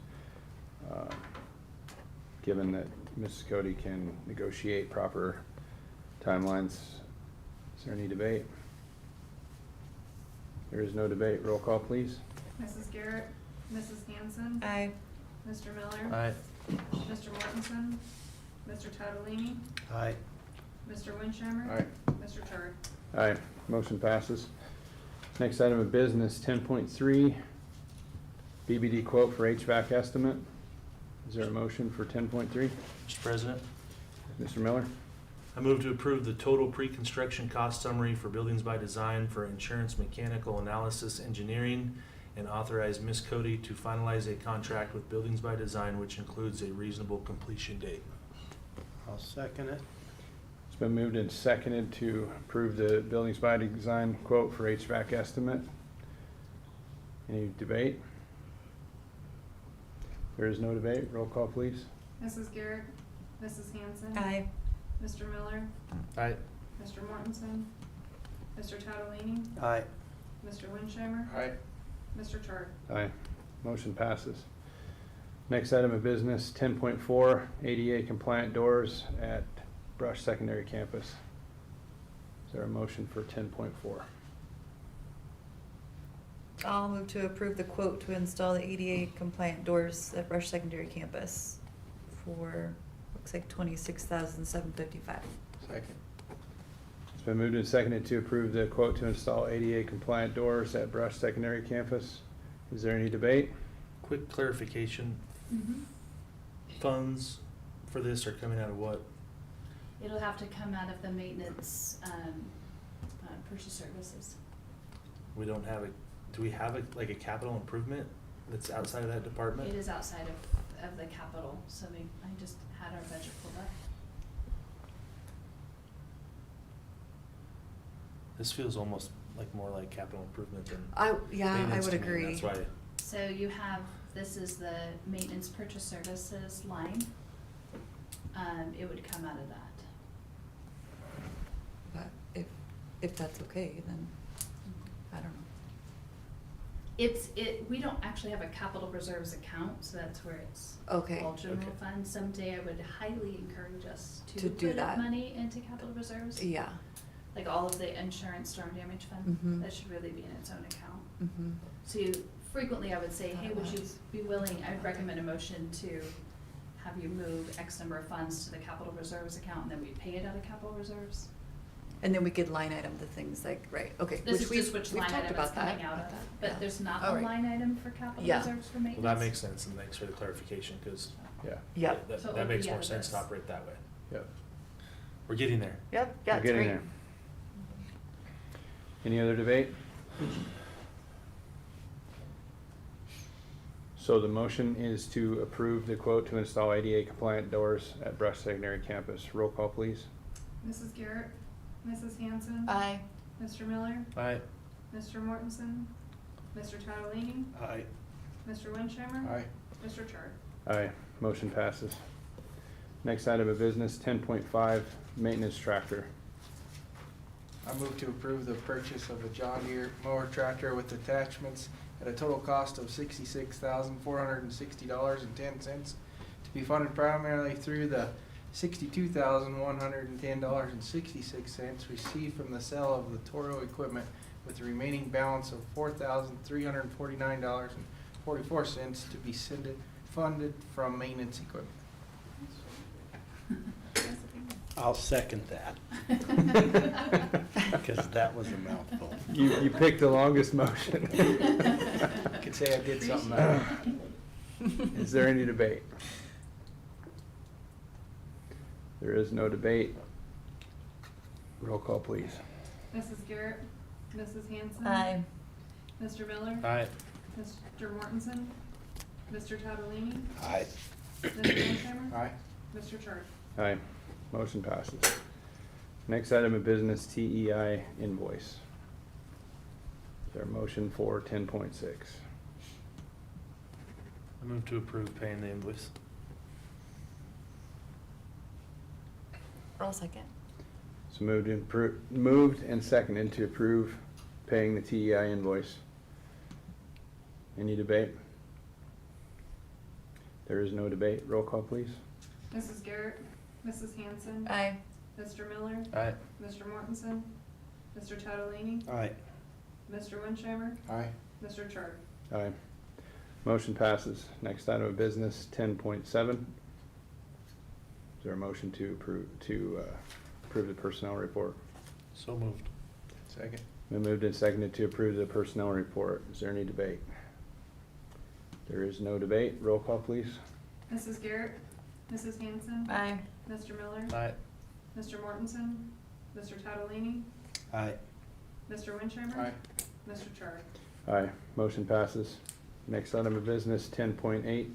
given that Mrs. Cody can negotiate proper timelines. Is there any debate? There is no debate. Roll call, please. Mrs. Garrett, Mrs. Hanson, Aye. Mr. Miller, Aye. Mr. Mortensen, Mr. Totolini, Aye. Mr. Winchhammer. Aye. Mr. Chard. Aye, motion passes. Next item of business, 10.3, BBD quote for HVAC estimate. Is there a motion for 10.3? Mr. President, Mr. Miller? I move to approve the total pre-construction cost summary for Buildings by Design for insurance mechanical analysis engineering and authorize Ms. Cody to finalize a contract with Buildings by Design which includes a reasonable completion date. I'll second it. It's been moved and seconded to approve the Buildings by Design quote for HVAC estimate. Any debate? There is no debate. Roll call, please. Mrs. Garrett, Mrs. Hanson. Aye. Mr. Miller, Aye. Mr. Mortensen, Mr. Totolini, Aye. Mr. Winchhammer. Aye. Mr. Chard. Aye, motion passes. Next item of business, 10.4, ADA compliant doors at Brush Secondary Campus. Is there a motion for 10.4? I'll move to approve the quote to install the ADA compliant doors at Brush Secondary Campus for, looks like $26,755. Second. It's been moved and seconded to approve the quote to install ADA compliant doors at Brush Secondary Campus. Is there any debate? Quick clarification, funds for this are coming out of what? It'll have to come out of the maintenance, purchase services. We don't have a, do we have like a capital improvement that's outside of that department? It is outside of the capital, so I just had our budget pulled up. This feels almost like more like capital improvement than Yeah, I maintenance would to me, agree. That's why. So you have, this is the maintenance purchase services line. It would come out of that. But if that's okay, then, I don't know. We don't actually have a capital reserves account, so that's where it's Okay. all general Okay. fund. Someday I would highly encourage us To to do put that. money into capital reserves. Yeah. Like all of the insurance storm damage fund, Mhm. that should really be in its own account. Mm-hmm. So frequently I would say, hey, would you be willing, I'd recommend a motion to have you move X number of funds to the capital reserves account and then we pay it out of capital reserves. And then we could line item the things like, right, okay. This is we've- just which we've line talked item it's about that. coming out of, Yeah. but there's not All a right. line item for capital Yeah. reserves for maintenance. Well, that makes sense, and thanks for the clarification, because Yeah. Yep. So it that would makes be more out of sense to this. operate that way. Yep. We're getting there. Yep, yeah, We're it's getting great. there. Any other debate? So the motion is to approve the quote to install ADA compliant doors at Brush Secondary Campus. Roll call, please. Mrs. Garrett, Mrs. Hanson. Aye. Mr. Miller, Aye. Mr. Mortensen, Mr. Totolini, Aye. Mr. Winchhammer. Aye. Mr. Chard. Aye, motion passes. Next item of business, 10.5, maintenance tractor. I move to approve the purchase of a John Deere mower tractor with attachments at a total cost of $66,460.10 to be funded primarily through the $62,110.66 received from the sale of the Toro equipment with the remaining balance of $4,349.44 to be funded from maintenance equipment. I'll second that. Because that was a mouthful. You picked the longest motion. You could say I did something out. Is there any debate? There is no debate. Roll call, please. Mrs. Garrett, Mrs. Hanson. Aye. Mr. Miller. Aye. Mr. Mortensen. Mr. Tadolini. Aye. Mr. Lonshammer. Aye. Mr. Chart. Aye. Motion passes. Next item of business, TEI invoice. Is there a motion for 10.6? I move to approve paying the invoice. I'll second. So moved and seconded to approve paying the TEI invoice. Any debate? There is no debate. Roll call, please. Mrs. Garrett, Mrs. Hanson. Aye. Mr. Miller. Aye. Mr. Mortensen. Mr. Tadolini. Aye. Mr. Lonshammer. Aye. Mr. Chart. Aye. Motion passes. Next item of business, 10.7. Is there a motion to approve the personnel report? So moved. Second. Been moved and seconded to approve the personnel report. Is there any debate? There is no debate. Roll call, please. Mrs. Garrett, Mrs. Hanson. Aye. Mr. Miller. Aye. Mr. Mortensen. Mr. Tadolini. Aye. Mr. Lonshammer. Aye. Mr. Chart. Aye. Motion passes. Next item of business, 10.8,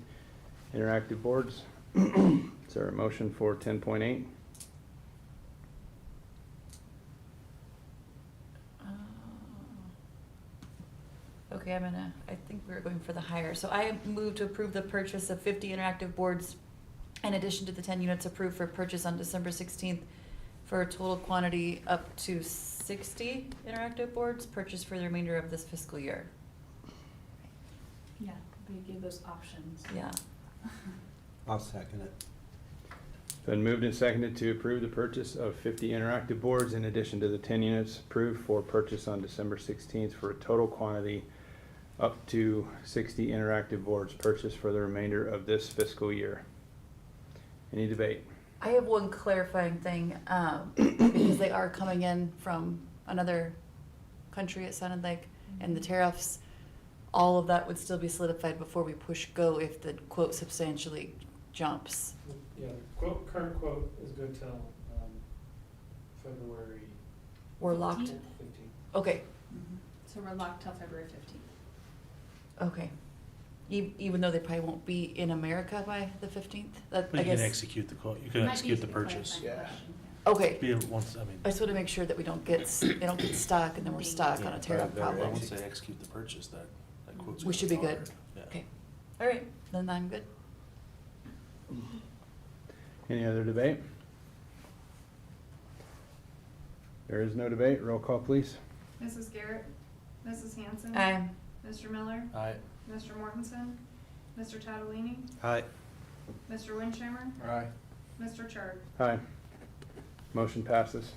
interactive boards. Is there a motion for 10.8? Okay, I think we were going for the higher. So I move to approve the purchase of 50 interactive boards in addition to the 10 units approved for purchase on December 16th for a total quantity up to 60 interactive boards purchased for the remainder of this fiscal year. Yeah, we give those options. Yeah. I'll second it. Been moved and seconded to approve the purchase of 50 interactive boards in addition to the 10 units approved for purchase on December 16th for a total quantity up to 60 interactive boards purchased for the remainder of this fiscal year. Any debate? I have one clarifying thing, because they are coming in from another country, it sounded like, and the tariffs, all of that would still be solidified before we push go if the quote substantially jumps. Yeah, the current quote is good till, February We're locked. 15th. 15th. Okay, So we're locked till February 15th. okay. Even though they probably won't be in America by the 15th? But I you can guess. execute the quote, you can Might be execute the a purchase. clarifying Yeah. question, Okay, Be able, once, I mean. I just want to make sure that we don't get, they don't get stuck and then we're stuck on a tariff I problem. would say execute the purchase, that quote's. We should be good. Yeah. Okay, all right, then I'm good. Any other debate? There is no debate. Roll call, please. Mrs. Garrett, Mrs. Hanson. Aye. Mr. Miller. Aye. Mr. Mortensen. Mr. Tadolini. Aye. Mr. Lonshammer. Aye. Mr. Chart. Aye. Motion passes.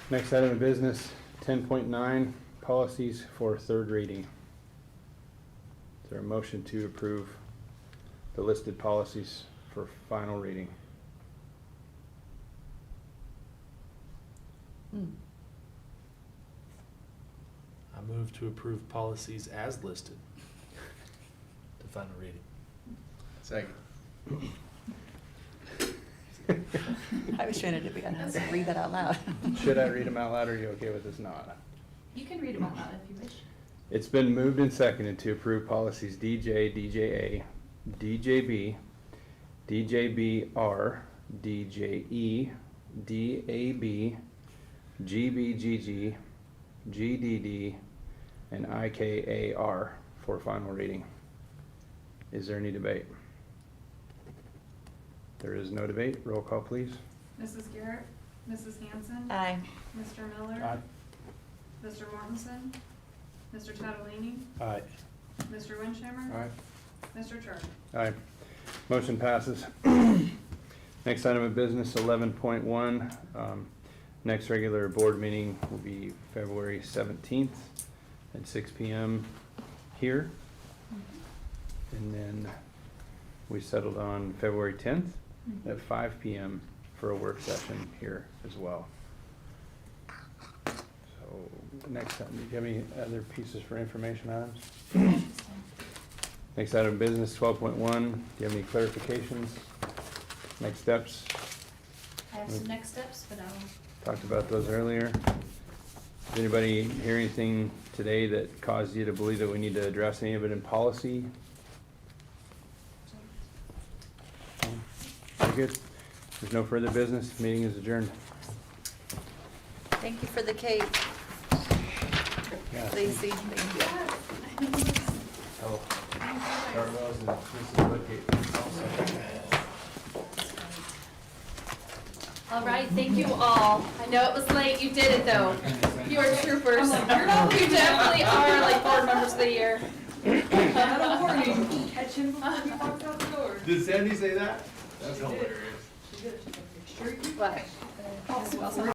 Next item of business, 10.9, policies for third reading. Is there a motion to approve the listed policies for final reading? Hmm. I move to approve policies as listed to final reading. Second. I was trying to do, I had to read that out loud. Should I read them out loud, or are you okay with this not? You can read them out loud if you wish. It's been moved and seconded to approve policies DJ, DJA, DJB, DJBR, DJE, DAB, GBGG, GDD, and IKAR for final reading. Is there any debate? There is no debate. Roll call, please. Mrs. Garrett, Mrs. Hanson. Aye. Mr. Miller. Aye. Mr. Mortensen. Mr. Tadolini. Aye. Mr. Lonshammer. Aye. Mr. Chart. Aye. Motion passes. Next item of business, 11.1. Next regular board meeting will be February 17th at 6 PM here. And then we settled on February 10th at 5 PM for a work session here as well. So next time, do you have any other pieces for information items? Next item of business, 12.1, do you have any clarifications? Next steps? I have some next steps, but I'll. Talked about those earlier. Did anybody hear anything today that caused you to believe that we need to address any of it in policy? Very good. There's no further business. Meeting is adjourned. Thank you for the cake, Yeah. Lacey, thank you. Oh. Carvel's and Mrs. Woodgate. All right, thank you all. I know it was late, you did it though. You are troopers. You definitely are like board members of the year. Not a warning, catch him before he walks out the door. Did Sandy say that? That's She did. hilarious. She did, she's like, make sure you What? catch.